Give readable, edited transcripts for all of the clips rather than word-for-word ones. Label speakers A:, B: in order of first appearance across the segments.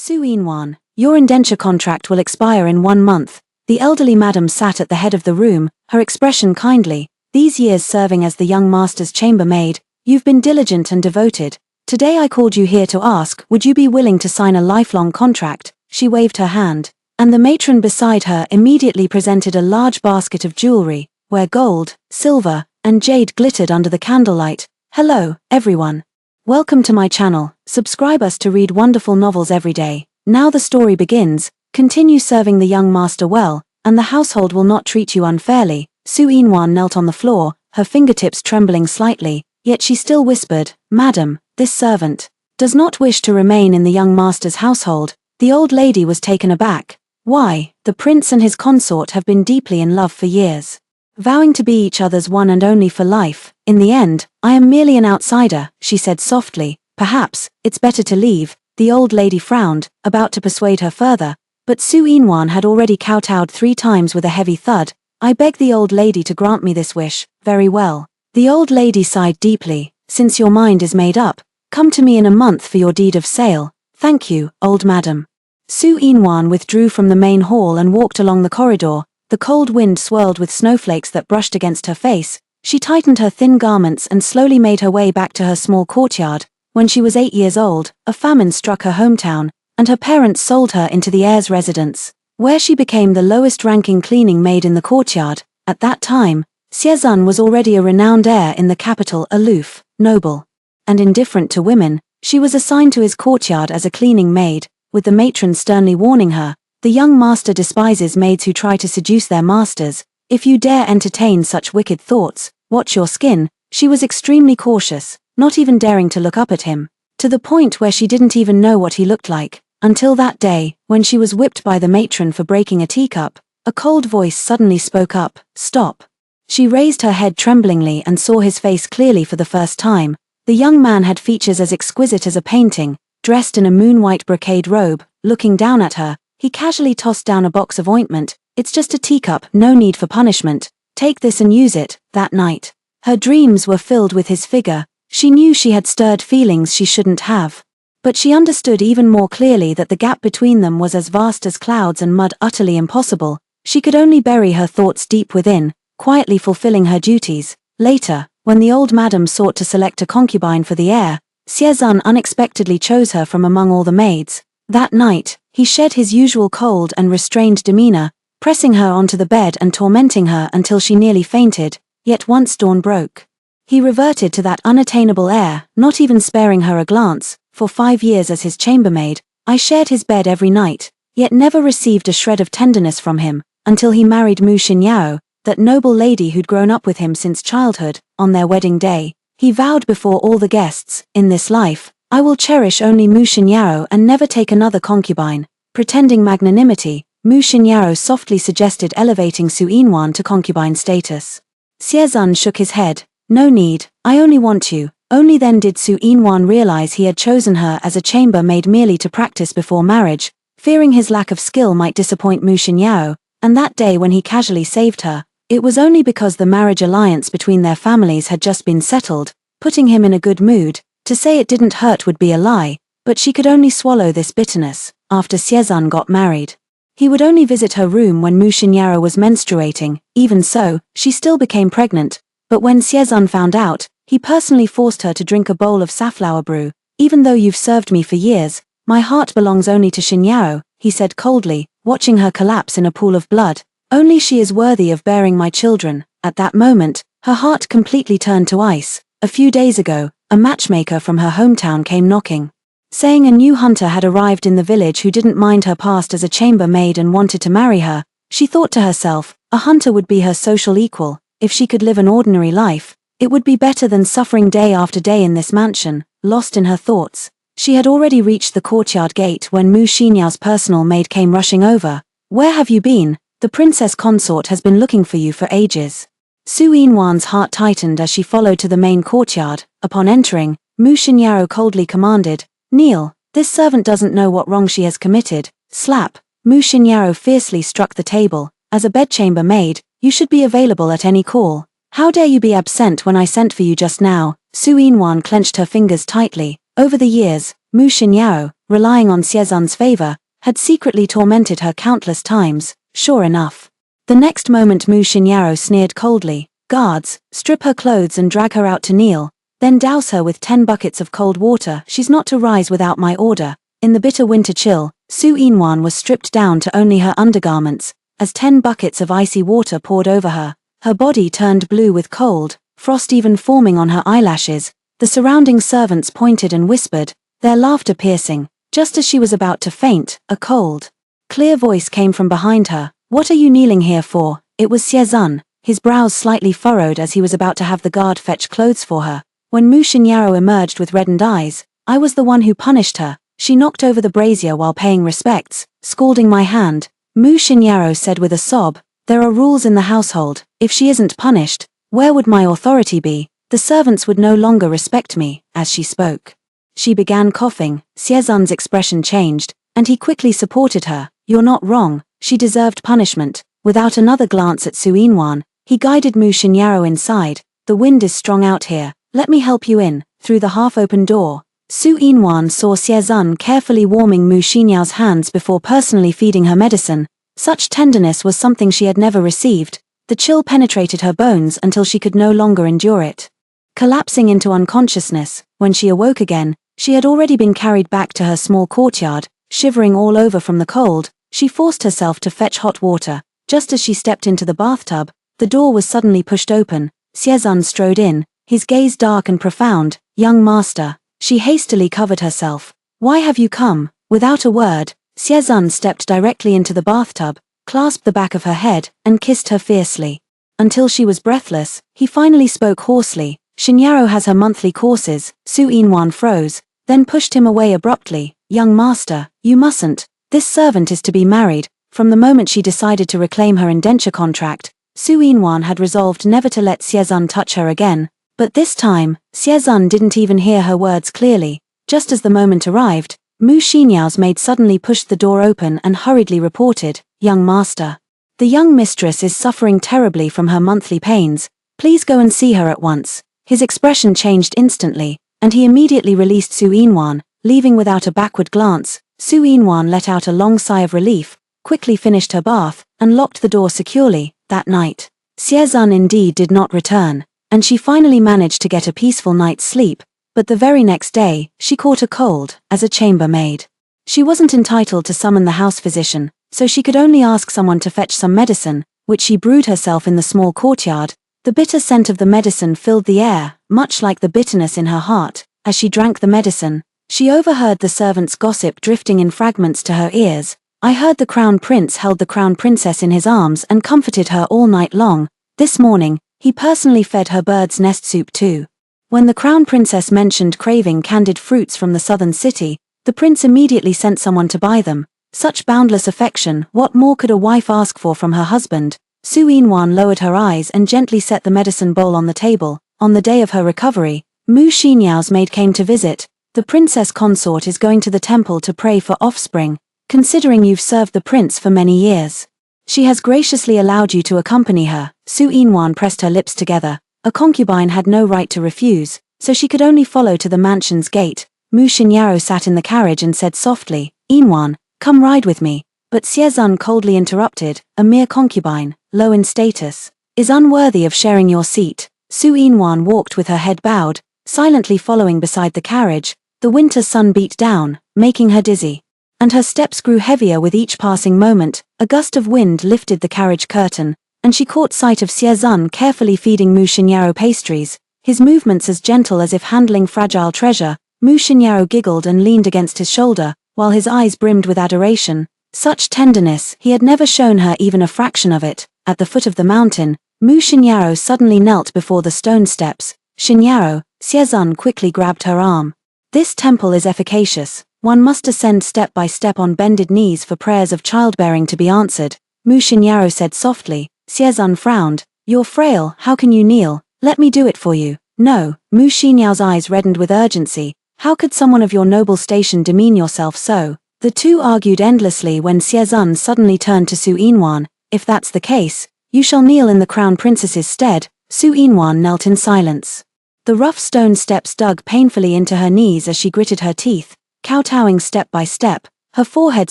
A: Su Inwan, your indenture contract will expire in 1 month. The elderly madam sat at the head of the room, her expression kindly. These years serving as the young master's chambermaid, you've been diligent and devoted. Today I called you here to ask, would you be willing to sign a lifelong contract? She waved her hand, and the matron beside her immediately presented a large basket of jewelry, where gold, silver, and jade glittered under the candlelight. Hello, everyone. Welcome to my channel. Subscribe us to read wonderful novels every day. Now the story begins. Continue serving the young master well, and the household will not treat you unfairly. Su Inwan knelt on the floor, her fingertips trembling slightly, yet she still whispered, Madam, this servant does not wish to remain in the young master's household. The old lady was taken aback. Why, the prince and his consort have been deeply in love for years, vowing to be each other's one and only for life. In the end, I am merely an outsider, she said softly. Perhaps, it's better to leave. The old lady frowned, about to persuade her further, but Su Inwan had already kowtowed 3 times with a heavy thud. I beg the old lady to grant me this wish. Very well. The old lady sighed deeply. Since your mind is made up, come to me in a month for your deed of sale. Thank you, old madam. Su Inwan withdrew from the main hall and walked along the corridor. The cold wind swirled with snowflakes that brushed against her face. She tightened her thin garments and slowly made her way back to her small courtyard. When she was 8 years old, a famine struck her hometown, and her parents sold her into the heir's residence, where she became the lowest-ranking cleaning maid in the courtyard. At that time, Xiezun was already a renowned heir in the capital, aloof, noble, and indifferent to women. She was assigned to his courtyard as a cleaning maid, with the matron sternly warning her, the young master despises maids who try to seduce their masters. If you dare entertain such wicked thoughts, watch your skin. She was extremely cautious, not even daring to look up at him, to the point where she didn't even know what he looked like, until that day, when she was whipped by the matron for breaking a teacup. A cold voice suddenly spoke up, Stop. She raised her head tremblingly and saw his face clearly for the first time. The young man had features as exquisite as a painting, dressed in a moon-white brocade robe. Looking down at her, he casually tossed down a box of ointment. It's just a teacup, no need for punishment. Take this and use it. That night, her dreams were filled with his figure. She knew she had stirred feelings she shouldn't have. But she understood even more clearly that the gap between them was as vast as clouds and mud, utterly impossible. She could only bury her thoughts deep within, quietly fulfilling her duties. Later, when the old madam sought to select a concubine for the heir, Xiezun unexpectedly chose her from among all the maids. That night, he shed his usual cold and restrained demeanor, pressing her onto the bed and tormenting her until she nearly fainted. Yet once dawn broke, he reverted to that unattainable heir, not even sparing her a glance. For 5 years as his chambermaid, I shared his bed every night, yet never received a shred of tenderness from him, until he married Mu Xinyao, that noble lady who'd grown up with him since childhood. On their wedding day, he vowed before all the guests, in this life, I will cherish only Mu Xinyao and never take another concubine. Pretending magnanimity, Mu Xinyao softly suggested elevating Su Inwan to concubine status. Xiezun shook his head. No need, I only want you. Only then did Su Inwan realize he had chosen her as a chambermaid merely to practice before marriage, fearing his lack of skill might disappoint Mu Xinyao. And that day when he casually saved her, it was only because the marriage alliance between their families had just been settled, putting him in a good mood. To say it didn't hurt would be a lie, but she could only swallow this bitterness. After Xiezun got married, he would only visit her room when Mu Xinyao was menstruating. Even so, she still became pregnant. But when Xiezun found out, he personally forced her to drink a bowl of safflower brew. Even though you've served me for years, my heart belongs only to Xinyao, he said coldly, watching her collapse in a pool of blood. Only she is worthy of bearing my children. At that moment, her heart completely turned to ice. A few days ago, a matchmaker from her hometown came knocking, saying a new hunter had arrived in the village who didn't mind her past as a chambermaid and wanted to marry her. She thought to herself, a hunter would be her social equal. If she could live an ordinary life, it would be better than suffering day after day in this mansion. Lost in her thoughts, she had already reached the courtyard gate when Mu Xinyao's personal maid came rushing over. Where have you been? The princess consort has been looking for you for ages. Su Inwan's heart tightened as she followed to the main courtyard. Upon entering, Mu Xinyao coldly commanded, Kneel. This servant doesn't know what wrong she has committed. Slap. Mu Xinyao fiercely struck the table. As a bedchamber maid, you should be available at any call. How dare you be absent when I sent for you just now? Su Inwan clenched her fingers tightly. Over the years, Mu Xinyao, relying on Xiezun's favor, had secretly tormented her countless times, sure enough. The next moment Mu Xinyaro sneered coldly, "Guards, strip her clothes and drag her out to kneel, then douse her with 10 buckets of cold water. She's not to rise without my order." In the bitter winter chill, Su Yinwan was stripped down to only her undergarments, as 10 buckets of icy water poured over her. Her body turned blue with cold, frost even forming on her eyelashes. The surrounding servants pointed and whispered, their laughter piercing. Just as she was about to faint, a cold, clear voice came from behind her. "What are you kneeling here for?" It was Xiezun, his brows slightly furrowed as he was about to have the guard fetch clothes for her. When Mu Xinyaro emerged with reddened eyes, "I was the one who punished her. She knocked over the brazier while paying respects, scalding my hand." Mu Xinyaro said with a sob, "There are rules in the household. If she isn't punished, where would my authority be? The servants would no longer respect me." As she spoke, she began coughing. Xiezun's expression changed, and he quickly supported her. "You're not wrong, she deserved punishment." Without another glance at Su Yinwan, he guided Mu Xinyaro inside. "The wind is strong out here, let me help you in." Through the half-open door, Su Yinwan saw Xiezun carefully warming Mu Xinyao's hands before personally feeding her medicine. Such tenderness was something she had never received. The chill penetrated her bones until she could no longer endure it. Collapsing into unconsciousness, when she awoke again, she had already been carried back to her small courtyard. Shivering all over from the cold, she forced herself to fetch hot water. Just as she stepped into the bathtub, the door was suddenly pushed open. Xiezun strode in, his gaze dark and profound. "Young master." She hastily covered herself. "Why have you come?" Without a word, Xiezun stepped directly into the bathtub, clasped the back of her head, and kissed her fiercely. Until she was breathless, he finally spoke hoarsely. "Xinyaro has her monthly courses." Su Yinwan froze, then pushed him away abruptly. "Young master, you mustn't. This servant is to be married." From the moment she decided to reclaim her indenture contract, Su Yinwan had resolved never to let Xiezun touch her again. But this time, Xiezun didn't even hear her words clearly. Just as the moment arrived, Mu Xinyao's maid suddenly pushed the door open and hurriedly reported, "Young master, the young mistress is suffering terribly from her monthly pains. Please go and see her at once." His expression changed instantly, and he immediately released Su Yinwan, leaving without a backward glance. Su Yinwan let out a long sigh of relief, quickly finished her bath, and locked the door securely. That night, Xiezun indeed did not return, and she finally managed to get a peaceful night's sleep. But the very next day, she caught a cold. As a chambermaid, she wasn't entitled to summon the house physician, so she could only ask someone to fetch some medicine, which she brewed herself in the small courtyard. The bitter scent of the medicine filled the air, much like the bitterness in her heart. As she drank the medicine, she overheard the servants' gossip drifting in fragments to her ears. "I heard the crown prince held the crown princess in his arms and comforted her all night long. This morning, he personally fed her bird's nest soup too." When the crown princess mentioned craving candied fruits from the southern city, the prince immediately sent someone to buy them. Such boundless affection, what more could a wife ask for from her husband? Su Yinwan lowered her eyes and gently set the medicine bowl on the table. On the day of her recovery, Mu Xinyao's maid came to visit. "The princess consort is going to the temple to pray for offspring. Considering you've served the prince for many years, she has graciously allowed you to accompany her." Su Yinwan pressed her lips together. A concubine had no right to refuse, so she could only follow to the mansion's gate. Mu Xinyaro sat in the carriage and said softly, "Yinwan, come ride with me." But Xiezun coldly interrupted, "A mere concubine, low in status, is unworthy of sharing your seat." Su Yinwan walked with her head bowed, silently following beside the carriage. The winter sun beat down, making her dizzy, and her steps grew heavier with each passing moment. A gust of wind lifted the carriage curtain, and she caught sight of Xiezun carefully feeding Mu Xinyaro pastries, his movements as gentle as if handling fragile treasure. Mu Xinyaro giggled and leaned against his shoulder, while his eyes brimmed with adoration. Such tenderness, he had never shown her even a fraction of it. At the foot of the mountain, Mu Xinyaro suddenly knelt before the stone steps. "Xinyaro," Xiezun quickly grabbed her arm. "This temple is efficacious. One must ascend step by step on bended knees for prayers of childbearing to be answered." Mu Xinyaro said softly. Xiezun frowned. "You're frail, how can you kneel? Let me do it for you." "No." Mu Xinyao's eyes reddened with urgency. "How could someone of your noble station demean yourself so?" The two argued endlessly when Xiezun suddenly turned to Su Yinwan. "If that's the case, you shall kneel in the crown princess's stead." Su Yinwan knelt in silence. The rough stone steps dug painfully into her knees as she gritted her teeth. kowtowing step by step, her forehead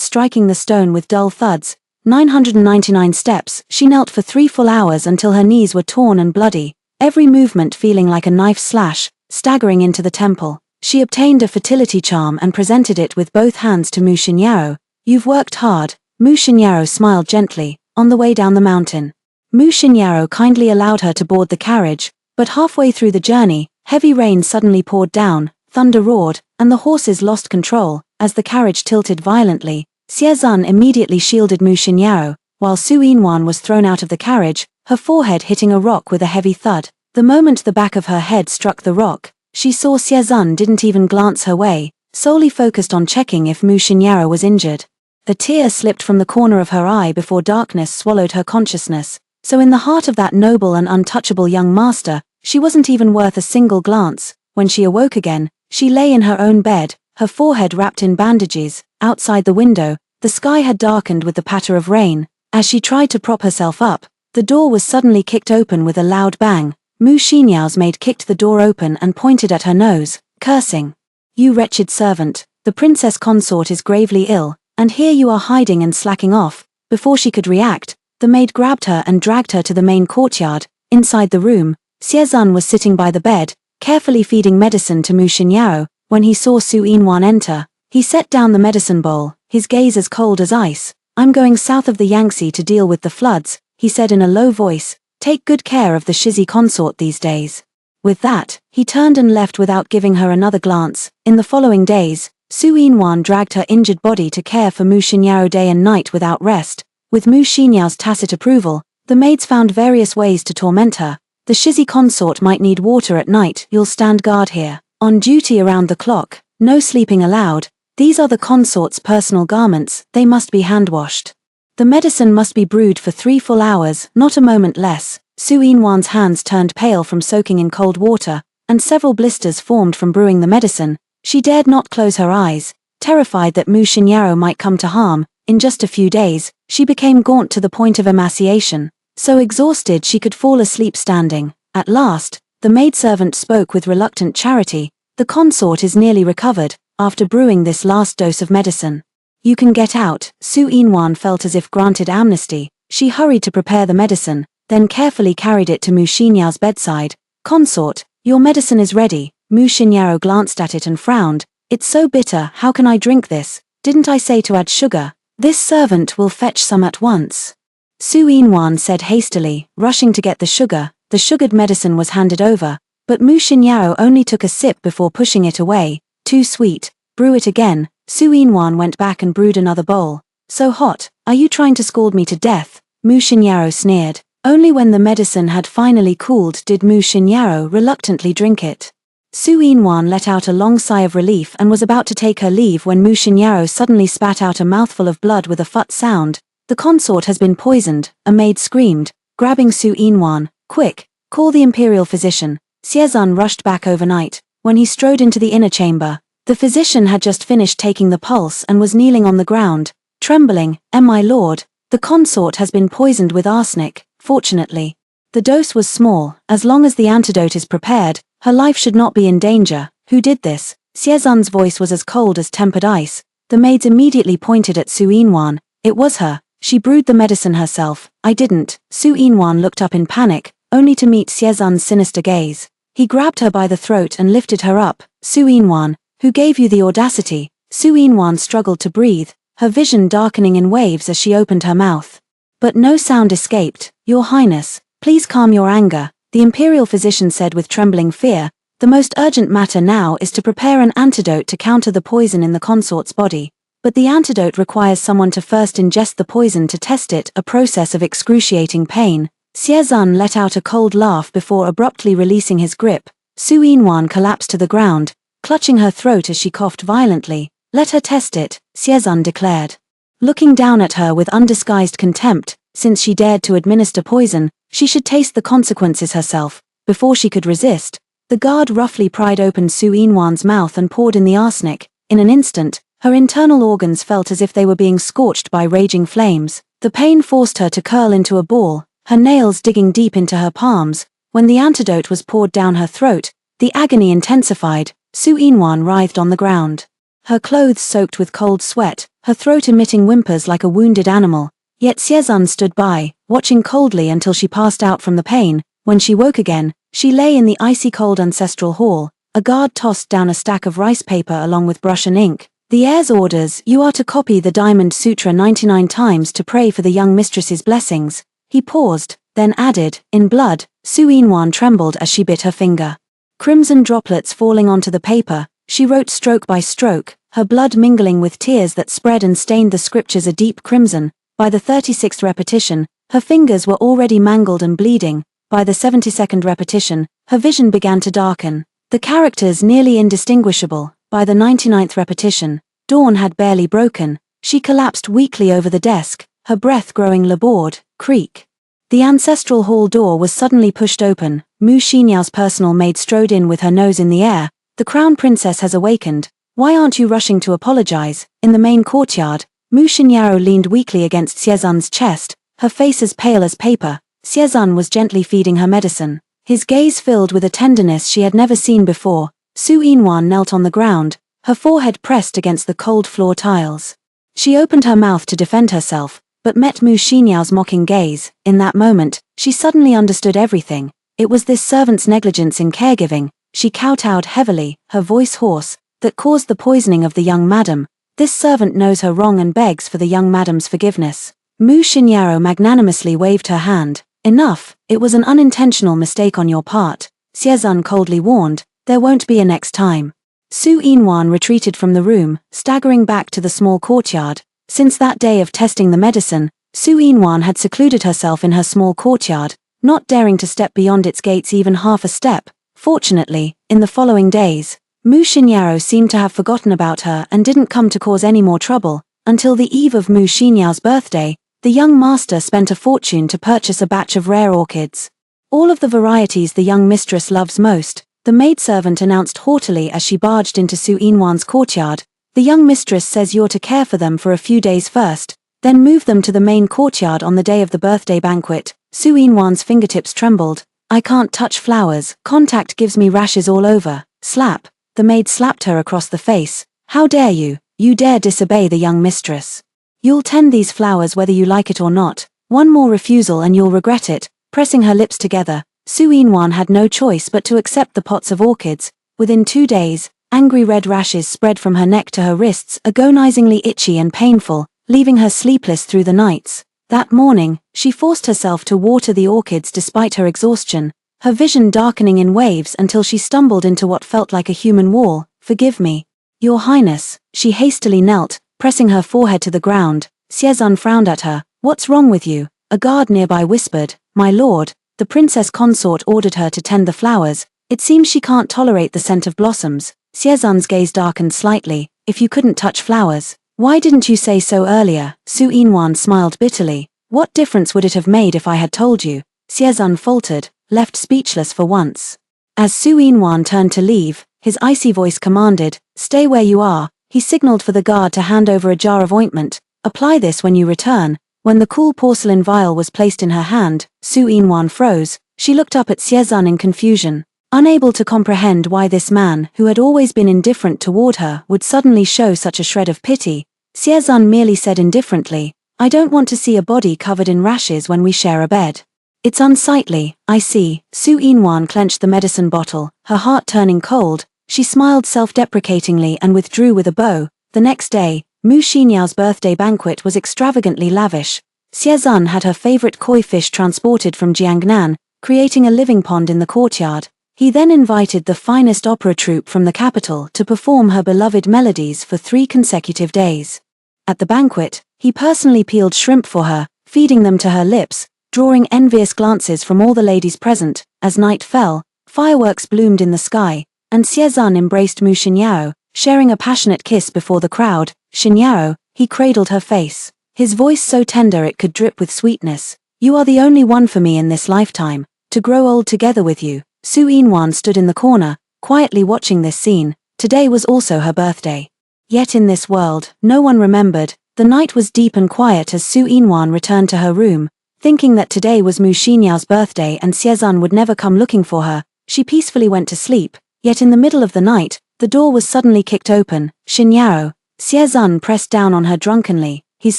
A: striking the stone with dull thuds. 999 steps, she knelt for 3 full hours until her knees were torn and bloody, every movement feeling like a knife slash, staggering into the temple. She obtained a fertility charm and presented it with both hands to Mu Xinyao. You've worked hard, Mu Xinyao smiled gently, on the way down the mountain. Mu Xinyao kindly allowed her to board the carriage, but halfway through the journey, heavy rain suddenly poured down, thunder roared, and the horses lost control. As the carriage tilted violently, Xie Zun immediately shielded Mu Xinyao, while Su Yinhuan was thrown out of the carriage, her forehead hitting a rock with a heavy thud. The moment the back of her head struck the rock, she saw Xie Zun didn't even glance her way, solely focused on checking if Mu Xinyao was injured. A tear slipped from the corner of her eye before darkness swallowed her consciousness. So in the heart of that noble and untouchable young master, she wasn't even worth a single glance. When she awoke again, she lay in her own bed, her forehead wrapped in bandages. Outside the window, the sky had darkened with the patter of rain. As she tried to prop herself up, the door was suddenly kicked open with a loud bang. Mu Xinyao's maid kicked the door open and pointed at her nose, cursing. You wretched servant, the princess consort is gravely ill, and here you are hiding and slacking off. Before she could react, the maid grabbed her and dragged her to the main courtyard. Inside the room, Xie Zun was sitting by the bed, carefully feeding medicine to Mu Xinyao. When he saw Su Yinhuan enter, he set down the medicine bowl, his gaze as cold as ice. I'm going south of the Yangtze to deal with the floods, he said in a low voice. Take good care of the Shizi consort these days. With that, he turned and left without giving her another glance. In the following days, Su Yinhuan dragged her injured body to care for Mu Xinyao day and night without rest. With Mu Xinyao's tacit approval, the maids found various ways to torment her. The Shizi consort might need water at night, you'll stand guard here. On duty around the clock, no sleeping allowed. These are the consort's personal garments, they must be hand-washed. The medicine must be brewed for 3 full hours, not a moment less. Su Yinhuan's hands turned pale from soaking in cold water, and several blisters formed from brewing the medicine. She dared not close her eyes, terrified that Mu Xinyao might come to harm. In just a few days, she became gaunt to the point of emaciation, so exhausted she could fall asleep standing. At last, the maidservant spoke with reluctant charity. The consort is nearly recovered, after brewing this last dose of medicine. You can get out. Su Yinhuan felt as if granted amnesty. She hurried to prepare the medicine, then carefully carried it to Mu Xinyao's bedside. Consort, your medicine is ready. Mu Xinyao glanced at it and frowned. It's so bitter, how can I drink this? Didn't I say to add sugar? This servant will fetch some at once. Su Yinhuan said hastily, rushing to get the sugar. The sugared medicine was handed over, but Mu Xinyao only took a sip before pushing it away. Too sweet, brew it again. Su Yinhuan went back and brewed another bowl. So hot, are you trying to scald me to death? Mu Xinyao sneered. Only when the medicine had finally cooled did Mu Xinyao reluctantly drink it. Su Yinhuan let out a long sigh of relief and was about to take her leave when Mu Xinyao suddenly spat out a mouthful of blood with a phut sound. The consort has been poisoned, a maid screamed, grabbing Su Yinhuan. Quick, call the imperial physician. Xie Zun rushed back overnight. When he strode into the inner chamber, the physician had just finished taking the pulse and was kneeling on the ground, trembling. My lord, the consort has been poisoned with arsenic. Fortunately, the dose was small. As long as the antidote is prepared, her life should not be in danger. Who did this? Xie Zun's voice was as cold as tempered ice. The maids immediately pointed at Su Yinhuan. It was her. She brewed the medicine herself. I didn't. Su Yinhuan looked up in panic, only to meet Xie Zun's sinister gaze. He grabbed her by the throat and lifted her up. Su Yinhuan, who gave you the audacity? Su Yinhuan struggled to breathe, her vision darkening in waves as she opened her mouth. But no sound escaped. Your Highness, please calm your anger, the imperial physician said with trembling fear. The most urgent matter now is to prepare an antidote to counter the poison in the consort's body. But the antidote requires someone to first ingest the poison to test it, a process of excruciating pain. Xie Zun let out a cold laugh before abruptly releasing his grip. Su Yinhuan collapsed to the ground, clutching her throat as she coughed violently. Let her test it, Xie Zun declared. Looking down at her with undisguised contempt, since she dared to administer poison, she should taste the consequences herself. Before she could resist, the guard roughly pried open Su Yinhuan's mouth and poured in the arsenic. In an instant, her internal organs felt as if they were being scorched by raging flames. The pain forced her to curl into a ball, her nails digging deep into her palms. When the antidote was poured down her throat, the agony intensified. Su Yinhuan writhed on the ground. her clothes soaked with cold sweat, her throat emitting whimpers like a wounded animal. Yet Siezun stood by, watching coldly until she passed out from the pain. When she woke again, she lay in the icy cold ancestral hall. A guard tossed down a stack of rice paper along with brush and ink. The heir's orders: you are to copy the Diamond Sutra 99 times to pray for the young mistress's blessings. He paused, then added, in blood. Su Yinwan trembled as she bit her finger. Crimson droplets falling onto the paper, she wrote stroke by stroke, her blood mingling with tears that spread and stained the scriptures a deep crimson. By the 36th repetition, her fingers were already mangled and bleeding. By the 72nd repetition, her vision began to darken, the characters nearly indistinguishable. By the 99th repetition, dawn had barely broken. She collapsed weakly over the desk, her breath growing labored. Creak. The ancestral hall door was suddenly pushed open. Mu Xinyao's personal maid strode in with her nose in the air. The crown princess has awakened. Why aren't you rushing to apologize? In the main courtyard, Mu Xinyao leaned weakly against Siezun's chest, her face as pale as paper. Siezun was gently feeding her medicine, his gaze filled with a tenderness she had never seen before. Su Yinwan knelt on the ground, her forehead pressed against the cold floor tiles. She opened her mouth to defend herself, but met Mu Xinyao's mocking gaze. In that moment, she suddenly understood everything. It was this servant's negligence in caregiving, she kowtowed heavily, her voice hoarse, that caused the poisoning of the young madam. This servant knows her wrong and begs for the young madam's forgiveness. Mu Xinyao magnanimously waved her hand. Enough, it was an unintentional mistake on your part, Siezun coldly warned, there won't be a next time. Su Yinwan retreated from the room, staggering back to the small courtyard. Since that day of testing the medicine, Su Yinwan had secluded herself in her small courtyard, not daring to step beyond its gates even half a step. Fortunately, in the following days, Mu Xinyao seemed to have forgotten about her and didn't come to cause any more trouble. Until the eve of Mu Xinyao's birthday, the young master spent a fortune to purchase a batch of rare orchids. All of the varieties the young mistress loves most, the maidservant announced haughtily as she barged into Su Yinwan's courtyard. The young mistress says you're to care for them for a few days first, then move them to the main courtyard on the day of the birthday banquet. Su Yinwan's fingertips trembled. I can't touch flowers, contact gives me rashes all over. Slap. The maid slapped her across the face. How dare you? You dare disobey the young mistress. You'll tend these flowers whether you like it or not. One more refusal and you'll regret it. Pressing her lips together, Su Yinwan had no choice but to accept the pots of orchids. Within 2 days, angry red rashes spread from her neck to her wrists, agonizingly itchy and painful, leaving her sleepless through the nights. That morning, she forced herself to water the orchids despite her exhaustion, her vision darkening in waves until she stumbled into what felt like a human wall. Forgive me, Your Highness. She hastily knelt, pressing her forehead to the ground. Siezun frowned at her. What's wrong with you? A guard nearby whispered. My lord, the princess consort ordered her to tend the flowers. It seems she can't tolerate the scent of blossoms. Siezun's gaze darkened slightly. If you couldn't touch flowers, why didn't you say so earlier? Su Yinwan smiled bitterly. What difference would it have made if I had told you? Siezun faltered, left speechless for once. As Su Yinwan turned to leave, his icy voice commanded, stay where you are. He signaled for the guard to hand over a jar of ointment. Apply this when you return. When the cool porcelain vial was placed in her hand, Su Yinwan froze. She looked up at Siezun in confusion, unable to comprehend why this man, who had always been indifferent toward her, would suddenly show such a shred of pity. Siezun merely said indifferently, I don't want to see a body covered in rashes when we share a bed. It's unsightly, I see. Su Yinwan clenched the medicine bottle, her heart turning cold. She smiled self-deprecatingly and withdrew with a bow. The next day, Mu Xinyao's birthday banquet was extravagantly lavish. Siezun had her favorite koi fish transported from Jiangnan, creating a living pond in the courtyard. He then invited the finest opera troupe from the capital to perform her beloved melodies for 3 consecutive days. At the banquet, he personally peeled shrimp for her, feeding them to her lips, drawing envious glances from all the ladies present. As night fell, fireworks bloomed in the sky, and Siezun embraced Mu Xinyao, sharing a passionate kiss before the crowd. Xinyao, he cradled her face, his voice so tender it could drip with sweetness. You are the only one for me in this lifetime, to grow old together with you. Su Yinwan stood in the corner, quietly watching this scene. Today was also her birthday. Yet in this world, no one remembered. The night was deep and quiet as Su Yinwan returned to her room, thinking that today was Mu Xinyao's birthday and Siezun would never come looking for her. She peacefully went to sleep, yet in the middle of the night, The door was suddenly kicked open. Xinyao. Xiezun pressed down on her drunkenly, his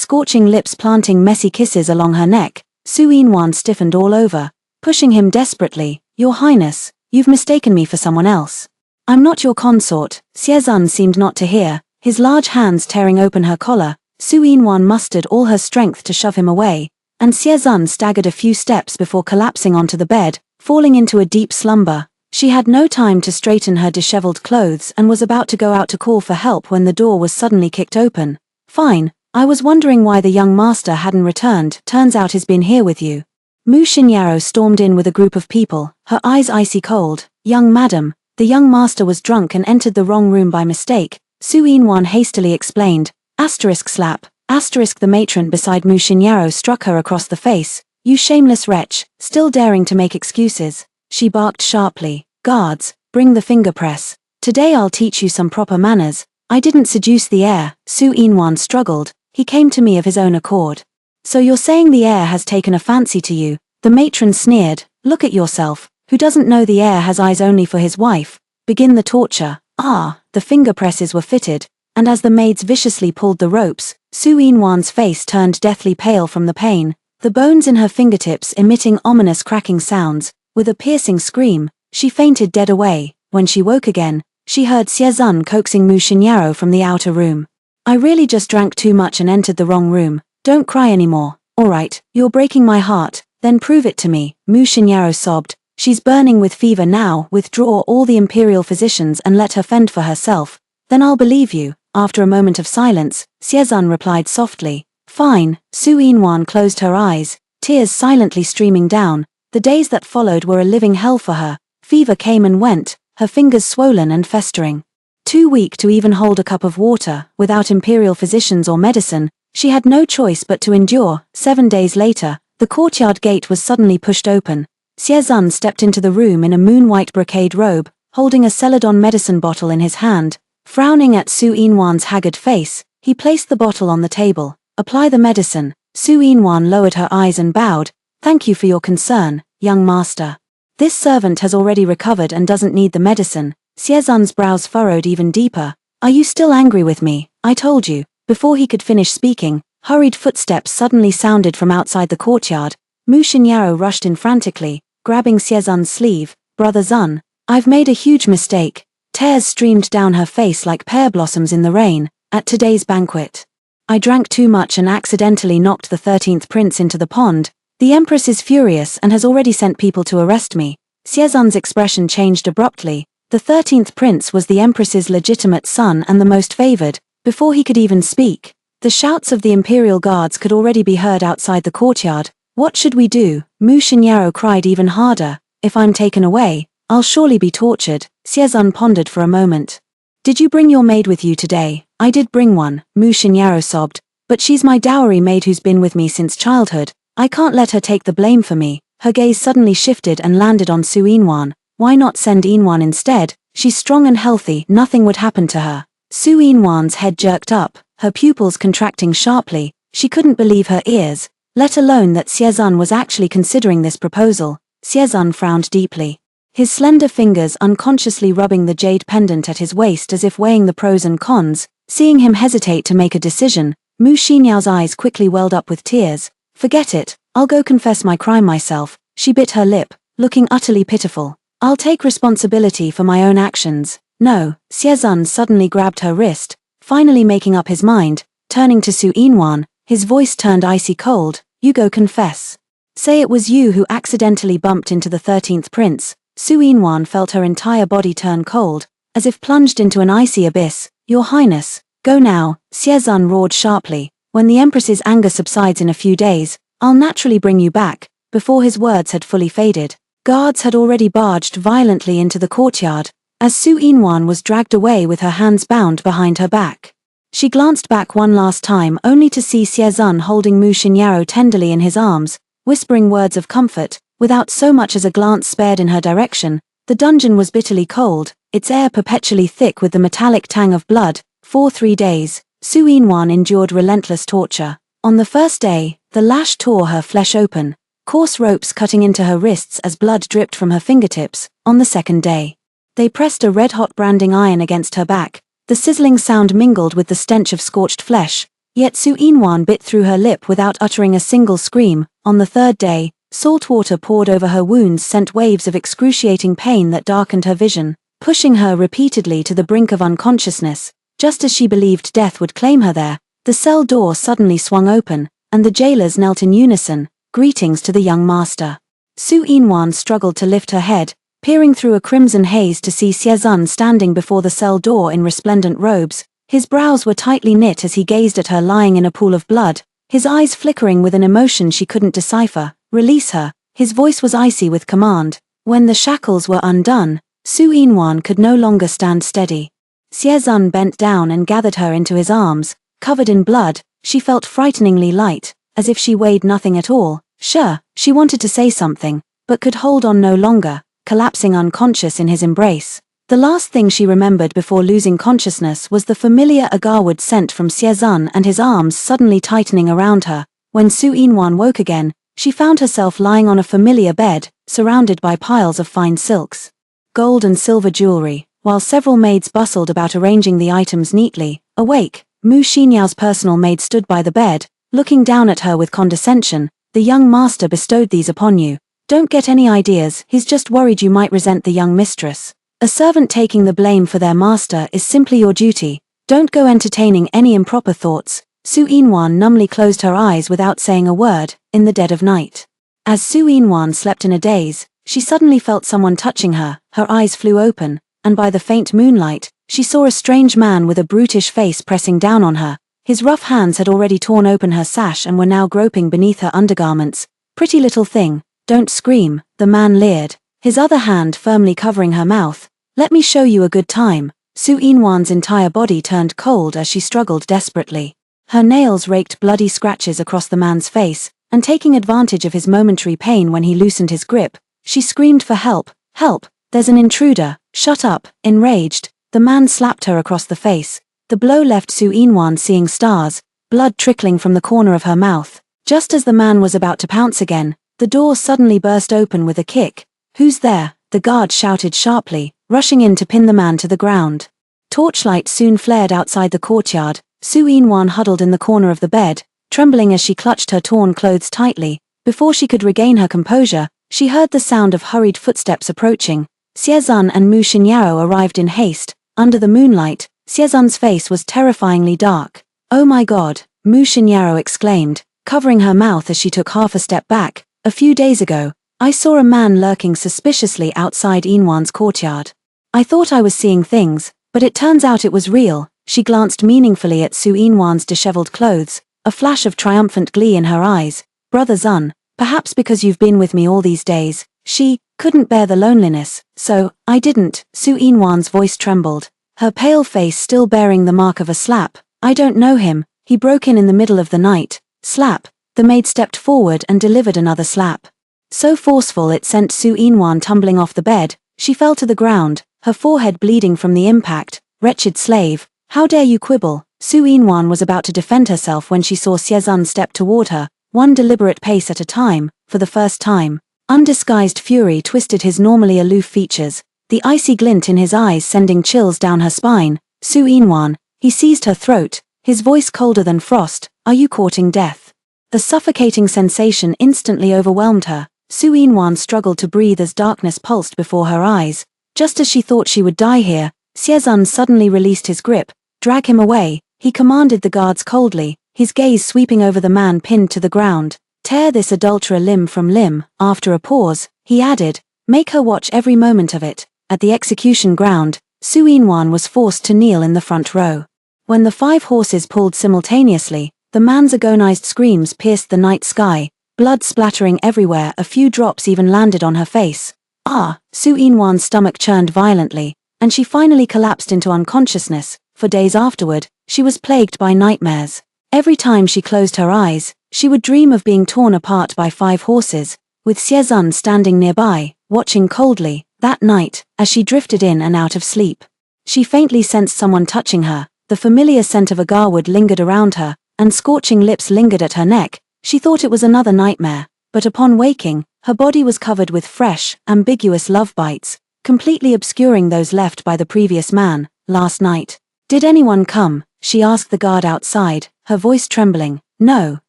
A: scorching lips planting messy kisses along her neck. Su Yinwan stiffened all over, pushing him desperately. Your Highness, you've mistaken me for someone else. I'm not your consort. Xiezun seemed not to hear, his large hands tearing open her collar. Su Yinwan mustered all her strength to shove him away, and Xiezun staggered a few steps before collapsing onto the bed, falling into a deep slumber. She had no time to straighten her disheveled clothes and was about to go out to call for help when the door was suddenly kicked open. Fine, I was wondering why the young master hadn't returned. Turns out he's been here with you. Mu Xinyao stormed in with a group of people, her eyes icy cold. Young madam, the young master was drunk and entered the wrong room by mistake, Su Yinwan hastily explained. Slap. The matron beside Mu Xinyao struck her across the face. You shameless wretch, still daring to make excuses. She barked sharply. Guards, bring the finger press. Today I'll teach you some proper manners. I didn't seduce the heir, Su Yinwan struggled. He came to me of his own accord. So you're saying the heir has taken a fancy to you? The matron sneered. Look at yourself. Who doesn't know the heir has eyes only for his wife? Begin the torture. The finger presses were fitted, and as the maids viciously pulled the ropes, Su Yinwan's face turned deathly pale from the pain, the bones in her fingertips emitting ominous cracking sounds. With a piercing scream, she fainted dead away. When she woke again, she heard Xiezun coaxing Mu Xinyao from the outer room. I really just drank too much and entered the wrong room. Don't cry anymore. Alright, you're breaking my heart, then prove it to me, Mu Xinyao sobbed. She's burning with fever now. Withdraw all the imperial physicians and let her fend for herself. Then I'll believe you. After a moment of silence, Xiezun replied softly. Fine. Su Yinwan closed her eyes, tears silently streaming down. The days that followed were a living hell for her. Fever came and went, her fingers swollen and festering. Too weak to even hold a cup of water, without imperial physicians or medicine, she had no choice but to endure. 7 days later, the courtyard gate was suddenly pushed open. Xiezun stepped into the room in a moon-white brocade robe, holding a Celadon medicine bottle in his hand. Frowning at Su Yinwan's haggard face, he placed the bottle on the table. Apply the medicine. Su Yinwan lowered her eyes and bowed. Thank you for your concern, young master. This servant has already recovered and doesn't need the medicine. Xiezun's brows furrowed even deeper. Are you still angry with me? I told you. Before he could finish speaking, hurried footsteps suddenly sounded from outside the courtyard. Mu Xinyao rushed in frantically, grabbing Xiezun's sleeve. Brother Zun, I've made a huge mistake. Tears streamed down her face like pear blossoms in the rain. At today's banquet, I drank too much and accidentally knocked the 13th prince into the pond. The Empress is furious and has already sent people to arrest me. Xiezun's expression changed abruptly. The 13th prince was the Empress's legitimate son and the most favored. Before he could even speak, the shouts of the imperial guards could already be heard outside the courtyard. What should we do? Mu Xinyao cried even harder. If I'm taken away, I'll surely be tortured. Xiezun pondered for a moment. Did you bring your maid with you today? I did bring one, Mu Xinyao sobbed. But she's my dowry maid who's been with me since childhood. I can't let her take the blame for me. Her gaze suddenly shifted and landed on Su Yinwan. Why not send Yinwan instead? She's strong and healthy, nothing would happen to her. Su Yinwan's head jerked up, her pupils contracting sharply. She couldn't believe her ears, let alone that Xiezun was actually considering this proposal. Xiezun frowned deeply, his slender fingers unconsciously rubbing the jade pendant at his waist as if weighing the pros and cons. Seeing him hesitate to make a decision, Mu Xinyao's eyes quickly welled up with tears. Forget it, I'll go confess my crime myself. She bit her lip, looking utterly pitiful. I'll take responsibility for my own actions. No, Xiezun suddenly grabbed her wrist, finally making up his mind. Turning to Su Yinwan, his voice turned icy cold. You go confess. Say it was you who accidentally bumped into the 13th prince. Su Yinwan felt her entire body turn cold, as if plunged into an icy abyss. Your Highness, go now, Xiezun roared sharply. When the Empress's anger subsides in a few days, I'll naturally bring you back. Before his words had fully faded, guards had already barged violently into the courtyard, as Su Yinwan was dragged away with her hands bound behind her back. She glanced back one last time only to see Xiezun holding Mu Xinyao tenderly in his arms, whispering words of comfort, without so much as a glance spared in her direction. The dungeon was bitterly cold, its air perpetually thick with the metallic tang of blood. For 3 days, Su Yinwan endured relentless torture. On the first day, the lash tore her flesh open, coarse ropes cutting into her wrists as blood dripped from her fingertips. On the second day, They pressed a red-hot branding iron against her back. The sizzling sound mingled with the stench of scorched flesh, yet Su Inwan bit through her lip without uttering a single scream. On the third day, salt water poured over her wounds sent waves of excruciating pain that darkened her vision, pushing her repeatedly to the brink of unconsciousness. Just as she believed death would claim her there, the cell door suddenly swung open, and the jailers knelt in unison, greetings to the young master. Su Inwan struggled to lift her head, peering through a crimson haze to see Siezun standing before the cell door in resplendent robes. His brows were tightly knit as he gazed at her lying in a pool of blood, his eyes flickering with an emotion she couldn't decipher. Release her. His voice was icy with command. When the shackles were undone, Su Inwan could no longer stand steady. Siezun bent down and gathered her into his arms. Covered in blood, she felt frighteningly light, as if she weighed nothing at all. Sure, she wanted to say something, but could hold on no longer, collapsing unconscious in his embrace. The last thing she remembered before losing consciousness was the familiar agarwood scent from Siezun and his arms suddenly tightening around her. When Su Inwan woke again, she found herself lying on a familiar bed, surrounded by piles of fine silks, gold and silver jewelry, while several maids bustled about arranging the items neatly. Awake, Mu Xinyao's personal maid stood by the bed, looking down at her with condescension. The young master bestowed these upon you. Don't get any ideas, he's just worried you might resent the young mistress. A servant taking the blame for their master is simply your duty. Don't go entertaining any improper thoughts. Su Inwan numbly closed her eyes without saying a word, in the dead of night. As Su Inwan slept in a daze, she suddenly felt someone touching her. Her eyes flew open, and by the faint moonlight, she saw a strange man with a brutish face pressing down on her. His rough hands had already torn open her sash and were now groping beneath her undergarments. Pretty little thing, don't scream, the man leered, his other hand firmly covering her mouth. Let me show you a good time. Su Inwan's entire body turned cold as she struggled desperately. Her nails raked bloody scratches across the man's face, and taking advantage of his momentary pain when he loosened his grip, she screamed for help. Help, there's an intruder. Shut up. Enraged, the man slapped her across the face. The blow left Su Inwan seeing stars, blood trickling from the corner of her mouth. Just as the man was about to pounce again, the door suddenly burst open with a kick. Who's there? The guard shouted sharply, rushing in to pin the man to the ground. Torchlight soon flared outside the courtyard. Su Inwan huddled in the corner of the bed, trembling as she clutched her torn clothes tightly. Before she could regain her composure, she heard the sound of hurried footsteps approaching. Siezun and Mu Xinyao arrived in haste. Under the moonlight, Siezun's face was terrifyingly dark. Oh my god, Mu Xinyao exclaimed, covering her mouth as she took half a step back. A few days ago, I saw a man lurking suspiciously outside Inwan's courtyard. I thought I was seeing things, but it turns out it was real. She glanced meaningfully at Su Inwan's disheveled clothes, a flash of triumphant glee in her eyes. Brother Zun, perhaps because you've been with me all these days, she couldn't bear the loneliness, so I didn't. Su Inwan's voice trembled, her pale face still bearing the mark of a slap. I don't know him, he broke in the middle of the night. Slap. The maid stepped forward and delivered another slap. So forceful it sent Su Inwan tumbling off the bed. She fell to the ground, her forehead bleeding from the impact. Wretched slave, how dare you quibble? Su Inwan was about to defend herself when she saw Siezun step toward her, one deliberate pace at a time. For the first time, undisguised fury twisted his normally aloof features, the icy glint in his eyes sending chills down her spine. Su Inwan, he seized her throat, his voice colder than frost. Are you courting death? The suffocating sensation instantly overwhelmed her. Su Inwan struggled to breathe as darkness pulsed before her eyes. Just as she thought she would die here, Siezun suddenly released his grip. Drag him away, he commanded the guards coldly, his gaze sweeping over the man pinned to the ground. Tear this adulterer limb from limb. After a pause, he added, make her watch every moment of it. At the execution ground, Su Inwan was forced to kneel in the front row. When the 5 horses pulled simultaneously, the man's agonized screams pierced the night sky, blood splattering everywhere. A few drops even landed on her face. Ah! Su Inwan's stomach churned violently, and she finally collapsed into unconsciousness. For days afterward, she was plagued by nightmares. Every time she closed her eyes, she would dream of being torn apart by 5 horses, with Siezun standing nearby, watching coldly. That night, as she drifted in and out of sleep, she faintly sensed someone touching her. The familiar scent of agarwood lingered around her, and scorching lips lingered at her neck. She thought it was another nightmare, but upon waking, her body was covered with fresh, ambiguous love bites. completely obscuring those left by the previous man, last night. Did anyone come? She asked the guard outside, her voice trembling. No,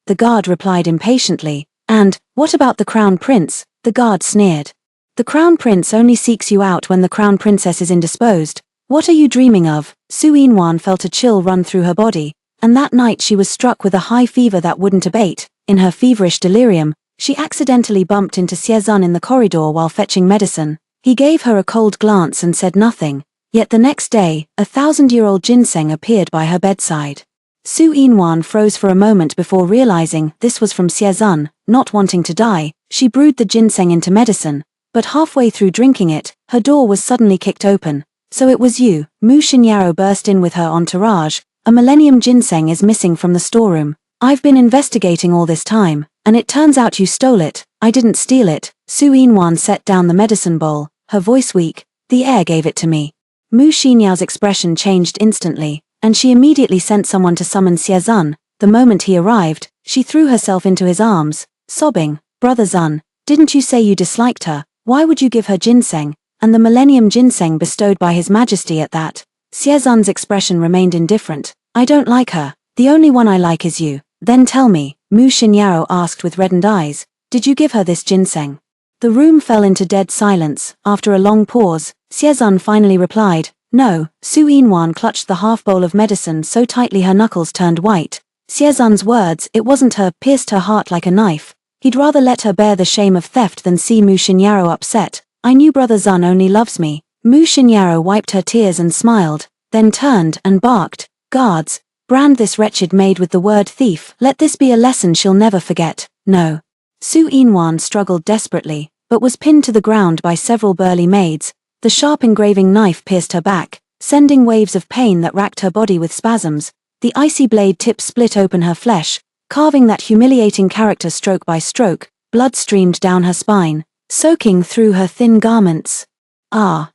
A: the guard replied impatiently. And, what about the crown prince? The guard sneered. The crown prince only seeks you out when the crown princess is indisposed. What are you dreaming of? Su Yinwan felt a chill run through her body, and that night she was struck with a high fever that wouldn't abate. In her feverish delirium, she accidentally bumped into Xiezun in the corridor while fetching medicine. He gave her a cold glance and said nothing. Yet the next day, a 1,000-year-old ginseng appeared by her bedside. Su Yinwan froze for a moment before realizing this was from Xiezun. Not wanting to die, she brewed the ginseng into medicine, but halfway through drinking it, her door was suddenly kicked open. So it was you. Mu Xinyaro burst in with her entourage. A millennium ginseng is missing from the storeroom. I've been investigating all this time, and it turns out you stole it. I didn't steal it. Su Yinwan set down the medicine bowl, her voice weak. The heir gave it to me. Mu Xinyao's expression changed instantly, and she immediately sent someone to summon Xiezun. The moment he arrived, she threw herself into his arms, sobbing, Brother Zun, didn't you say you disliked her? Why would you give her ginseng? And the millennium ginseng bestowed by His Majesty at that. Xiezun's expression remained indifferent. I don't like her. The only one I like is you. Then tell me, Mu Xinyaro asked with reddened eyes, did you give her this ginseng? The room fell into dead silence. After a long pause, Xiezun finally replied, no. Su Yinwan clutched the half-bowl of medicine so tightly her knuckles turned white. Xiezun's words, it wasn't her, pierced her heart like a knife. He'd rather let her bear the shame of theft than see Mu Xinyaro upset. I knew Brother Zun only loves me. Mu Xinyaro wiped her tears and smiled, then turned and barked, guards, brand this wretched maid with the word thief. Let this be a lesson she'll never forget. No. Su Yinwan struggled desperately, but was pinned to the ground by several burly maids. The sharp engraving knife pierced her back, sending waves of pain that racked her body with spasms. The icy blade tip split open her flesh, carving that humiliating character stroke by stroke. Blood streamed down her spine, soaking through her thin garments.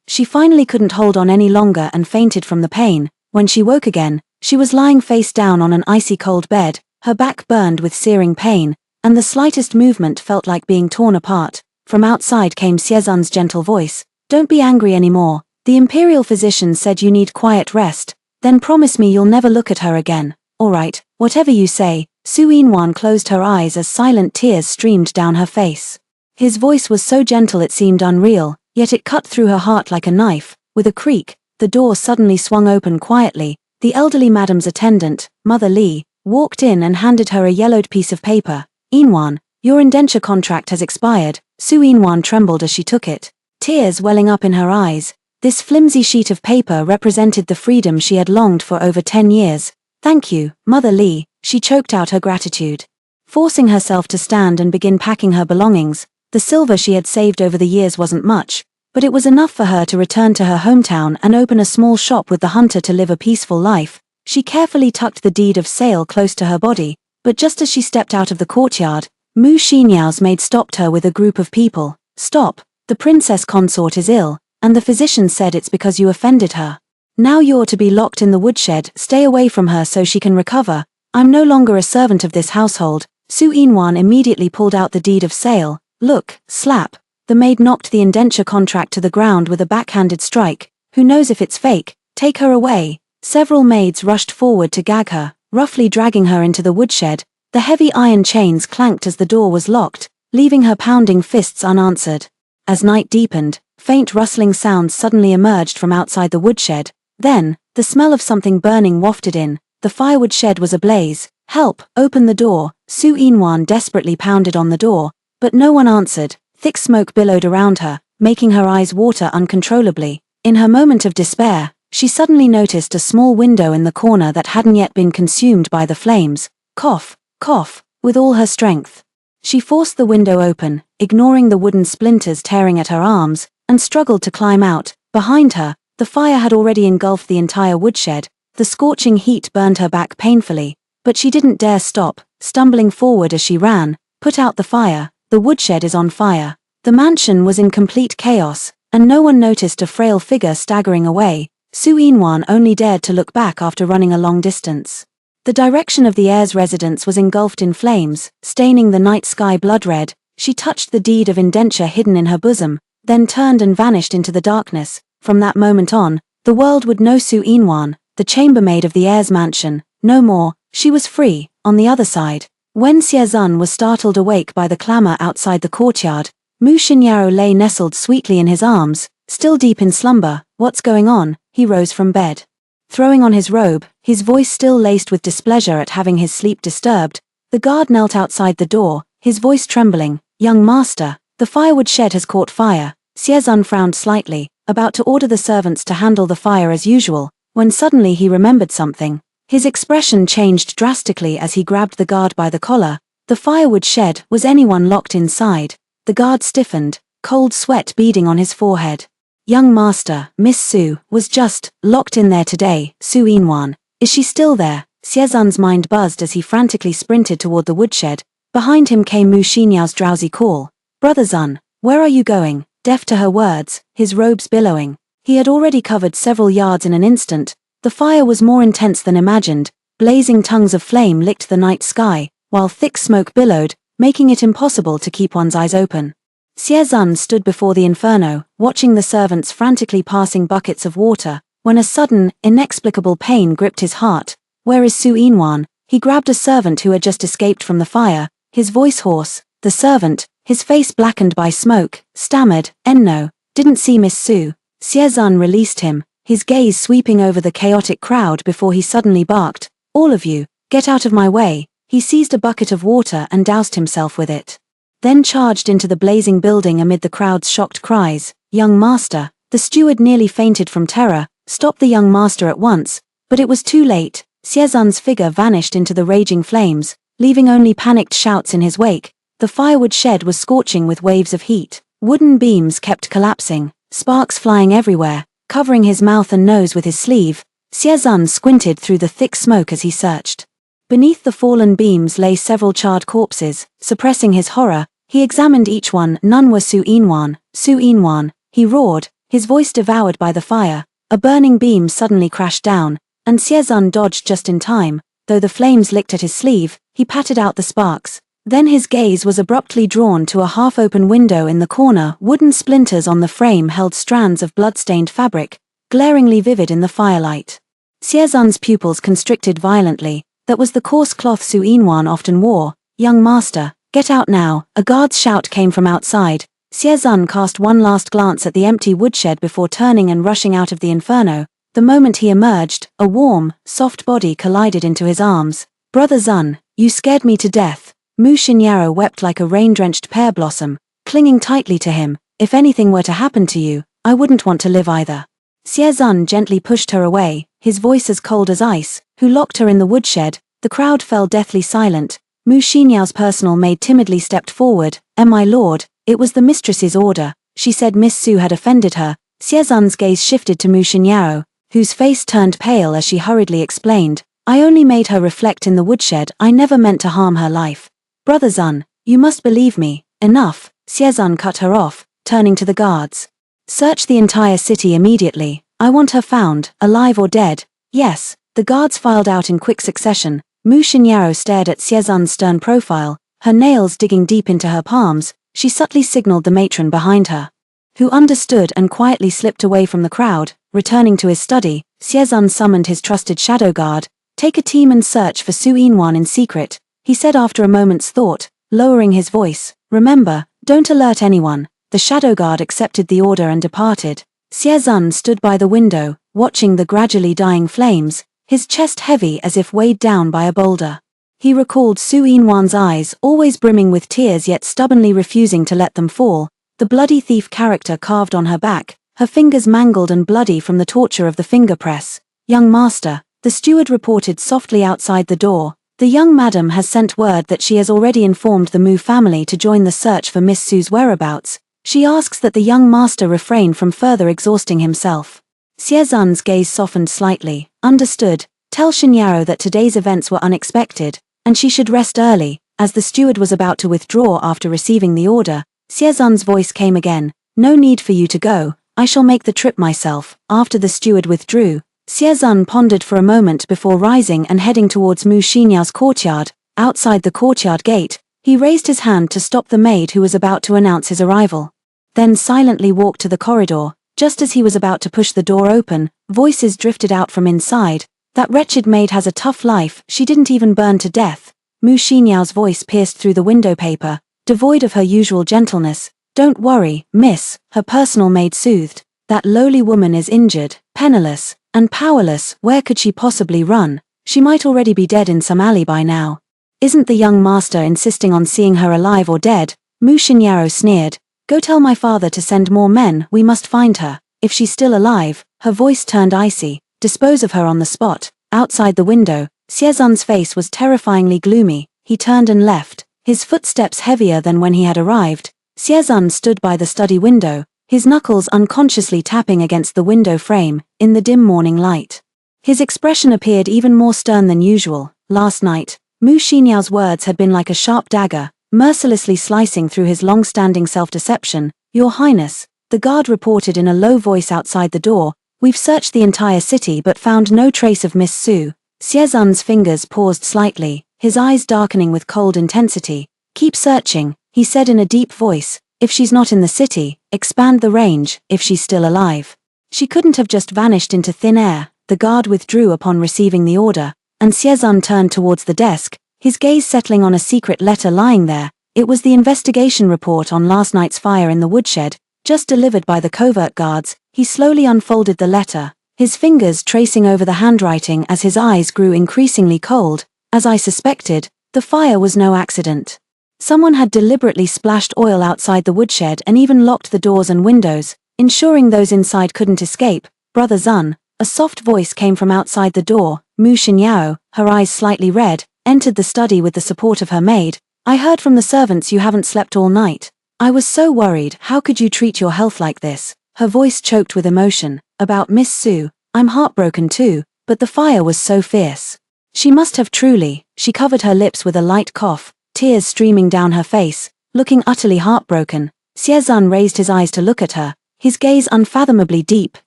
A: She finally couldn't hold on any longer and fainted from the pain. When she woke again, she was lying face down on an icy cold bed, her back burned with searing pain, and the slightest movement felt like being torn apart. From outside came Xiezun's gentle voice. Don't be angry anymore. The imperial physician said you need quiet rest. Then promise me you'll never look at her again. All right, whatever you say. Su Yinwan closed her eyes as silent tears streamed down her face. His voice was so gentle it seemed unreal, yet it cut through her heart like a knife. With a creak, the door suddenly swung open quietly. The elderly madam's attendant, Mother Li, walked in and handed her a yellowed piece of paper. Yinwan, your indenture contract has expired. Su Yinwan trembled as she took it, tears welling up in her eyes. This flimsy sheet of paper represented the freedom she had longed for over 10 years. Thank you, Mother Li, she choked out her gratitude. Forcing herself to stand and begin packing her belongings, the silver she had saved over the years wasn't much, but it was enough for her to return to her hometown and open a small shop with the hunter to live a peaceful life. She carefully tucked the deed of sale close to her body, but just as she stepped out of the courtyard, Mu Xinyao's maid stopped her with a group of people. Stop, the princess consort is ill, and the physician said it's because you offended her. Now you're to be locked in the woodshed. Stay away from her so she can recover. I'm no longer a servant of this household. Su Yinwan immediately pulled out the deed of sale. Look, slap. The maid knocked the indenture contract to the ground with a backhanded strike. Who knows if it's fake? Take her away. Several maids rushed forward to gag her, roughly dragging her into the woodshed. The heavy iron chains clanked as the door was locked, leaving her pounding fists unanswered. As night deepened, faint rustling sounds suddenly emerged from outside the woodshed. Then, the smell of something burning wafted in. The firewood shed was ablaze. Help, open the door. Su Yinwan desperately pounded on the door, but no one answered. Thick smoke billowed around her, making her eyes water uncontrollably. In her moment of despair, she suddenly noticed a small window in the corner that hadn't yet been consumed by the flames. Cough, cough, with all her strength. She forced the window open, ignoring the wooden splinters tearing at her arms, and struggled to climb out. Behind her, the fire had already engulfed the entire woodshed. The scorching heat burned her back painfully, but she didn't dare stop, stumbling forward as she ran. Put out the fire. The woodshed is on fire. The mansion was in complete chaos, and no one noticed a frail figure staggering away. Su Yinwan only dared to look back after running a long distance. The direction of the heir's residence was engulfed in flames, staining the night sky blood red. She touched the deed of indenture hidden in her bosom. then turned and vanished into the darkness. From that moment on, the world would know Su Inwan, the chambermaid of the heir's mansion, no more. She was free. On the other side, when Xiezun was startled awake by the clamor outside the courtyard, Mu Xinyao lay nestled sweetly in his arms, still deep in slumber. What's going on? He rose from bed. Throwing on his robe, his voice still laced with displeasure at having his sleep disturbed, the guard knelt outside the door, his voice trembling. Young master, the firewood shed has caught fire. Xiezun frowned slightly, about to order the servants to handle the fire as usual, when suddenly he remembered something. His expression changed drastically as he grabbed the guard by the collar. The firewood shed, was anyone locked inside? The guard stiffened, cold sweat beading on his forehead. Young master, Miss Su, was just locked in there today. Su Inwan, is she still there? Xiezun's mind buzzed as he frantically sprinted toward the woodshed. Behind him came Mu Xinyao's drowsy call. Brother Zun, where are you going? Deaf to her words, his robes billowing, he had already covered several yards in an instant. The fire was more intense than imagined. Blazing tongues of flame licked the night sky, while thick smoke billowed, making it impossible to keep one's eyes open. Xiezun stood before the inferno, watching the servants frantically passing buckets of water, when a sudden, inexplicable pain gripped his heart. Where is Su Inwan? He grabbed a servant who had just escaped from the fire, his voice hoarse. The servant, his face blackened by smoke, stammered, "No, didn't see Miss Su." Xiezun released him, his gaze sweeping over the chaotic crowd before he suddenly barked, "All of you, get out of my way." He seized a bucket of water and doused himself with it. Then charged into the blazing building amid the crowd's shocked cries. "Young master!" The steward nearly fainted from terror. "Stop the young master at once." But it was too late. Xiezun's figure vanished into the raging flames, leaving only panicked shouts in his wake. The firewood shed was scorching with waves of heat. Wooden beams kept collapsing, sparks flying everywhere. Covering his mouth and nose with his sleeve, Xiezun squinted through the thick smoke as he searched. Beneath the fallen beams lay several charred corpses. Suppressing his horror, he examined each one. None were Su Inwan. "Su Inwan," he roared, his voice devoured by the fire. A burning beam suddenly crashed down, and Xiezun dodged just in time. Though the flames licked at his sleeve, he patted out the sparks. Then his gaze was abruptly drawn to a half-open window in the corner. Wooden splinters on the frame held strands of blood-stained fabric, glaringly vivid in the firelight. Xiezun's pupils constricted violently. That was the coarse cloth Su Inwan often wore. "Young master, get out now." A guard's shout came from outside. Xiezun cast one last glance at the empty woodshed before turning and rushing out of the inferno. The moment he emerged, a warm, soft body collided into his arms. "Brother Zun, you scared me to death." Mu Xinyao wept like a rain-drenched pear blossom, clinging tightly to him. "If anything were to happen to you, I wouldn't want to live either." Xiezun gently pushed her away, his voice as cold as ice. "Who locked her in the woodshed?" The crowd fell deathly silent. Mu Xinyao's personal maid timidly stepped forward. "My lord, it was the mistress's order." She said Miss Su had offended her. Xiezun's gaze shifted to Mu Xinyao, whose face turned pale as she hurriedly explained, "I only made her reflect in the woodshed. I never meant to harm her life." "Brother Zun, you must believe me." "Enough," Xiezun cut her off, turning to the guards. "Search the entire city immediately. I want her found, alive or dead." "Yes." The guards filed out in quick succession. Mu Xinyao stared at Xiezun's stern profile, her nails digging deep into her palms. She subtly signaled the matron behind her, who understood and quietly slipped away from the crowd. Returning to his study, Xiezun summoned his trusted shadow guard. "Take a team and search for Su Inwan in secret," he said after a moment's thought, lowering his voice. "Remember, don't alert anyone." The shadow guard accepted the order and departed. Xiezun stood by the window, watching the gradually dying flames, his chest heavy as if weighed down by a boulder. He recalled Su Inwan's eyes, always brimming with tears yet stubbornly refusing to let them fall, the bloody thief character carved on her back, her fingers mangled and bloody from the torture of the finger press. "Young master," the steward reported softly outside the door, "the young madam has sent word that she has already informed the Mu family to join the search for Miss Su's whereabouts. She asks that the young master refrain from further exhausting himself." Xiezun's gaze softened slightly. "Understood. Tell Xinyao that today's events were unexpected, and she should rest early." As the steward was about to withdraw after receiving the order, Xiezun's voice came again. "No need for you to go. I shall make the trip myself." After the steward withdrew, Xiezun pondered for a moment before rising and heading towards Mu Xinyao's courtyard. Outside the courtyard gate, he raised his hand to stop the maid who was about to announce his arrival. then silently walked to the corridor. Just as he was about to push the door open, voices drifted out from inside. That wretched maid has a tough life, she didn't even burn to death. Mu Xinyao's voice pierced through the window paper, devoid of her usual gentleness. Don't worry, miss, her personal maid soothed. That lowly woman is injured, penniless, and powerless. Where could she possibly run? She might already be dead in some alley by now. Isn't the young master insisting on seeing her alive or dead? Mu Xinyao sneered. Go tell my father to send more men, we must find her. If she's still alive, her voice turned icy. Dispose of her on the spot. Outside the window, Xiezun's face was terrifyingly gloomy. He turned and left, his footsteps heavier than when he had arrived. Xiezun stood by the study window, his knuckles unconsciously tapping against the window frame, in the dim morning light. His expression appeared even more stern than usual. Last night, Mu Xinyao's words had been like a sharp dagger, mercilessly slicing through his long-standing self-deception. Your Highness, the guard reported in a low voice outside the door, we've searched the entire city but found no trace of Miss Su. Xiezun's fingers paused slightly, his eyes darkening with cold intensity. Keep searching, he said in a deep voice. If she's not in the city, expand the range, if she's still alive. She couldn't have just vanished into thin air. The guard withdrew upon receiving the order, and Xiezun turned towards the desk, his gaze settling on a secret letter lying there. It was the investigation report on last night's fire in the woodshed, just delivered by the covert guards. He slowly unfolded the letter, his fingers tracing over the handwriting as his eyes grew increasingly cold. As I suspected, the fire was no accident. Someone had deliberately splashed oil outside the woodshed and even locked the doors and windows, ensuring those inside couldn't escape. Brother Zun, a soft voice came from outside the door. Mu Xinyao, her eyes slightly red, entered the study with the support of her maid. I heard from the servants you haven't slept all night. I was so worried. How could you treat your health like this? Her voice choked with emotion. About Miss Su, I'm heartbroken too, but the fire was so fierce. She must have truly. She covered her lips with a light cough, tears streaming down her face, looking utterly heartbroken. Xiezun raised his eyes to look at her, his gaze unfathomably deep,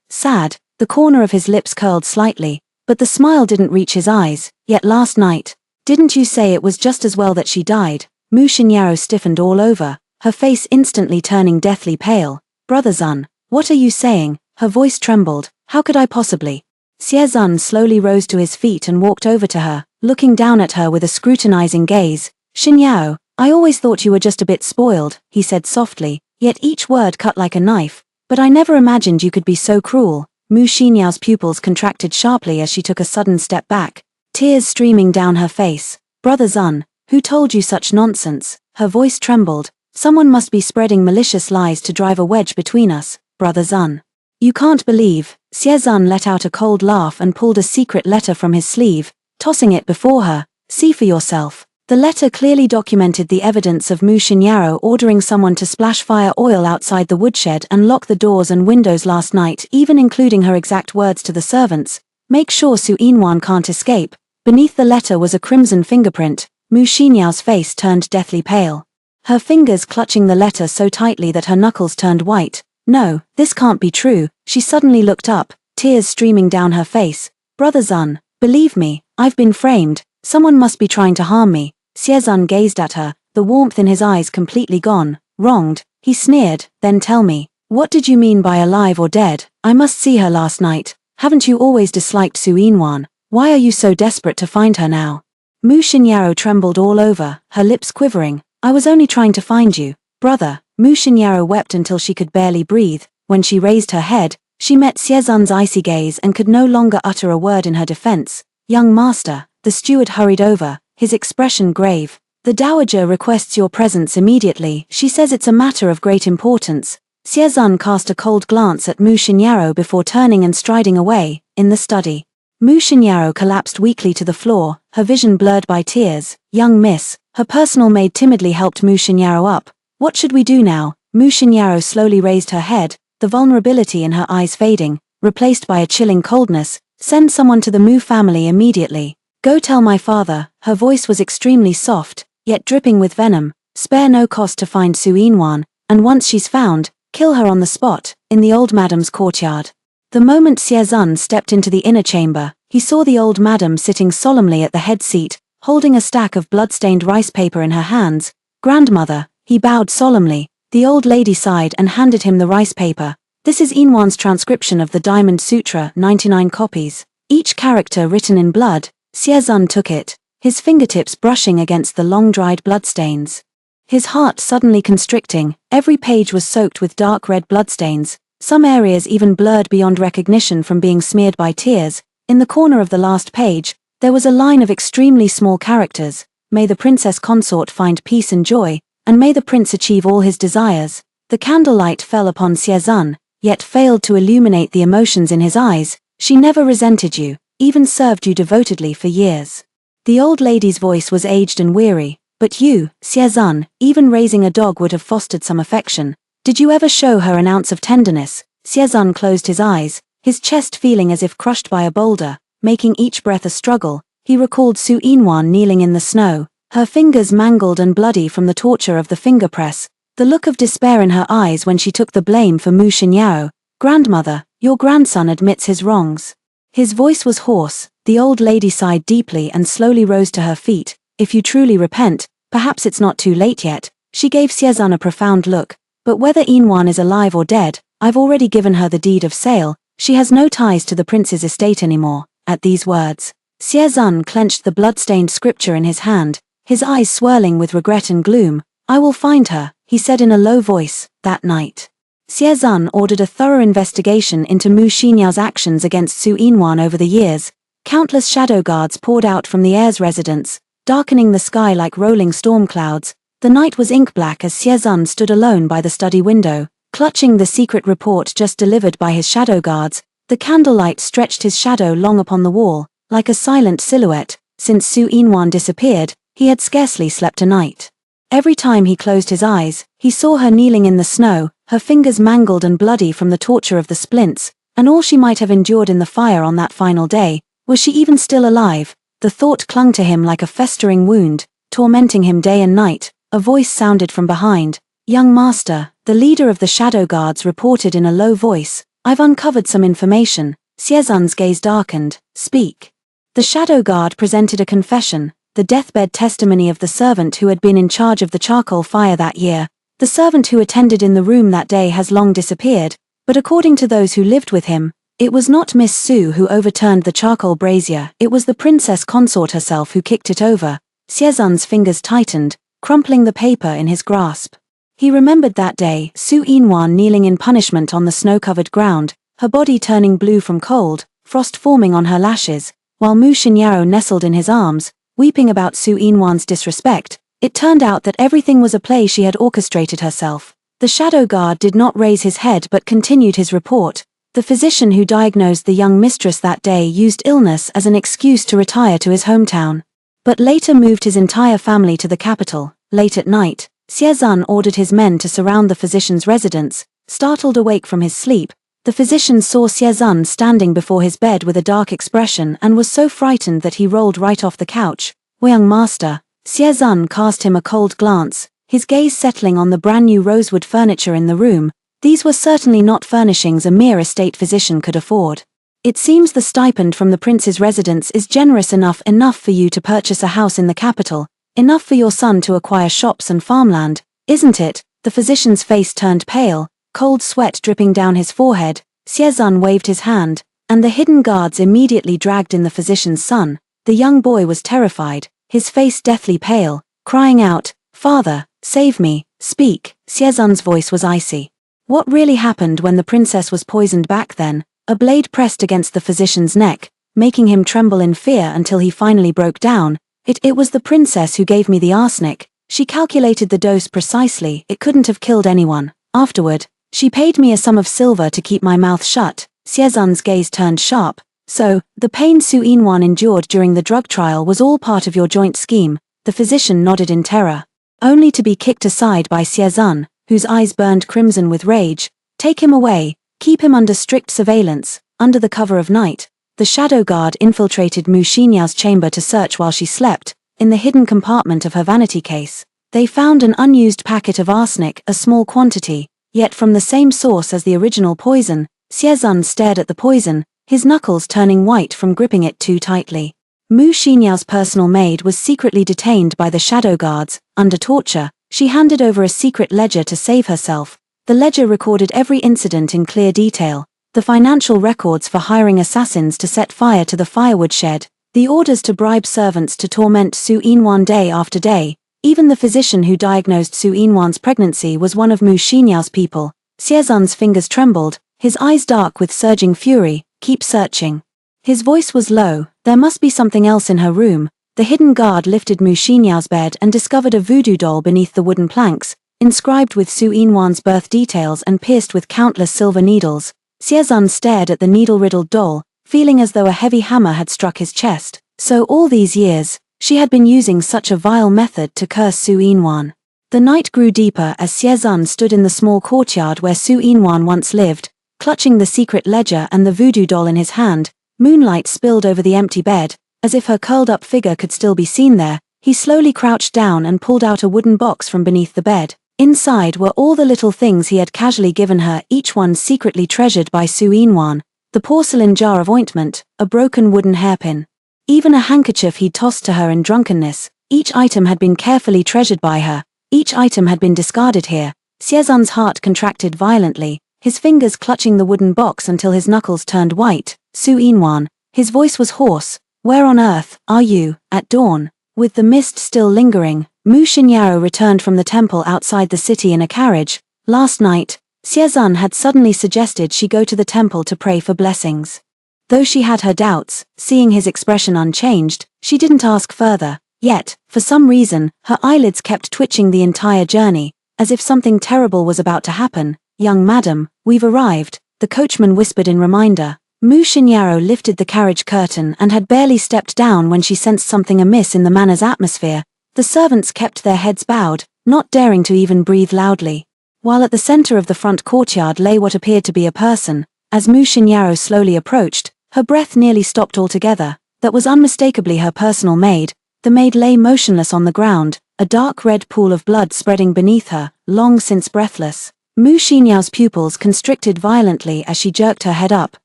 A: sad. The corner of his lips curled slightly, but the smile didn't reach his eyes. Yet last night, didn't you say it was just as well that she died? Mu Xinyao stiffened all over, her face instantly turning deathly pale. Brother Zun, what are you saying? Her voice trembled. How could I possibly? Xiezun slowly rose to his feet and walked over to her, looking down at her with a scrutinizing gaze. Xinyao, I always thought you were just a bit spoiled, he said softly, yet each word cut like a knife. But I never imagined you could be so cruel. Mu Xinyao's pupils contracted sharply as she took a sudden step back, tears streaming down her face. Brother Zun, who told you such nonsense? Her voice trembled. Someone must be spreading malicious lies to drive a wedge between us. Brother Zun. You can't believe. Xiezun let out a cold laugh and pulled a secret letter from his sleeve, tossing it before her. See for yourself. The letter clearly documented the evidence of Mu Xinyao ordering someone to splash fire oil outside the woodshed and lock the doors and windows last night, even including her exact words to the servants. Make sure Su Yinwan can't escape. Beneath the letter was a crimson fingerprint. Mu Xinyao's face turned deathly pale, her fingers clutching the letter so tightly that her knuckles turned white. No, this can't be true. She suddenly looked up, tears streaming down her face. Brother Zun, believe me, I've been framed. Someone must be trying to harm me. Xiezun gazed at her, the warmth in his eyes completely gone. Wronged, he sneered. Then tell me, what did you mean by alive or dead? I must see her last night. Haven't you always disliked Su Yinwan? Why are you so desperate to find her now? Mu Xinyao trembled all over, her lips quivering. I was only trying to find you, brother. Mu Xinyao wept until she could barely breathe. When she raised her head, she met Xiezun's icy gaze and could no longer utter a word in her defense. Young master, the steward hurried over, his expression grave. The dowager requests your presence immediately. She says it's a matter of great importance. Xiezun cast a cold glance at Mu Xinyao before turning and striding away. In the study, Mu Xinyao collapsed weakly to the floor, her vision blurred by tears. Young miss, her personal maid timidly helped Mu Xinyao up. What should we do now? Mu Xinyao slowly raised her head, the vulnerability in her eyes fading, replaced by a chilling coldness. Send someone to the Mu family immediately. Go tell my father. Her voice was extremely soft, yet dripping with venom. Spare no cost to find Su Yinwan, and once she's found, kill her on the spot, in the old madam's courtyard. The moment Xiezun stepped into the inner chamber, he saw the old madam sitting solemnly at the head seat, holding a stack of blood-stained rice paper in her hands. Grandmother, he bowed solemnly, The old lady sighed and handed him the rice paper. This is Inwan's transcription of the Diamond Sutra, 99 copies, each character written in blood. Siezun took it, his fingertips brushing against the long-dried bloodstains. His heart suddenly constricting, every page was soaked with dark red bloodstains, some areas even blurred beyond recognition from being smeared by tears. In the corner of the last page, there was a line of extremely small characters: "May the princess consort find peace and joy, and may the prince achieve all his desires." The candlelight fell upon Siezun, yet failed to illuminate the emotions in his eyes. "She never resented you, even served you devotedly for years." The old lady's voice was aged and weary. "But you, Siezun, even raising a dog would have fostered some affection. Did you ever show her an ounce of tenderness?" Siezun closed his eyes, his chest feeling as if crushed by a boulder, making each breath a struggle. He recalled Su Inwan kneeling in the snow, her fingers mangled and bloody from the torture of the finger press, the look of despair in her eyes when she took the blame for Mu Xinyao. "Grandmother, your grandson admits his wrongs." His voice was hoarse. The old lady sighed deeply and slowly rose to her feet. "If you truly repent, perhaps it's not too late yet." She gave Siezun a profound look. "But whether Inwan is alive or dead, I've already given her the deed of sale. She has no ties to the prince's estate anymore." At these words, Siezun clenched the blood-stained scripture in his hand, his eyes swirling with regret and gloom. "I will find her," he said in a low voice. That night, Siezun ordered a thorough investigation into Mu Xinyao's actions against Su Inwan over the years. Countless shadow guards poured out from the heir's residence, darkening the sky like rolling storm clouds. The night was ink-black as Siezun stood alone by the study window, clutching the secret report just delivered by his shadow guards. The candlelight stretched his shadow long upon the wall, like a silent silhouette. Since Su Inwan disappeared, he had scarcely slept a night. Every time he closed his eyes, he saw her kneeling in the snow, her fingers mangled and bloody from the torture of the splints, and all she might have endured in the fire on that final day. Was she even still alive? The thought clung to him like a festering wound, tormenting him day and night. A voice sounded from behind. "Young master," the leader of the shadow guards reported in a low voice, "I've uncovered some information." Siezun's gaze darkened. "Speak." The shadow guard presented a confession, the deathbed testimony of the servant who had been in charge of the charcoal fire that year. The servant who attended in the room that day has long disappeared, but according to those who lived with him, it was not Miss Su who overturned the charcoal brazier, it was the princess consort herself who kicked it over. Siezun's fingers tightened, crumpling the paper in his grasp. He remembered that day, Su Inwan kneeling in punishment on the snow-covered ground, her body turning blue from cold, frost forming on her lashes, while Mu Xinyao nestled in his arms, weeping about Su Inwan's disrespect. It turned out that everything was a play she had orchestrated herself. The shadow guard did not raise his head but continued his report. The physician who diagnosed the young mistress that day used illness as an excuse to retire to his hometown, but later moved his entire family to the capital. Late at night, Siezun ordered his men to surround the physician's residence. Startled awake from his sleep, the physician saw Siezun standing before his bed with a dark expression and was so frightened that he rolled right off the couch. "Young master." Siezun cast him a cold glance, his gaze settling on the brand-new rosewood furniture in the room. These were certainly not furnishings a mere estate physician could afford. "It seems the stipend from the prince's residence is generous enough for you to purchase a house in the capital, enough for your son to acquire shops and farmland, isn't it?" The physician's face turned pale, cold sweat dripping down his forehead. Siezun waved his hand, and the hidden guards immediately dragged in the physician's son. The young boy was terrified, his face deathly pale, crying out, "Father, save me, speak." Siezun's voice was icy. What really happened when the princess was poisoned back then? A blade pressed against the physician's neck, making him tremble in fear until he finally broke down. It was the princess who gave me the arsenic. She calculated the dose precisely, it couldn't have killed anyone. Afterward, she paid me a sum of silver to keep my mouth shut." Siezun's gaze turned sharp. "So, the pain Su Inwan endured during the drug trial was all part of your joint scheme?" The physician nodded in terror, only to be kicked aside by Siezun, whose eyes burned crimson with rage. "Take him away, keep him under strict surveillance." Under the cover of night, the shadow guard infiltrated Mu Xinyao's chamber to search while she slept. In the hidden compartment of her vanity case, they found an unused packet of arsenic, a small quantity, yet from the same source as the original poison. Siezun stared at the poison, his knuckles turning white from gripping it too tightly. Mu Xinyao's personal maid was secretly detained by the shadow guards. Under torture, She handed over a secret ledger to save herself. The ledger recorded every incident in clear detail. The financial records for hiring assassins to set fire to the firewood shed. The orders to bribe servants to torment Su Yinwan day after day. Even the physician who diagnosed Su Yinwan's pregnancy was one of Mu Xinyao's people. Xiezun's fingers trembled, his eyes dark with surging fury. Keep searching. His voice was low. There must be something else in her room. The hidden guard lifted Mu Xinyao's bed and discovered a voodoo doll beneath the wooden planks, inscribed with Su Yinwan's birth details and pierced with countless silver needles. Xiezun stared at the needle-riddled doll, feeling as though a heavy hammer had struck his chest. So all these years, she had been using such a vile method to curse Su Yinwan. The night grew deeper as Xiezun stood in the small courtyard where Su Yinwan once lived, clutching the secret ledger and the voodoo doll in his hand. Moonlight spilled over the empty bed, as if her curled-up figure could still be seen there. He slowly crouched down and pulled out a wooden box from beneath the bed. Inside were all the little things he had casually given her, each one secretly treasured by Su Yinwan. The porcelain jar of ointment, a broken wooden hairpin. Even a handkerchief he'd tossed to her in drunkenness. Each item had been carefully treasured by her. Each item had been discarded here. Xiezun's heart contracted violently, his fingers clutching the wooden box until his knuckles turned white. Su Yinwan. His voice was hoarse. Where on earth are you, at dawn? With the mist still lingering, Mu Xinyao returned from the temple outside the city in a carriage. Last night, Xiezun had suddenly suggested she go to the temple to pray for blessings. Though she had her doubts, seeing his expression unchanged, she didn't ask further. Yet, for some reason, her eyelids kept twitching the entire journey, as if something terrible was about to happen. Young madam, we've arrived, the coachman whispered in reminder. Mu Xinyao lifted the carriage curtain and had barely stepped down when she sensed something amiss in the manor's atmosphere. The servants kept their heads bowed, not daring to even breathe loudly. While at the center of the front courtyard lay what appeared to be a person, as Mu Xinyao slowly approached, her breath nearly stopped altogether. That was unmistakably her personal maid. The maid lay motionless on the ground, a dark red pool of blood spreading beneath her, long since breathless. Mu Xinyao's pupils constricted violently as she jerked her head up,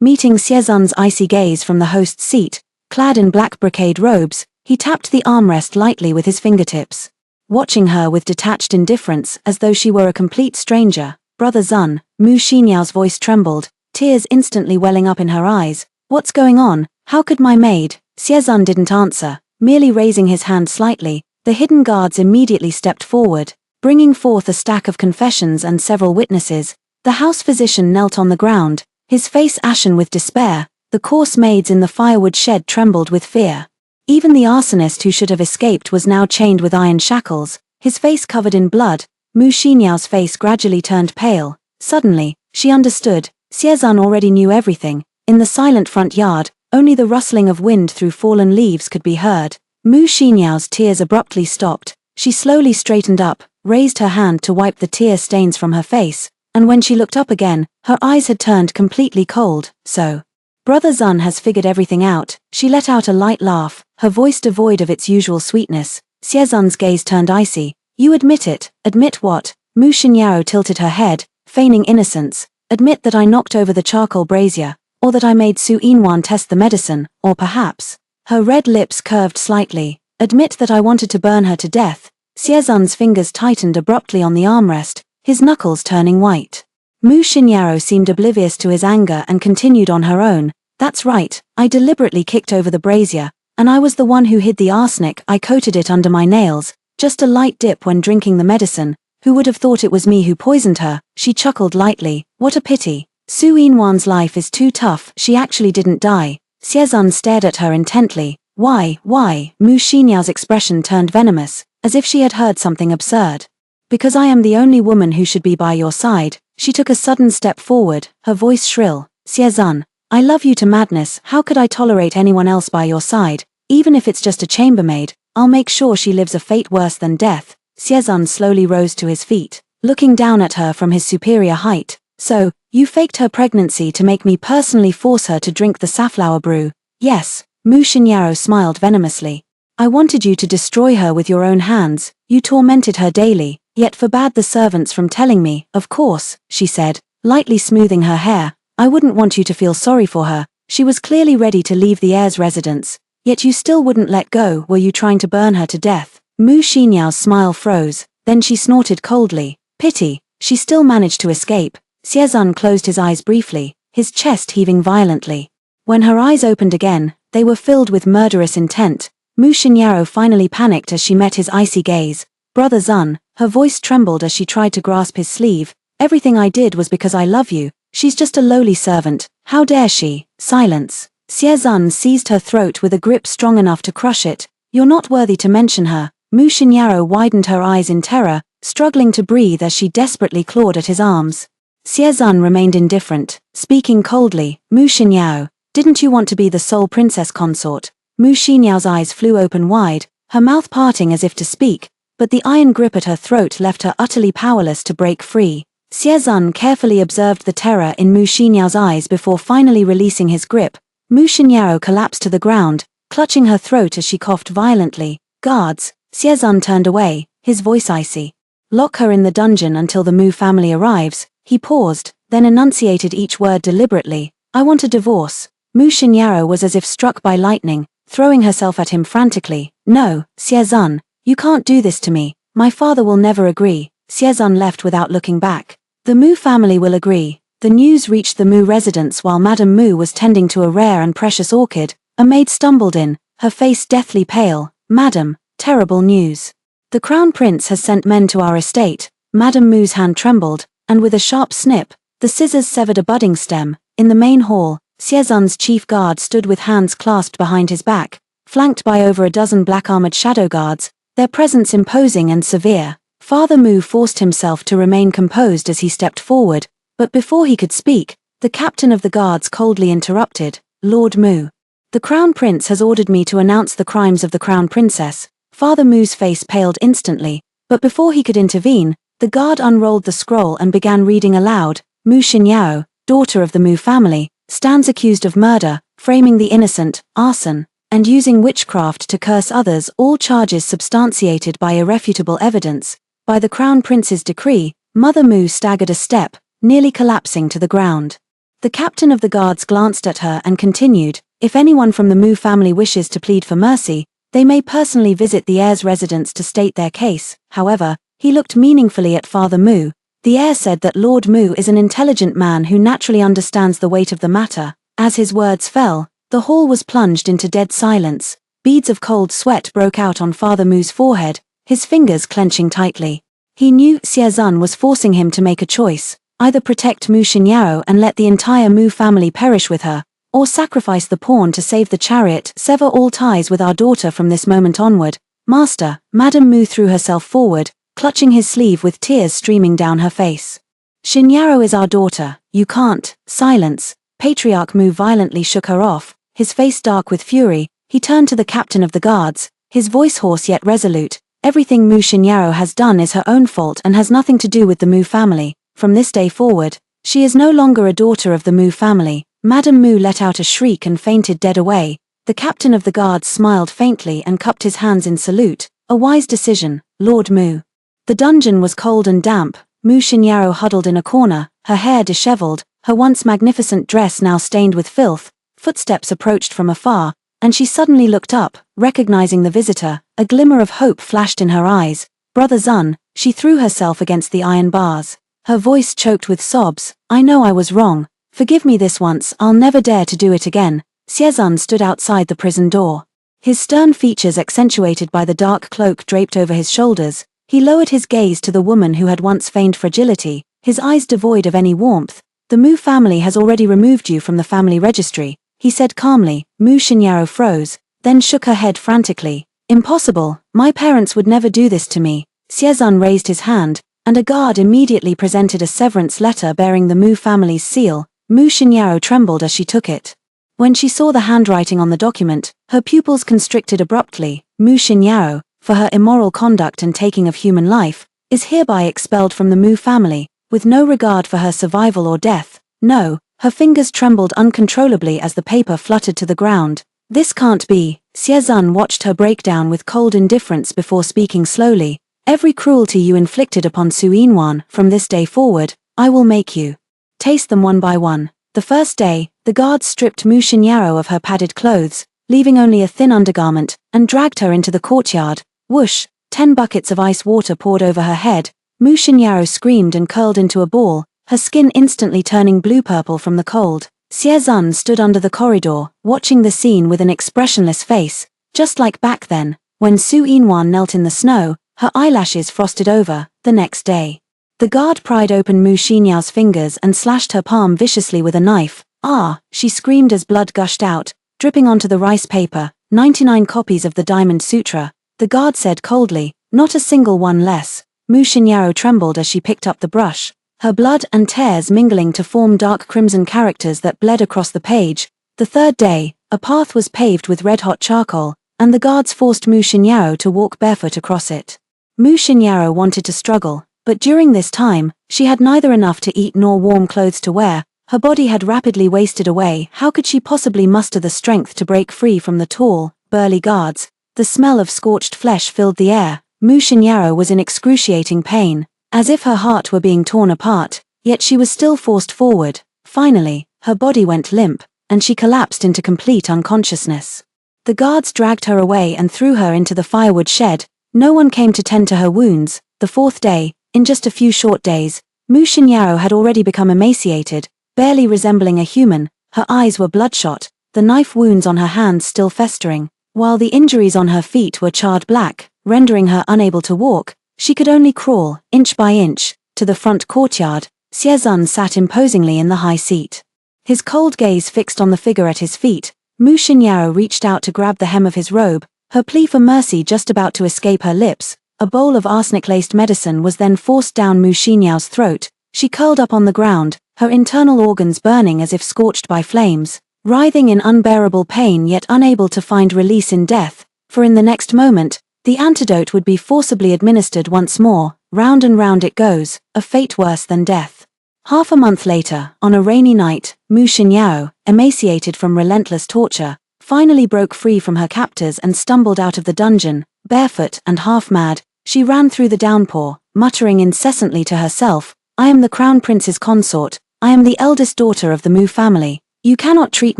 A: meeting Xiezun's icy gaze from the host's seat. Clad in black brocade robes, he tapped the armrest lightly with his fingertips. Watching her with detached indifference as though she were a complete stranger. Brother Zun, Mu Xinyao's voice trembled, tears instantly welling up in her eyes. What's going on? How could my maid? Xiezun didn't answer, merely raising his hand slightly. The hidden guards immediately stepped forward, bringing forth a stack of confessions and several witnesses. The house physician knelt on the ground, his face ashen with despair. The coarse maids in the firewood shed trembled with fear. Even the arsonist who should have escaped was now chained with iron shackles, his face covered in blood. Mu Xinyao's face gradually turned pale. Suddenly, she understood. Xiezun already knew everything. In the silent front yard, only the rustling of wind through fallen leaves could be heard. Mu Xinyao's tears abruptly stopped. She slowly straightened up, raised her hand to wipe the tear stains from her face, and when she looked up again, her eyes had turned completely cold. So, Brother Zun has figured everything out. She let out a light laugh, her voice devoid of its usual sweetness. Xiezun's gaze turned icy. You admit it. Admit what? Mu Xinyao tilted her head, feigning innocence. Admit that I knocked over the charcoal brazier, or that I made Su Yinwan test the medicine, or perhaps. Her red lips curved slightly. Admit that I wanted to burn her to death. Xiezun's fingers tightened abruptly on the armrest, his knuckles turning white. Mu Xinyao seemed oblivious to his anger and continued on her own. That's right, I deliberately kicked over the brazier, and I was the one who hid the arsenic. I coated it under my nails, just a light dip when drinking the medicine. Who would have thought it was me who poisoned her? She chuckled lightly. What a pity. Su Yinwan's life is too tough. She actually didn't die. Xiezun stared at her intently. Why? Mu Xinyao's expression turned venomous, as if she had heard something absurd. Because I am the only woman who should be by your side. She took a sudden step forward, her voice shrill. Xiezun, I love you to madness. How could I tolerate anyone else by your side? Even if it's just a chambermaid, I'll make sure she lives a fate worse than death. Xiezun slowly rose to his feet, looking down at her from his superior height. So, you faked her pregnancy to make me personally force her to drink the safflower brew? Yes, Mu Xinyao smiled venomously. I wanted you to destroy her with your own hands. You tormented her daily, yet forbade the servants from telling me. Of course, she said, lightly smoothing her hair. I wouldn't want you to feel sorry for her. She was clearly ready to leave the heir's residence. Yet you still wouldn't let go. Were you trying to burn her to death? Mu Xinyao's smile froze, Then she snorted coldly. Pity, she still managed to escape. Xiezun closed his eyes briefly, his chest heaving violently. When her eyes opened again, they were filled with murderous intent. Mu Xinyao finally panicked as she met his icy gaze. Brother Zun, her voice trembled as she tried to grasp his sleeve. Everything I did was because I love you. She's just a lowly servant. How dare she? Silence. Xiezun seized her throat with a grip strong enough to crush it. You're not worthy to mention her. Mu Xinyao widened her eyes in terror, struggling to breathe as she desperately clawed at his arms. Xiezun remained indifferent, speaking coldly. Mu Xinyao, didn't you want to be the sole princess consort? Mu Xinyao's eyes flew open wide, her mouth parting as if to speak, but the iron grip at her throat left her utterly powerless to break free. Xiezun carefully observed the terror in Mu Xinyao's eyes before finally releasing his grip. Mu Xinyao collapsed to the ground, clutching her throat as she coughed violently. Guards. Xiezun turned away, his voice icy. Lock her in the dungeon until the Mu family arrives. He paused, then enunciated each word deliberately. I want a divorce. Mu Xinyao was as if struck by lightning, throwing herself at him frantically. No, Xiezun, you can't do this to me. My father will never agree. Xiezun left without looking back. The Mu family will agree. The news reached the Mu residence while Madame Mu was tending to a rare and precious orchid. A maid stumbled in, her face deathly pale. Madam, terrible news. The Crown Prince has sent men to our estate. Madame Mu's hand trembled, and with a sharp snip, the scissors severed a budding stem. In the main hall, Xiezun's chief guard stood with hands clasped behind his back, flanked by over a dozen black-armored shadow guards, their presence imposing and severe. Father Mu forced himself to remain composed as he stepped forward, but before he could speak, the captain of the guards coldly interrupted. Lord Mu. The Crown Prince has ordered me to announce the crimes of the Crown Princess. Father Mu's face paled instantly, but before he could intervene, the guard unrolled the scroll and began reading aloud. Mu Xinyao, daughter of the Mu family, stands accused of murder, framing the innocent, arson, and using witchcraft to curse others, all charges substantiated by irrefutable evidence. By the Crown Prince's decree, Mother Mu staggered a step, nearly collapsing to the ground. The captain of the guards glanced at her and continued, if anyone from the Mu family wishes to plead for mercy, they may personally visit the heir's residence to state their case. However, he looked meaningfully at Father Mu. The heir said that Lord Mu is an intelligent man who naturally understands the weight of the matter. As his words fell, the hall was plunged into dead silence. Beads of cold sweat broke out on Father Mu's forehead, his fingers clenching tightly. He knew Xiezun was forcing him to make a choice, either protect Mu Xinyao and let the entire Mu family perish with her, or sacrifice the pawn to save the chariot. Sever all ties with our daughter from this moment onward. Master. Madame Mu threw herself forward, clutching his sleeve with tears streaming down her face. Xinyao is our daughter. You can't. Silence. Patriarch Mu violently shook her off, his face dark with fury. He turned to the captain of the guards, his voice hoarse yet resolute. Everything Mu Xinyao has done is her own fault and has nothing to do with the Mu family. From this day forward, she is no longer a daughter of the Mu family. Madame Mu let out a shriek and fainted dead away. The captain of the guards smiled faintly and cupped his hands in salute. A wise decision, Lord Mu. The dungeon was cold and damp. Mu Xinyao huddled in a corner, her hair disheveled, her once magnificent dress now stained with filth. Footsteps approached from afar, and she suddenly looked up, recognizing the visitor. A glimmer of hope flashed in her eyes. Brother Zun. She threw herself against the iron bars. Her voice choked with sobs. I know I was wrong. Forgive me this once, I'll never dare to do it again. Xiezun stood outside the prison door. His stern features accentuated by the dark cloak draped over his shoulders, he lowered his gaze to the woman who had once feigned fragility, his eyes devoid of any warmth. The Mu family has already removed you from the family registry, he said calmly. Mu Xinyao froze, then shook her head frantically. Impossible, my parents would never do this to me. Xiezun raised his hand, and a guard immediately presented a severance letter bearing the Mu family's seal. Mu Xinyao trembled as she took it. When she saw the handwriting on the document, her pupils constricted abruptly. Mu Xinyao, for her immoral conduct and taking of human life, is hereby expelled from the Mu family, with no regard for her survival or death. No, her fingers trembled uncontrollably as the paper fluttered to the ground. This can't be. Xiezun watched her break down with cold indifference before speaking slowly. Every cruelty you inflicted upon Su Yinwan, from this day forward, I will make you taste them one by one. The first day, the guards stripped Mu Xinyao of her padded clothes, leaving only a thin undergarment, and dragged her into the courtyard. Whoosh! 10 buckets of ice water poured over her head, Mu Xinyao screamed and curled into a ball, her skin instantly turning blue-purple from the cold. Xie Zun stood under the corridor, watching the scene with an expressionless face, just like back then, when Su Yinwan knelt in the snow, her eyelashes frosted over. The next day, the guard pried open Mu Xinyao's fingers and slashed her palm viciously with a knife. "Ah!" she screamed as blood gushed out, dripping onto the rice paper. 99 copies of the Diamond Sutra, the guard said coldly, "Not a single one less." Mu Xinyao trembled as she picked up the brush, her blood and tears mingling to form dark crimson characters that bled across the page. The third day, a path was paved with red-hot charcoal, and the guards forced Mu Xinyao to walk barefoot across it. Mu Xinyao wanted to struggle, but during this time, she had neither enough to eat nor warm clothes to wear. Her body had rapidly wasted away. How could she possibly muster the strength to break free from the tall, burly guards? The smell of scorched flesh filled the air. Mu Xinyao was in excruciating pain, as if her heart were being torn apart, yet she was still forced forward. Finally, her body went limp, and she collapsed into complete unconsciousness. The guards dragged her away and threw her into the firewood shed. No one came to tend to her wounds. The fourth day, in just a few short days, Mu Xinyao had already become emaciated, barely resembling a human. Her eyes were bloodshot, the knife wounds on her hands still festering, while the injuries on her feet were charred black, rendering her unable to walk. She could only crawl, inch by inch, to the front courtyard. Xie Zun sat imposingly in the high seat, his cold gaze fixed on the figure at his feet. Mu Xinyao reached out to grab the hem of his robe, her plea for mercy just about to escape her lips. A bowl of arsenic-laced medicine was then forced down Mu Xinyao's throat. She curled up on the ground, her internal organs burning as if scorched by flames, writhing in unbearable pain yet unable to find release in death, for in the next moment, the antidote would be forcibly administered once more. Round and round it goes, a fate worse than death. Half a month later, on a rainy night, Mu Xinyao, emaciated from relentless torture, finally broke free from her captors and stumbled out of the dungeon. Barefoot and half-mad, she ran through the downpour, muttering incessantly to herself, "I am the crown prince's consort. I am the eldest daughter of the Mu family. You cannot treat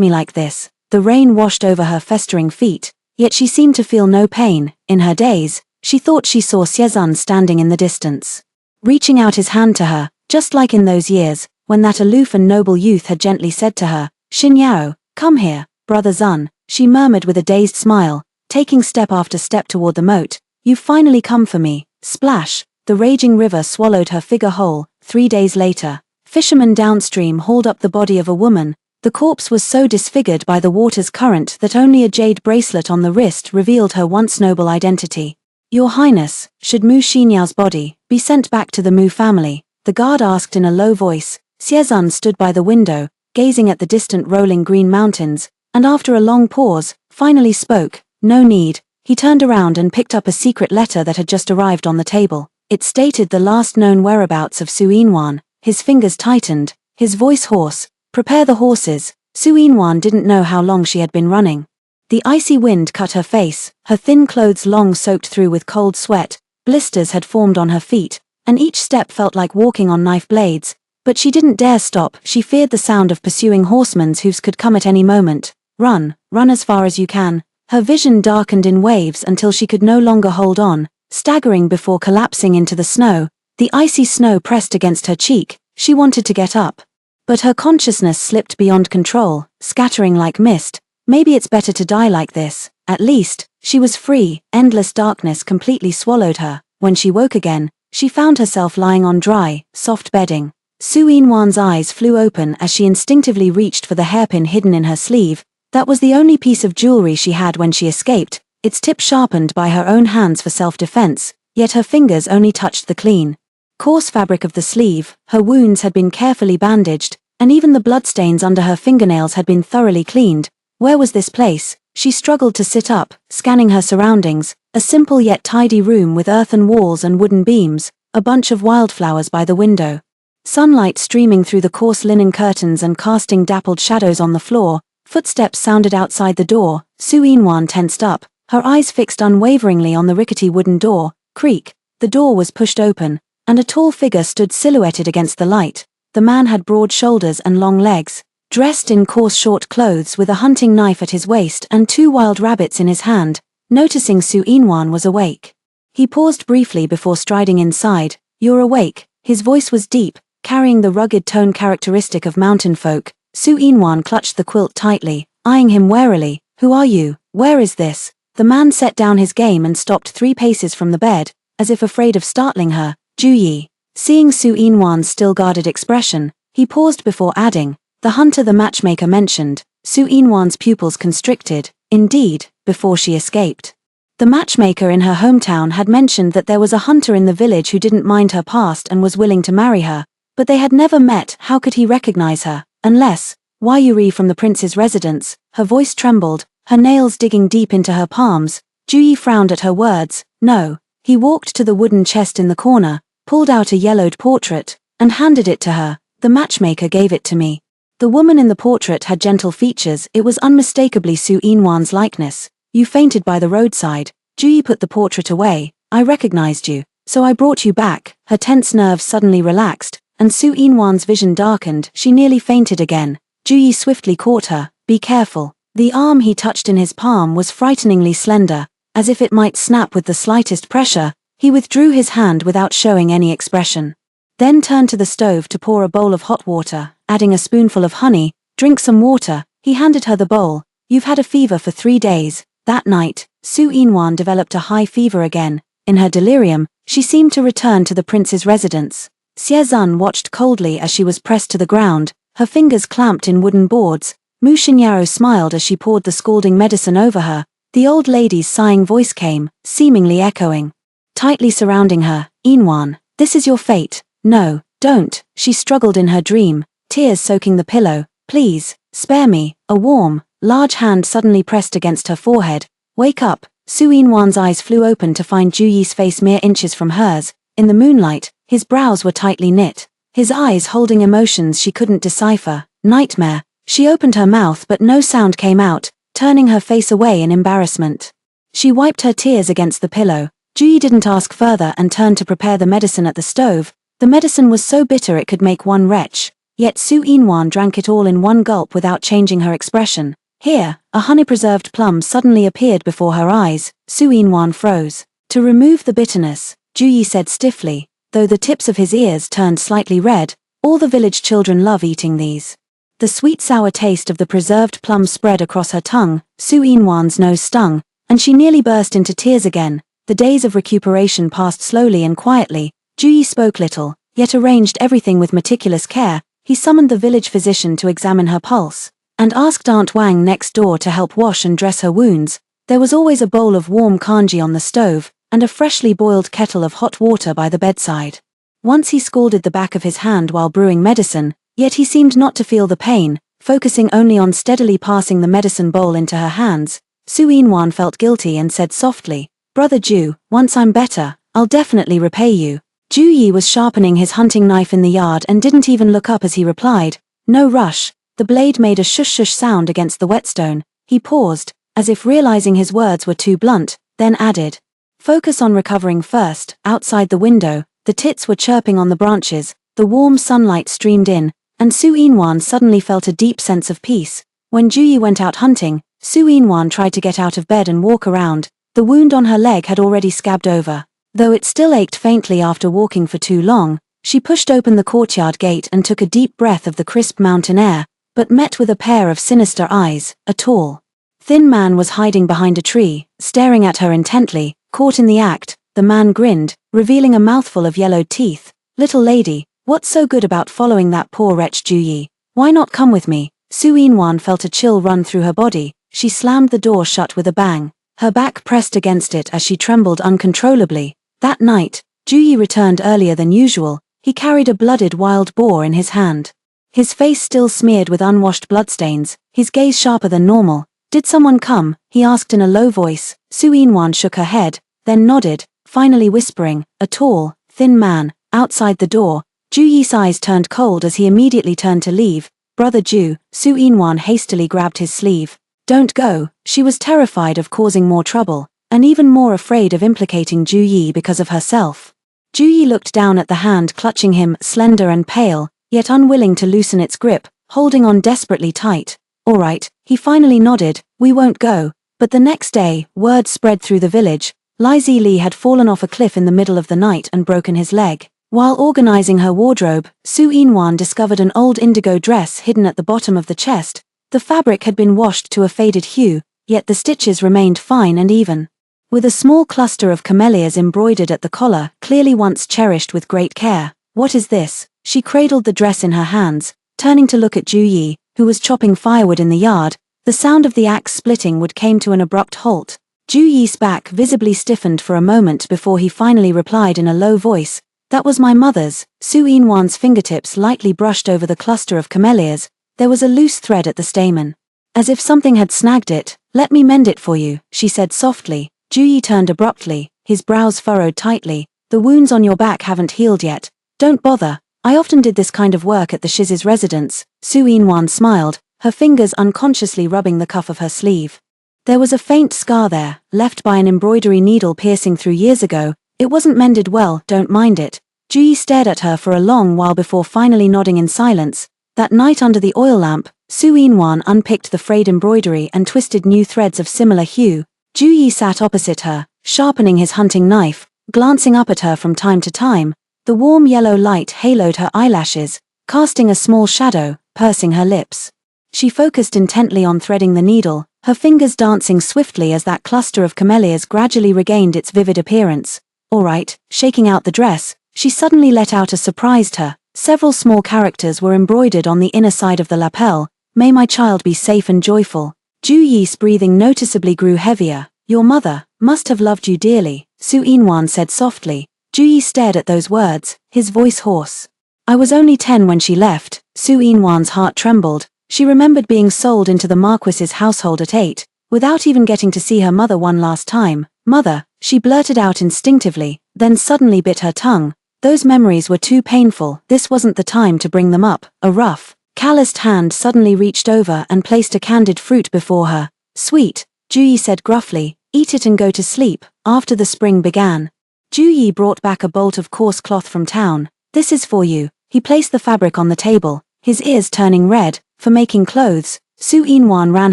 A: me like this." The rain washed over her festering feet, yet she seemed to feel no pain. In her daze, she thought she saw Xie Zun standing in the distance, reaching out his hand to her, just like in those years, when that aloof and noble youth had gently said to her, "Xinyao, come here, brother Zun." She murmured with a dazed smile, taking step after step toward the moat. "You've finally come for me." Splash! The raging river swallowed her figure whole. 3 days later, fishermen downstream hauled up the body of a woman. The corpse was so disfigured by the water's current that only a jade bracelet on the wrist revealed her once noble identity. "Your Highness, should Mu Xinyao's body be sent back to the Mu family?" the guard asked in a low voice. Xie Zun stood by the window, gazing at the distant rolling green mountains, and after a long pause, finally spoke, "No need." He turned around and picked up a secret letter that had just arrived on the table. It stated the last known whereabouts of Su Yinwan. His fingers tightened, his voice hoarse. "Prepare the horses." Su Yinwan didn't know how long she had been running. The icy wind cut her face, her thin clothes long soaked through with cold sweat. Blisters had formed on her feet, and each step felt like walking on knife blades. But she didn't dare stop. She feared the sound of pursuing horsemen's hooves could come at any moment. "Run, run as far as you can." Her vision darkened in waves until she could no longer hold on, staggering before collapsing into the snow. The icy snow pressed against her cheek. She wanted to get up, but her consciousness slipped beyond control, scattering like mist. Maybe it's better to die like this. At least, she was free. Endless darkness completely swallowed her. When she woke again, she found herself lying on dry, soft bedding. Su Yinwan's eyes flew open as she instinctively reached for the hairpin hidden in her sleeve. That was the only piece of jewelry she had when she escaped, its tip sharpened by her own hands for self-defense, yet her fingers only touched the clean, coarse fabric of the sleeve. Her wounds had been carefully bandaged, and even the bloodstains under her fingernails had been thoroughly cleaned. Where was this place? She struggled to sit up, scanning her surroundings. A simple yet tidy room with earthen walls and wooden beams, a bunch of wildflowers by the window. Sunlight streaming through the coarse linen curtains and casting dappled shadows on the floor. Footsteps sounded outside the door. Su Yinwan tensed up, her eyes fixed unwaveringly on the rickety wooden door. Creak! The door was pushed open, and a tall figure stood silhouetted against the light. The man had broad shoulders and long legs, dressed in coarse short clothes with a hunting knife at his waist and 2 wild rabbits in his hand. Noticing Su Yinwan was awake, He paused briefly before striding inside. "You're awake." His voice was deep, carrying the rugged tone characteristic of mountain folk. Su Inwan clutched the quilt tightly, eyeing him warily. "Who are you? Where is this?" The man set down his game and stopped 3 paces from the bed, as if afraid of startling her. "Juyi." Seeing Su Inwan's still guarded expression, he paused before adding, "The hunter the matchmaker mentioned." Su Inwan's pupils constricted, indeed, before she escaped. The matchmaker in her hometown had mentioned that there was a hunter in the village who didn't mind her past and was willing to marry her, but they had never met. How could he recognize her? Unless, Wayuri from the prince's residence. Her voice trembled, her nails digging deep into her palms. Juyi frowned at her words. "No." He walked to the wooden chest in the corner, pulled out a yellowed portrait, and handed it to her. "The matchmaker gave it to me." The woman in the portrait had gentle features. It was unmistakably Su Inwan's likeness. "You fainted by the roadside." Juyi put the portrait away. "I recognized you, so I brought you back." Her tense nerves suddenly relaxed, and Su Inwan's vision darkened. She nearly fainted again. Juyi swiftly caught her. "Be careful." The arm he touched in his palm was frighteningly slender, as if it might snap with the slightest pressure. He withdrew his hand without showing any expression. Then turned to the stove to pour a bowl of hot water, adding a spoonful of honey. "Drink some water." He handed her the bowl. "You've had a fever for 3 days. That night, Su Inwan developed a high fever again. In her delirium, she seemed to return to the prince's residence. Xiezun watched coldly as she was pressed to the ground, her fingers clamped in wooden boards. Mu Xinyaro smiled as she poured the scalding medicine over her. The old lady's sighing voice came, seemingly echoing, tightly surrounding her. "Inwan, this is your fate." "No, don't." She struggled in her dream, tears soaking the pillow. "Please, spare me." A warm, large hand suddenly pressed against her forehead. "Wake up." Su Inwan's eyes flew open to find Juyi's face mere inches from hers. In the moonlight, his brows were tightly knit, his eyes holding emotions she couldn't decipher. Nightmare. She opened her mouth but no sound came out, turning her face away in embarrassment. She wiped her tears against the pillow. Juyi didn't ask further and turned to prepare the medicine at the stove. The medicine was so bitter it could make one retch, yet Su Inwan drank it all in one gulp without changing her expression. Here, a honey-preserved plum suddenly appeared before her eyes. Su Inwan froze. "To remove the bitterness," Juyi said stiffly, though the tips of his ears turned slightly red. "All the village children love eating these." The sweet-sour taste of the preserved plum spread across her tongue. Su Inwan's nose stung, and she nearly burst into tears again. The days of recuperation passed slowly and quietly. Juyi spoke little, yet arranged everything with meticulous care. He summoned the village physician to examine her pulse, and asked Aunt Wang next door to help wash and dress her wounds. There was always a bowl of warm kanji on the stove, and a freshly boiled kettle of hot water by the bedside. Once he scalded the back of his hand while brewing medicine, yet he seemed not to feel the pain, focusing only on steadily passing the medicine bowl into her hands. Su Inwan felt guilty and said softly, "Brother Ju, once I'm better, I'll definitely repay you." Juyi was sharpening his hunting knife in the yard and didn't even look up as he replied, "No rush." The blade made a shush-shush sound against the whetstone. He paused, as if realizing his words were too blunt, then added, "Focus on recovering first." Outside the window, the tits were chirping on the branches, the warm sunlight streamed in, and Su Inwan suddenly felt a deep sense of peace. When Juyi went out hunting, Su Inwan tried to get out of bed and walk around. The wound on her leg had already scabbed over. Though it still ached faintly after walking for too long, she pushed open the courtyard gate and took a deep breath of the crisp mountain air, but met with a pair of sinister eyes. A tall, thin man was hiding behind a tree, staring at her intently. Caught in the act, the man grinned, revealing a mouthful of yellowed teeth. "Little lady, what's so good about following that poor wretch Juyi? Why not come with me?" Su Inwan felt a chill run through her body. She slammed the door shut with a bang, her back pressed against it as she trembled uncontrollably. That night, Juyi returned earlier than usual. He carried a blooded wild boar in his hand, his face still smeared with unwashed bloodstains, his gaze sharper than normal. "Did someone come?" he asked in a low voice. Su Inwan shook her head, then nodded, finally whispering, "A tall, thin man." Outside the door, Juyi's eyes turned cold as he immediately turned to leave. "Brother Ju." Su Inwan hastily grabbed his sleeve. "Don't go." She was terrified of causing more trouble, and even more afraid of implicating Juyi because of herself. Juyi looked down at the hand clutching him, slender and pale, yet unwilling to loosen its grip, holding on desperately tight. "All right," he finally nodded, "we won't go." But the next day, word spread through the village. Li Zili had fallen off a cliff in the middle of the night and broken his leg. While organizing her wardrobe, Su Yinwan discovered an old indigo dress hidden at the bottom of the chest. The fabric had been washed to a faded hue, yet the stitches remained fine and even. With a small cluster of camellias embroidered at the collar, clearly once cherished with great care. "What is this?" She cradled the dress in her hands, turning to look at Ju Yi, who was chopping firewood in the yard. The sound of the axe splitting wood came to an abrupt halt. Ju Yi's back visibly stiffened for a moment before he finally replied in a low voice, "That was my mother's." Su Yinwan's fingertips lightly brushed over the cluster of camellias. There was a loose thread at the stamen. As if something had snagged it. "Let me mend it for you," she said softly. Ju Yi turned abruptly, his brows furrowed tightly. "The wounds on your back haven't healed yet. Don't bother. I often did this kind of work at the Shiz's residence." Su Yinwan smiled, her fingers unconsciously rubbing the cuff of her sleeve. There was a faint scar there, left by an embroidery needle piercing through years ago. "It wasn't mended well, don't mind it." Ju Yi stared at her for a long while before finally nodding in silence. That night under the oil lamp, Su Yinwan unpicked the frayed embroidery and twisted new threads of similar hue. Ju Yi sat opposite her, sharpening his hunting knife, glancing up at her from time to time. The warm yellow light haloed her eyelashes, casting a small shadow, pursing her lips. She focused intently on threading the needle, her fingers dancing swiftly as that cluster of camellias gradually regained its vivid appearance. "All right," shaking out the dress, she suddenly let out a surprised her. Several small characters were embroidered on the inner side of the lapel. "May my child be safe and joyful." Ju Yi's breathing noticeably grew heavier. "Your mother must have loved you dearly," Su Yinwan said softly. Ju Yi stared at those words, his voice hoarse. "I was only 10 when she left." Su Yinwan's heart trembled. She remembered being sold into the Marquis's household at 8, without even getting to see her mother one last time. "Mother," she blurted out instinctively, then suddenly bit her tongue. Those memories were too painful. This wasn't the time to bring them up. A rough, calloused hand suddenly reached over and placed a candied fruit before her. "Sweet," Ju Yi said gruffly, "eat it and go to sleep." After the spring began, Ju Yi brought back a bolt of coarse cloth from town. "This is for you." He placed the fabric on the table, his ears turning red. "For making clothes." Su Yinwan ran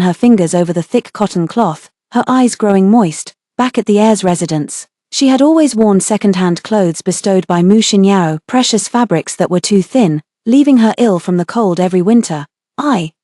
A: her fingers over the thick cotton cloth, her eyes growing moist. Back at the heir's residence, she had always worn second-hand clothes bestowed by Mu Xinyao, precious fabrics that were too thin, leaving her ill from the cold every winter.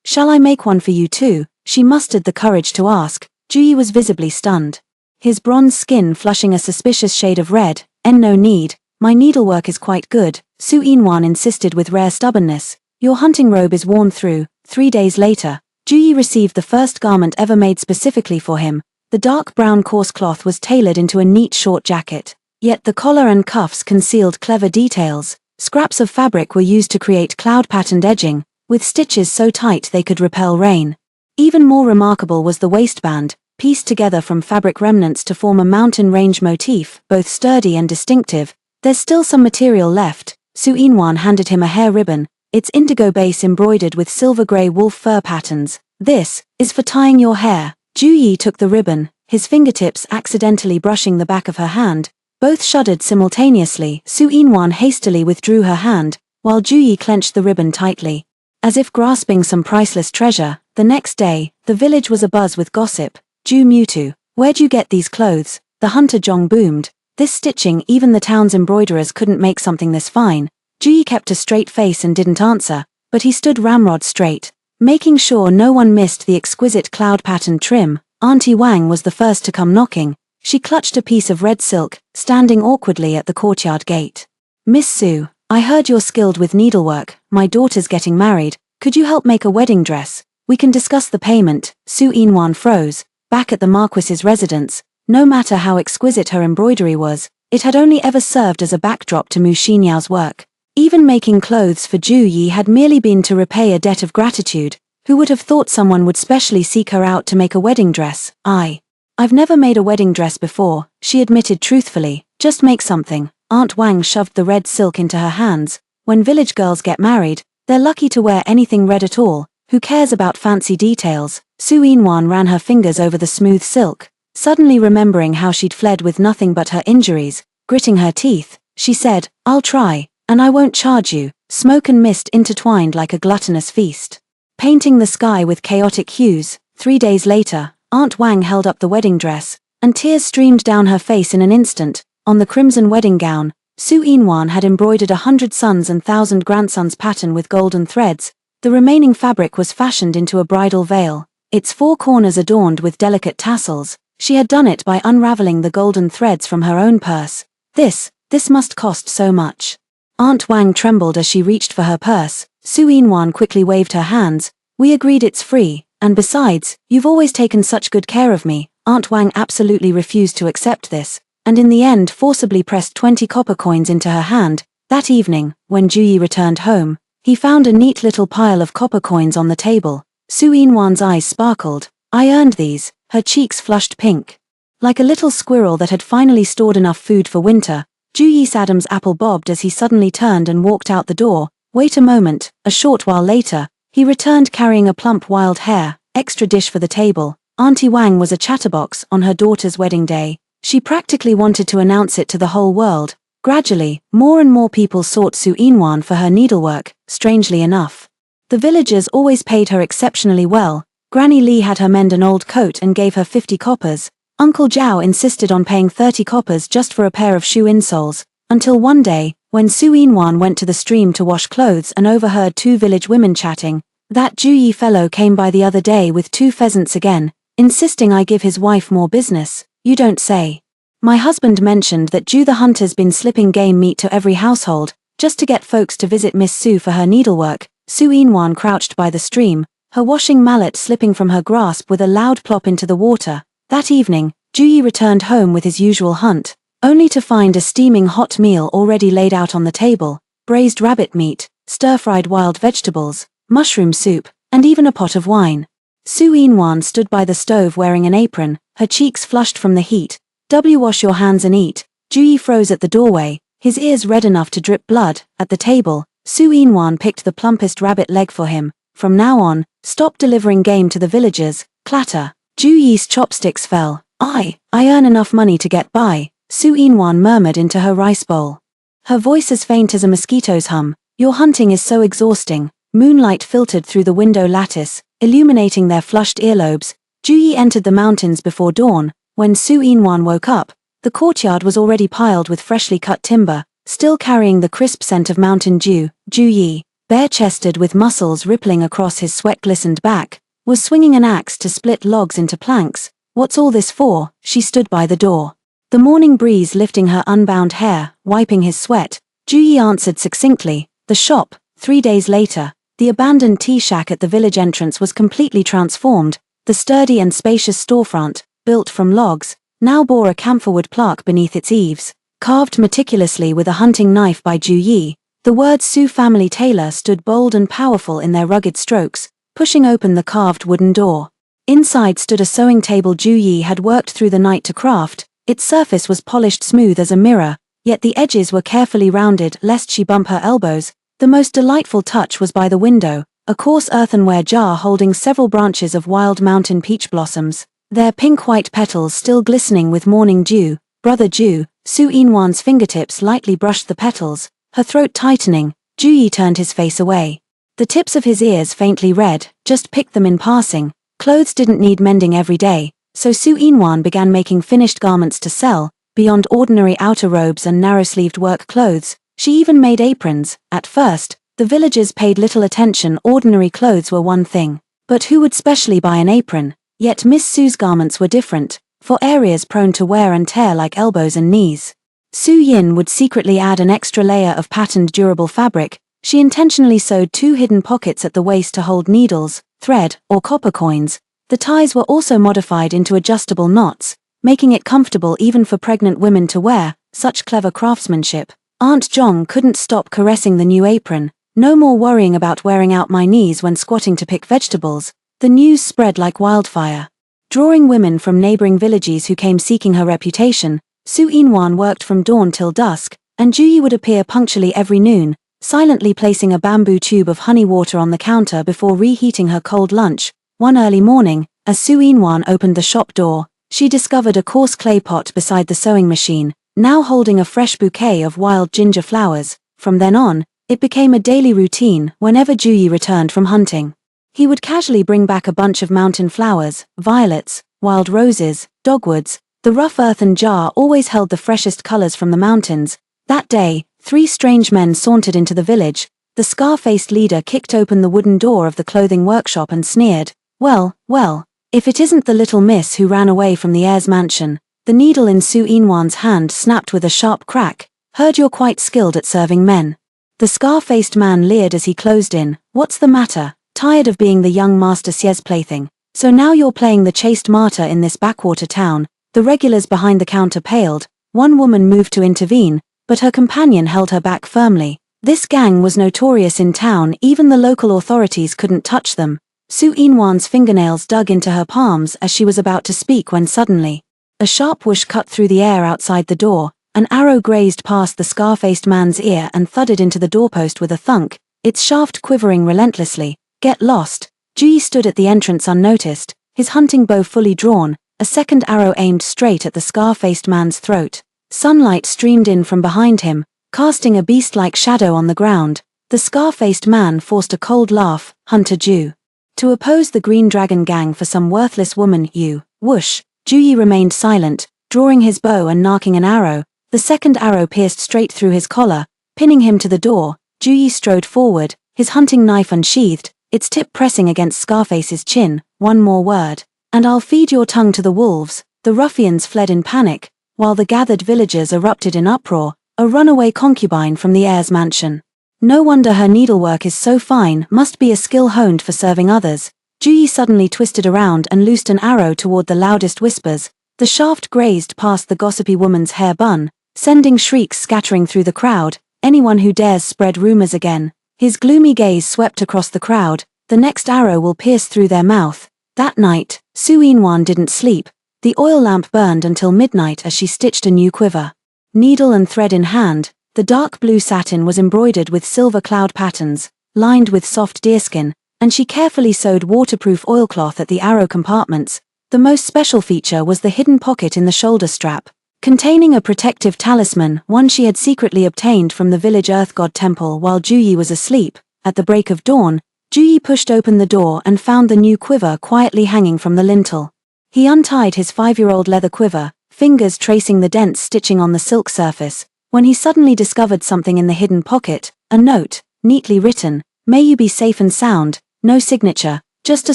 A: Shall I make one for you too?" She mustered the courage to ask. Ju Yi was visibly stunned, his bronze skin flushing a suspicious shade of red. No need. My needlework is quite good," Su Yinwan insisted with rare stubbornness. "Your hunting robe is worn through." 3 days later, Ju Yi received the first garment ever made specifically for him. The dark brown coarse cloth was tailored into a neat short jacket, yet the collar and cuffs concealed clever details. Scraps of fabric were used to create cloud-patterned edging, with stitches so tight they could repel rain. Even more remarkable was the waistband, pieced together from fabric remnants to form a mountain range motif, both sturdy and distinctive. "There's still some material left." Su Yinwan handed him a hair ribbon, its indigo base embroidered with silver-gray wolf fur patterns. "This is for tying your hair." Ju Yi took the ribbon, his fingertips accidentally brushing the back of her hand. Both shuddered simultaneously. Su Yinwan hastily withdrew her hand, while Ju Yi clenched the ribbon tightly, as if grasping some priceless treasure. The next day, the village was abuzz with gossip. "Ju Mutu, where'd you get these clothes?" The hunter Zhong boomed. "This stitching, even the town's embroiderers couldn't make something this fine." Ju Yi kept a straight face and didn't answer, but he stood ramrod straight, making sure no one missed the exquisite cloud-patterned trim. Auntie Wang was the first to come knocking. She clutched a piece of red silk, standing awkwardly at the courtyard gate. "Miss Su, I heard you're skilled with needlework. My daughter's getting married. Could you help make a wedding dress? We can discuss the payment." Su Yinwan froze. Back at the Marquis's residence, no matter how exquisite her embroidery was, it had only ever served as a backdrop to Mu Xinyao's work. Even making clothes for Ju Yi had merely been to repay a debt of gratitude. Who would have thought someone would specially seek her out to make a wedding dress? "I've never made a wedding dress before," she admitted truthfully. "Just make something." Aunt Wang shoved the red silk into her hands. "When village girls get married, they're lucky to wear anything red at all. Who cares about fancy details?" Su Yinwan ran her fingers over the smooth silk, suddenly remembering how she'd fled with nothing but her injuries. Gritting her teeth, she said, "I'll try. And I won't charge you." Smoke and mist intertwined like a gluttonous feast, painting the sky with chaotic hues. 3 days later, Aunt Wang held up the wedding dress, and tears streamed down her face in an instant. On the crimson wedding gown, Su Inwan had embroidered 100 sons and 1,000 grandsons pattern with golden threads. The remaining fabric was fashioned into a bridal veil, its four corners adorned with delicate tassels. She had done it by unraveling the golden threads from her own purse. This must cost so much. Aunt Wang trembled as she reached for her purse. Su Inwan quickly waved her hands. We agreed it's free, and besides, you've always taken such good care of me. Aunt Wang absolutely refused to accept this, and in the end forcibly pressed 20 copper coins into her hand. That evening, when Juyi returned home, he found a neat little pile of copper coins on the table. Su Inwan's eyes sparkled. I earned these. Her cheeks flushed pink. Like a little squirrel that had finally stored enough food for winter, Juyi Sadam's apple bobbed as he suddenly turned and walked out the door. Wait a moment. A short while later, he returned carrying a plump wild hare, extra dish for the table. Auntie Wang was a chatterbox on her daughter's wedding day. She practically wanted to announce it to the whole world. Gradually, more and more people sought Su Inwan for her needlework, strangely enough. The villagers always paid her exceptionally well. Granny Li had her mend an old coat and gave her 50 coppers. Uncle Zhao insisted on paying 30 coppers just for a pair of shoe insoles, until one day, when Su Inwan went to the stream to wash clothes and overheard two village women chatting. That Juyi fellow came by the other day with 2 pheasants again, insisting I give his wife more business. You don't say. My husband mentioned that Ju the hunter's been slipping game meat to every household, just to get folks to visit Miss Su for her needlework. Su Inwan crouched by the stream, her washing mallet slipping from her grasp with a loud plop into the water. That evening, Juyi returned home with his usual hunt, only to find a steaming hot meal already laid out on the table: braised rabbit meat, stir-fried wild vegetables, mushroom soup, and even a pot of wine. Su Inwan stood by the stove wearing an apron, her cheeks flushed from the heat. Wash your hands and eat. Juyi froze at the doorway, his ears red enough to drip blood. At the table, Su Inwan picked the plumpest rabbit leg for him. From now on, stop delivering game to the villagers. Clatter. Juyi's chopsticks fell. I earn enough money to get by, Su Inwan murmured into her rice bowl. Her voice as faint as a mosquito's hum. Your hunting is so exhausting. Moonlight filtered through the window lattice, illuminating their flushed earlobes. Juyi entered the mountains before dawn. When Su Inwan woke up, the courtyard was already piled with freshly cut timber, still carrying the crisp scent of mountain dew. Juyi, bare-chested with muscles rippling across his sweat-glistened back, was swinging an axe to split logs into planks. What's all this for? She stood by the door, the morning breeze lifting her unbound hair, wiping his sweat. Juyi answered succinctly. The shop. 3 days later, the abandoned tea shack at the village entrance was completely transformed. The sturdy and spacious storefront, built from logs, now bore a camphorwood plaque beneath its eaves, carved meticulously with a hunting knife by Juyi. The words Su Family Tailor stood bold and powerful in their rugged strokes, pushing open the carved wooden door. Inside stood a sewing table Juyi had worked through the night to craft. Its surface was polished smooth as a mirror, yet the edges were carefully rounded lest she bump her elbows. The most delightful touch was by the window, a coarse earthenware jar holding several branches of wild mountain peach blossoms, their pink-white petals still glistening with morning dew. Brother Ju, Su Inwan's fingertips lightly brushed the petals, her throat tightening. Juyi turned his face away. The tips of his ears faintly red, just picked them in passing. Clothes didn't need mending every day, so Su Inwan began making finished garments to sell. Beyond ordinary outer robes and narrow-sleeved work clothes, she even made aprons. At first, the villagers paid little attention. Ordinary clothes were one thing, but who would specially buy an apron? Yet Miss Su's garments were different, for areas prone to wear and tear like elbows and knees. Su Yin would secretly add an extra layer of patterned durable fabric. She intentionally sewed 2 hidden pockets at the waist to hold needles, thread, or copper coins. The ties were also modified into adjustable knots, making it comfortable even for pregnant women to wear. Such clever craftsmanship. Aunt Zhong couldn't stop caressing the new apron. No more worrying about wearing out my knees when squatting to pick vegetables. The news spread like wildfire, drawing women from neighboring villages who came seeking her reputation. Su Inwan worked from dawn till dusk, and Juyi would appear punctually every noon, silently placing a bamboo tube of honey water on the counter before reheating her cold lunch. One early morning, as Su Inwan opened the shop door, she discovered a coarse clay pot beside the sewing machine, now holding a fresh bouquet of wild ginger flowers. From then on, it became a daily routine. Whenever Juyi returned from hunting, he would casually bring back a bunch of mountain flowers, violets, wild roses, dogwoods, The rough earthen jar always held the freshest colors from the mountains. That day, 3 strange men sauntered into the village. The scar-faced leader kicked open the wooden door of the clothing workshop and sneered, "Well, well, if it isn't the little miss who ran away from the heir's mansion." The needle in Su Inwan's hand snapped with a sharp crack. "Heard you're quite skilled at serving men." The scar-faced man leered as he closed in. "What's the matter? Tired of being the young Master Xie's plaything? So now you're playing the chaste martyr in this backwater town?" The regulars behind the counter paled. One woman moved to intervene, but her companion held her back firmly. This gang was notorious in town, even the local authorities couldn't touch them. Su Inwan's fingernails dug into her palms as she was about to speak when suddenly, a sharp whoosh cut through the air outside the door. An arrow grazed past the scar-faced man's ear and thudded into the doorpost with a thunk, its shaft quivering relentlessly. "Get lost." Ji stood at the entrance unnoticed, his hunting bow fully drawn, a second arrow aimed straight at the scar-faced man's throat. Sunlight streamed in from behind him, casting a beast-like shadow on the ground. The scar-faced man forced a cold laugh. "Hunter Ju. To oppose the Green Dragon gang for some worthless woman, you." Whoosh. Ju remained silent, drawing his bow and knocking an arrow. The second arrow pierced straight through his collar, pinning him to the door. Ju strode forward, his hunting knife unsheathed, its tip pressing against Scarface's chin. "One more word, and I'll feed your tongue to the wolves." The ruffians fled in panic, while the gathered villagers erupted in uproar. A runaway concubine from the heir's mansion. No wonder her needlework is so fine, must be a skill honed for serving others. Ju suddenly twisted around and loosed an arrow toward the loudest whispers. The shaft grazed past the gossipy woman's hair bun, sending shrieks scattering through the crowd. "Anyone who dares spread rumors again." His gloomy gaze swept across the crowd. "The next arrow will pierce through their mouth." That night, Su Inwan didn't sleep. The oil lamp burned until midnight as she stitched a new quiver. Needle and thread in hand, the dark blue satin was embroidered with silver cloud patterns, lined with soft deerskin, and she carefully sewed waterproof oilcloth at the arrow compartments. The most special feature was the hidden pocket in the shoulder strap, containing a protective talisman, one she had secretly obtained from the village earth god temple while Ju was asleep. At the break of dawn, Ju pushed open the door and found the new quiver quietly hanging from the lintel. He untied his 5-year-old leather quiver, fingers tracing the dense stitching on the silk surface, when he suddenly discovered something in the hidden pocket, a note, neatly written, "May you be safe and sound." No signature, just a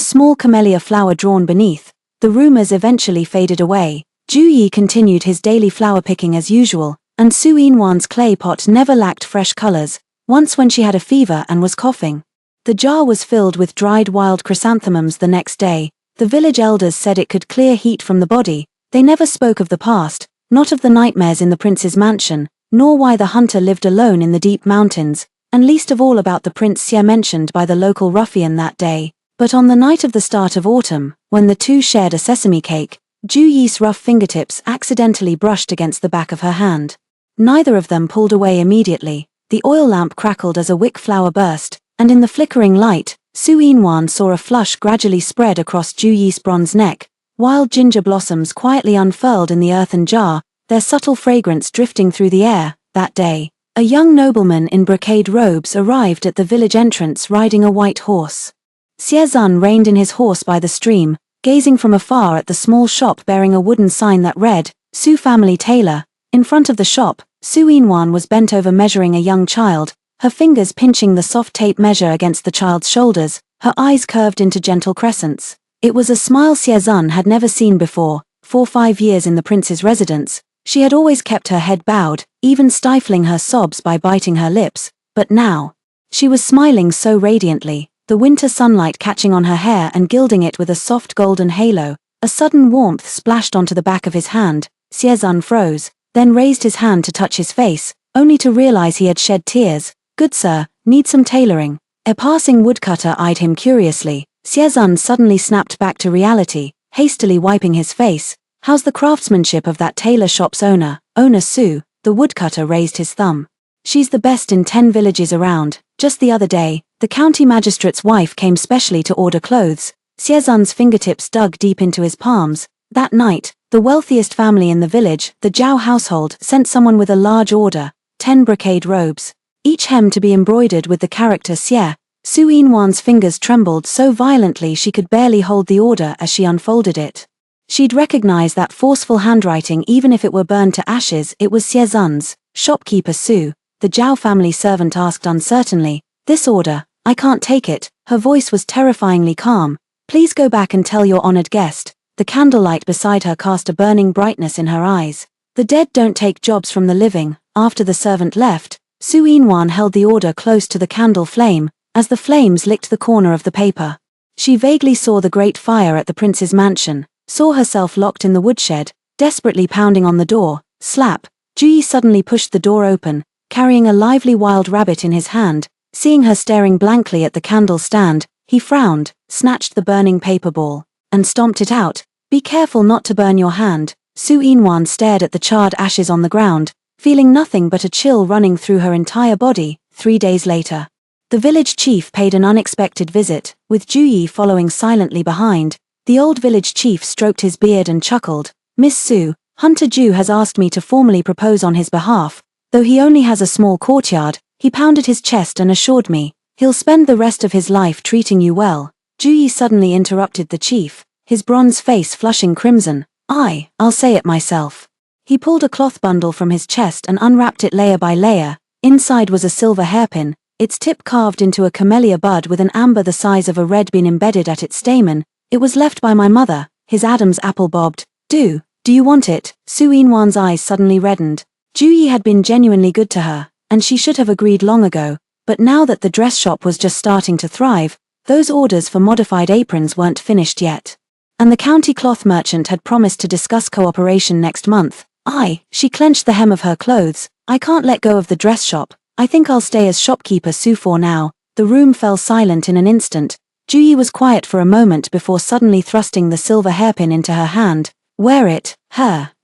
A: small camellia flower drawn beneath. The rumors eventually faded away. Ju continued his daily flower picking as usual, and Su Inwan's clay pot never lacked fresh colors, once when she had a fever and was coughing. The jar was filled with dried wild chrysanthemums the next day. The village elders said it could clear heat from the body. They never spoke of the past, not of the nightmares in the prince's mansion, nor why the hunter lived alone in the deep mountains, and least of all about the Prince Xie mentioned by the local ruffian that day. But on the night of the start of autumn, when the two shared a sesame cake, Juyi's rough fingertips accidentally brushed against the back of her hand. Neither of them pulled away immediately. The oil lamp crackled as a wick flower burst, and in the flickering light, Su Inwan saw a flush gradually spread across Juyi's bronze neck. Wild ginger blossoms quietly unfurled in the earthen jar, their subtle fragrance drifting through the air. That day, a young nobleman in brocade robes arrived at the village entrance riding a white horse. Xie Zun reined in his horse by the stream, gazing from afar at the small shop bearing a wooden sign that read, "Su Family Tailor." In front of the shop, Su Inwan was bent over measuring a young child, her fingers pinching the soft tape measure against the child's shoulders, her eyes curved into gentle crescents. It was a smile Xie Zun had never seen before. For 5 years in the prince's residence, she had always kept her head bowed, even stifling her sobs by biting her lips, but now, she was smiling so radiantly, the winter sunlight catching on her hair and gilding it with a soft golden halo. A sudden warmth splashed onto the back of his hand. Xie Zun froze, then raised his hand to touch his face, only to realize he had shed tears. "Good sir, need some tailoring." A passing woodcutter eyed him curiously. Xie Zun suddenly snapped back to reality, hastily wiping his face. "How's the craftsmanship of that tailor shop's owner, Owner Su?" The woodcutter raised his thumb. "She's the best in 10 villages around. Just the other day, the county magistrate's wife came specially to order clothes." Xie Zun's fingertips dug deep into his palms. That night, the wealthiest family in the village, the Zhao household, sent someone with a large order, 10 brocade robes, each hem to be embroidered with the character Xie. Su Inwan's fingers trembled so violently she could barely hold the order as she unfolded it. She'd recognize that forceful handwriting even if it were burned to ashes. It was Xie Zun's. "Shopkeeper Su," the Zhao family servant asked uncertainly. "This order, I can't take it." Her voice was terrifyingly calm. "Please go back and tell your honored guest." The candlelight beside her cast a burning brightness in her eyes. "The dead don't take jobs from the living." After the servant left, Su Yinwan held the order close to the candle flame, as the flames licked the corner of the paper. She vaguely saw the great fire at the prince's mansion, saw herself locked in the woodshed, desperately pounding on the door. Slap! Ju Yi suddenly pushed the door open, carrying a lively wild rabbit in his hand. Seeing her staring blankly at the candle stand, he frowned, snatched the burning paper ball, and stomped it out. "Be careful not to burn your hand." Su Yinwan stared at the charred ashes on the ground, feeling nothing but a chill running through her entire body. 3 days later, the village chief paid an unexpected visit, with Ju Yi following silently behind. The old village chief stroked his beard and chuckled. "Miss Su, Hunter Ju has asked me to formally propose on his behalf. Though he only has a small courtyard, he pounded his chest and assured me he'll spend the rest of his life treating you well." Ju Yi suddenly interrupted the chief, his bronze face flushing crimson. I'll say it myself." He pulled a cloth bundle from his chest and unwrapped it layer by layer. Inside was a silver hairpin, its tip carved into a camellia bud with an amber the size of a red bean embedded at its stamen. "It was left by my mother." His Adam's apple bobbed. Do you want it?" Su Yinwan's eyes suddenly reddened. Ju Yi had been genuinely good to her, and she should have agreed long ago, but now that the dress shop was just starting to thrive, those orders for modified aprons weren't finished yet. And the county cloth merchant had promised to discuss cooperation next month. She clenched the hem of her clothes. "I can't let go of the dress shop. I think I'll stay as shopkeeper Su for now." The room fell silent in an instant. Ju Yi was quiet for a moment before suddenly thrusting the silver hairpin into her hand. "Wear it."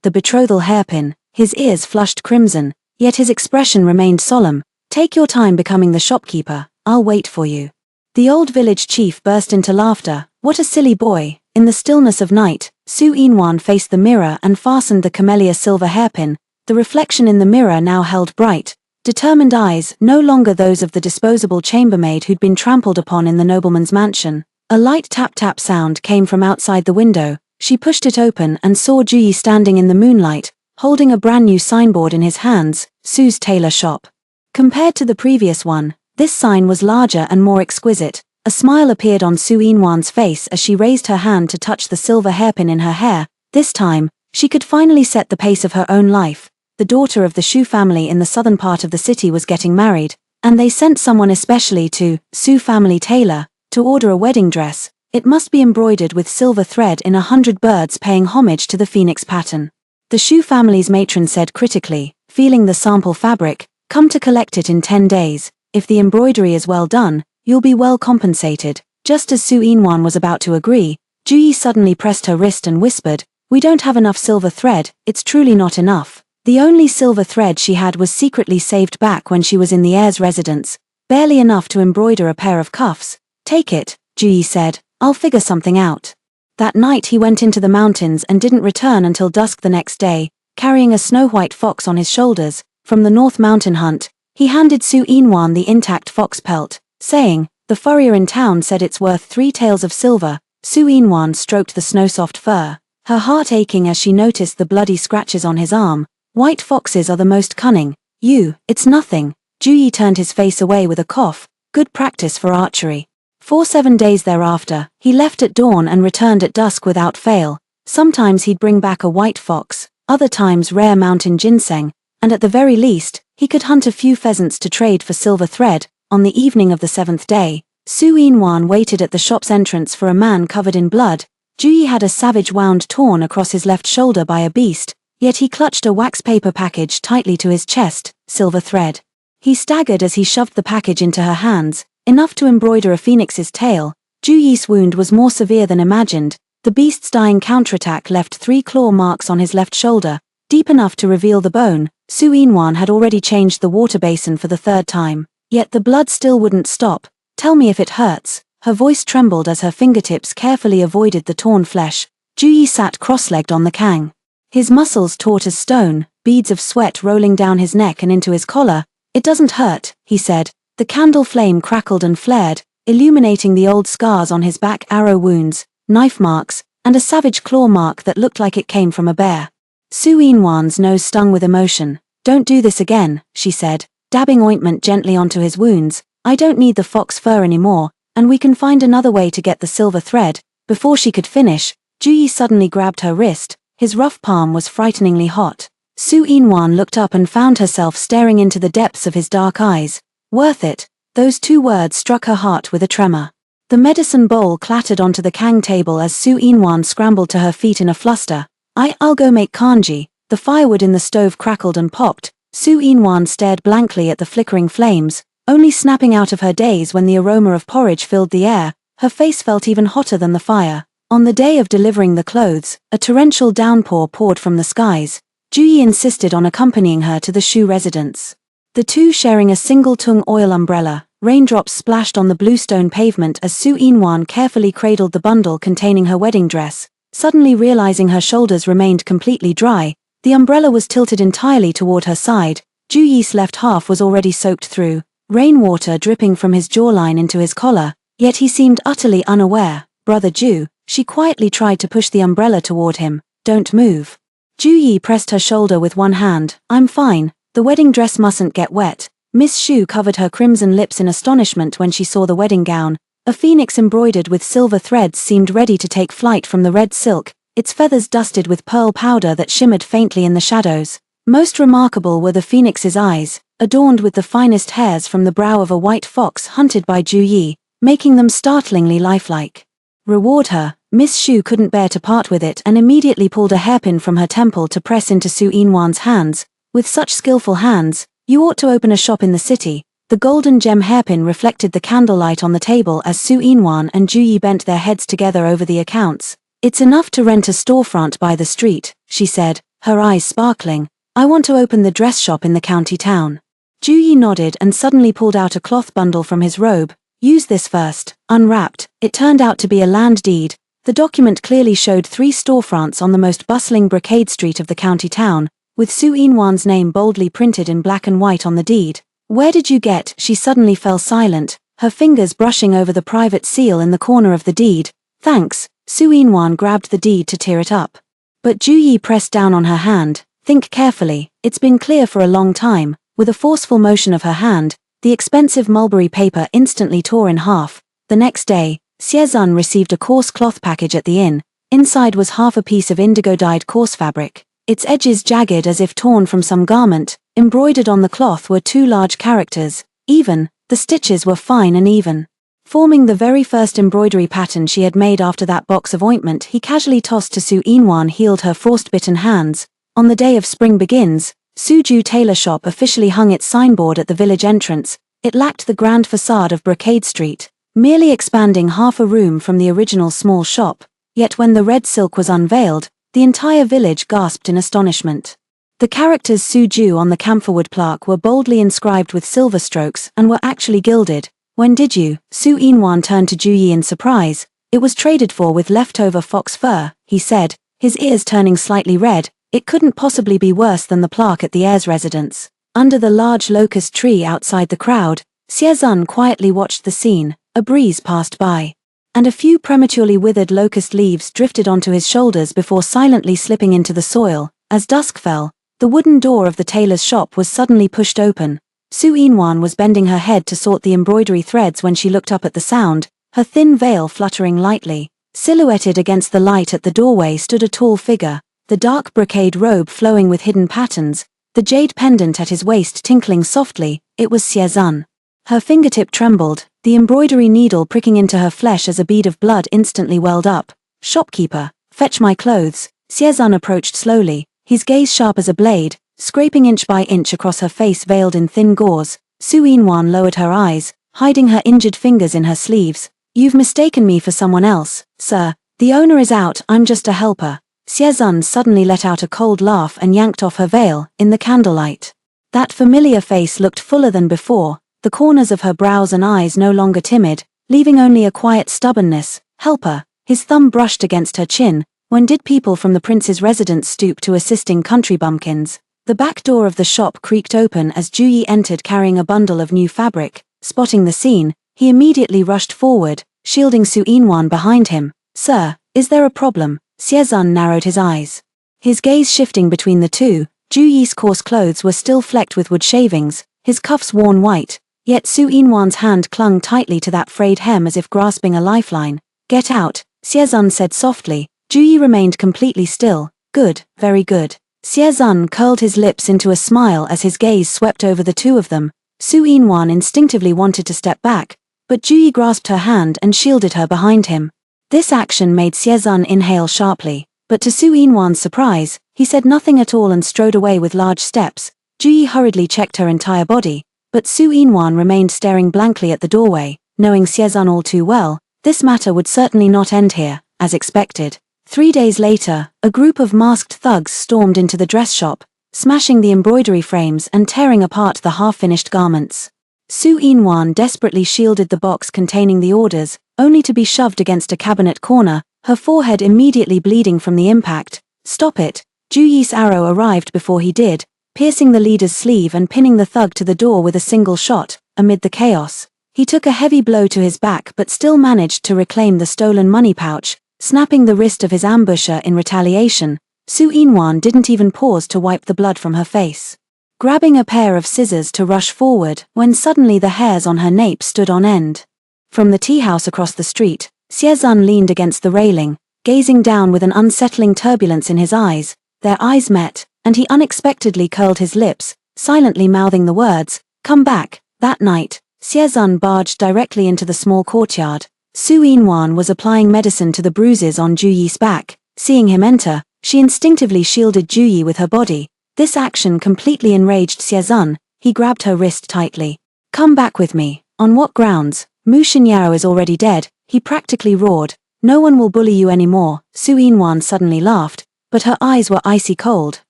A: The betrothal hairpin. His ears flushed crimson, yet his expression remained solemn. "Take your time becoming the shopkeeper. I'll wait for you." The old village chief burst into laughter. "What a silly boy." In the stillness of night, Su Yinwan faced the mirror and fastened the camellia silver hairpin. The reflection in the mirror now held bright, determined eyes, no longer those of the disposable chambermaid who'd been trampled upon in the nobleman's mansion. A light tap-tap sound came from outside the window. She pushed it open and saw Ju Yi standing in the moonlight, holding a brand new signboard in his hands, "Su's Tailor Shop." Compared to the previous one, this sign was larger and more exquisite. A smile appeared on Su Yinwan's face as she raised her hand to touch the silver hairpin in her hair. This time, she could finally set the pace of her own life. The daughter of the Shu family in the southern part of the city was getting married, and they sent someone especially to Su family tailor to order a wedding dress. It must be embroidered with silver thread in 100 birds paying homage to the phoenix pattern. The Shu family's matron said critically, feeling the sample fabric, "Come to collect it in 10 days. If the embroidery is well done, you'll be well compensated." Just as Su Yinwan was about to agree, Ju Yi suddenly pressed her wrist and whispered, "We don't have enough silver thread. It's truly not enough." The only silver thread she had was secretly saved back when she was in the heir's residence, barely enough to embroider a pair of cuffs. "Take it," Ju Yi said. "I'll figure something out." That night he went into the mountains and didn't return until dusk the next day, carrying a snow-white fox on his shoulders. From the North Mountain hunt, he handed Su Yinwan the intact fox pelt, saying, "The furrier in town said it's worth 3 taels of silver." Su Yinwan stroked the snow-soft fur, her heart aching as she noticed the bloody scratches on his arm. "White foxes are the most cunning. It's nothing." Ju Yi turned his face away with a cough. "Good practice for archery." For 7 days thereafter, he left at dawn and returned at dusk without fail. Sometimes he'd bring back a white fox, other times rare mountain ginseng, and at the very least, he could hunt a few pheasants to trade for silver thread. On the evening of the 7th day, Su Yinwan waited at the shop's entrance for a man covered in blood. Ju Yi had a savage wound torn across his left shoulder by a beast, yet he clutched a wax paper package tightly to his chest, silver thread. He staggered as he shoved the package into her hands, enough to embroider a phoenix's tail. Ju Yi's wound was more severe than imagined. The beast's dying counterattack left 3 claw marks on his left shoulder, deep enough to reveal the bone. Su Yinwan had already changed the water basin for the 3rd time. Yet the blood still wouldn't stop. "Tell me if it hurts." Her voice trembled as her fingertips carefully avoided the torn flesh. Ju Yi sat cross-legged on the kang, his muscles taut as stone, beads of sweat rolling down his neck and into his collar. "It doesn't hurt," he said. The candle flame crackled and flared, illuminating the old scars on his back, arrow wounds, knife marks, and a savage claw mark that looked like it came from a bear. Su Yinwan's nose stung with emotion. "Don't do this again," she said, dabbing ointment gently onto his wounds. "I don't need the fox fur anymore, and we can find another way to get the silver thread." Before she could finish, Ju Yi suddenly grabbed her wrist. His rough palm was frighteningly hot. Su Yinwan looked up and found herself staring into the depths of his dark eyes. "Worth it." Those two words struck her heart with a tremor. The medicine bowl clattered onto the kang table as Su Yinwan scrambled to her feet in a fluster. I'll go make kanji." The firewood in the stove crackled and popped. Su Yinwan stared blankly at the flickering flames, only snapping out of her daze when the aroma of porridge filled the air. Her face felt even hotter than the fire. On the day of delivering the clothes, a torrential downpour poured from the skies. Ju Yi insisted on accompanying her to the Shu residence. The two sharing a single tung oil umbrella, raindrops splashed on the bluestone pavement as Su Yinwan carefully cradled the bundle containing her wedding dress. Suddenly realizing her shoulders remained completely dry, the umbrella was tilted entirely toward her side. Ju Yi's left half was already soaked through, rainwater dripping from his jawline into his collar, yet he seemed utterly unaware. "Brother Ju," she quietly tried to push the umbrella toward him. "Don't move." Ju Yi pressed her shoulder with one hand. "I'm fine, the wedding dress mustn't get wet." Miss Shu covered her crimson lips in astonishment when she saw the wedding gown. A phoenix embroidered with silver threads seemed ready to take flight from the red silk, its feathers dusted with pearl powder that shimmered faintly in the shadows. Most remarkable were the phoenix's eyes, adorned with the finest hairs from the brow of a white fox hunted by Ju Yi, making them startlingly lifelike. "Reward her." Miss Shu couldn't bear to part with it and immediately pulled a hairpin from her temple to press into Su Yinwan's hands. "With such skillful hands, you ought to open a shop in the city." The golden gem hairpin reflected the candlelight on the table as Su Yinwan and Ju Yi bent their heads together over the accounts. "It's enough to rent a storefront by the street," she said, her eyes sparkling. "I want to open the dress shop in the county town." Ju Yi nodded and suddenly pulled out a cloth bundle from his robe. "Use this first." Unwrapped, it turned out to be a land deed. The document clearly showed 3 storefronts on the most bustling Brocade Street of the county town, with Su Yinwan's name boldly printed in black and white on the deed. "Where did you get?" She suddenly fell silent, her fingers brushing over the private seal in the corner of the deed. "Thanks." Su Yinwan grabbed the deed to tear it up. But Ju Yi pressed down on her hand. "Think carefully, it's been clear for a long time." With a forceful motion of her hand, the expensive mulberry paper instantly tore in half. The next day, Xie Zun received a coarse cloth package at the inn. Inside was half a piece of indigo-dyed coarse fabric, its edges jagged as if torn from some garment. Embroidered on the cloth were 2 large characters, "even." The stitches were fine and even, forming the very first embroidery pattern she had made after that box of ointment he casually tossed to Su Yinwan healed her frostbitten hands. On the day of Spring Begins, Suju Tailor Shop officially hung its signboard at the village entrance. It lacked the grand facade of Brocade Street, merely expanding half a room from the original small shop. Yet when the red silk was unveiled, the entire village gasped in astonishment. The characters Suju on the camphorwood plaque were boldly inscribed with silver strokes and were actually gilded. "When did you?" Su Yinwan turned to Ju Yi in surprise. "It was traded for with leftover fox fur," he said, his ears turning slightly red. It couldn't possibly be worse than the plaque at the heir's residence. Under the large locust tree outside the crowd, Xie Zun quietly watched the scene. A breeze passed by, and a few prematurely withered locust leaves drifted onto his shoulders before silently slipping into the soil. As dusk fell, the wooden door of the tailor's shop was suddenly pushed open. Su Yinwan was bending her head to sort the embroidery threads when she looked up at the sound, her thin veil fluttering lightly. Silhouetted against the light at the doorway stood a tall figure, the dark brocade robe flowing with hidden patterns, the jade pendant at his waist tinkling softly. It was Xie Zun. Her fingertip trembled, the embroidery needle pricking into her flesh as a bead of blood instantly welled up. "Shopkeeper, fetch my clothes." Xie Zun approached slowly, his gaze sharp as a blade, scraping inch by inch across her face veiled in thin gauze. Su Yinwan lowered her eyes, hiding her injured fingers in her sleeves. "You've mistaken me for someone else, sir. The owner is out, I'm just a helper." Xie Zun suddenly let out a cold laugh and yanked off her veil. In the candlelight, that familiar face looked fuller than before, the corners of her brows and eyes no longer timid, leaving only a quiet stubbornness. "Helper." His thumb brushed against her chin. "When did people from the prince's residence stoop to assisting country bumpkins?" The back door of the shop creaked open as Ju Yi entered carrying a bundle of new fabric. Spotting the scene, he immediately rushed forward, shielding Su Yinwan behind him. "Sir, Is there a problem? Xie narrowed his eyes. His gaze shifting between the two, Ju Yi's coarse clothes were still flecked with wood shavings, his cuffs worn white, yet Su Yinwan's hand clung tightly to that frayed hem as if grasping a lifeline. Get out, Xie said softly. Ju Yi remained completely still. Good, very good. Xie curled his lips into a smile as his gaze swept over the two of them. Su Yinwan instinctively wanted to step back, but Ju Yi grasped her hand and shielded her behind him. This action made Xie inhale sharply, but to Su Yinwan's surprise, he said nothing at all and strode away with large steps. Ju Yi hurriedly checked her entire body, but Su Yinwan remained staring blankly at the doorway, knowing Xie all too well. This matter would certainly not end here, as expected. 3 days later, a group of masked thugs stormed into the dress shop, smashing the embroidery frames and tearing apart the half-finished garments. Su Yinwan desperately shielded the box containing the orders, only to be shoved against a cabinet corner, her forehead immediately bleeding from the impact. Stop it! Ju Yi's arrow arrived before he did, piercing the leader's sleeve and pinning the thug to the door with a single shot. Amid the chaos, he took a heavy blow to his back but still managed to reclaim the stolen money pouch, snapping the wrist of his ambusher in retaliation. Su Yinwan didn't even pause to wipe the blood from her face, grabbing a pair of scissors to rush forward when suddenly the hairs on her nape stood on end. From the tea house across the street, Xie leaned against the railing, gazing down with an unsettling turbulence in his eyes. Their eyes met, and he unexpectedly curled his lips, silently mouthing the words, "Come back." That night, Xie barged directly into the small courtyard. Su Yinwan was applying medicine to the bruises on Ju Yi's back. Seeing him enter, she instinctively shielded Ju Yi with her body. This action completely enraged Xie. He grabbed her wrist tightly. "Come back with me." "On what grounds? Mu Xinyao is already dead," he practically roared. "No one will bully you anymore." Su Yinwan suddenly laughed, but her eyes were icy cold.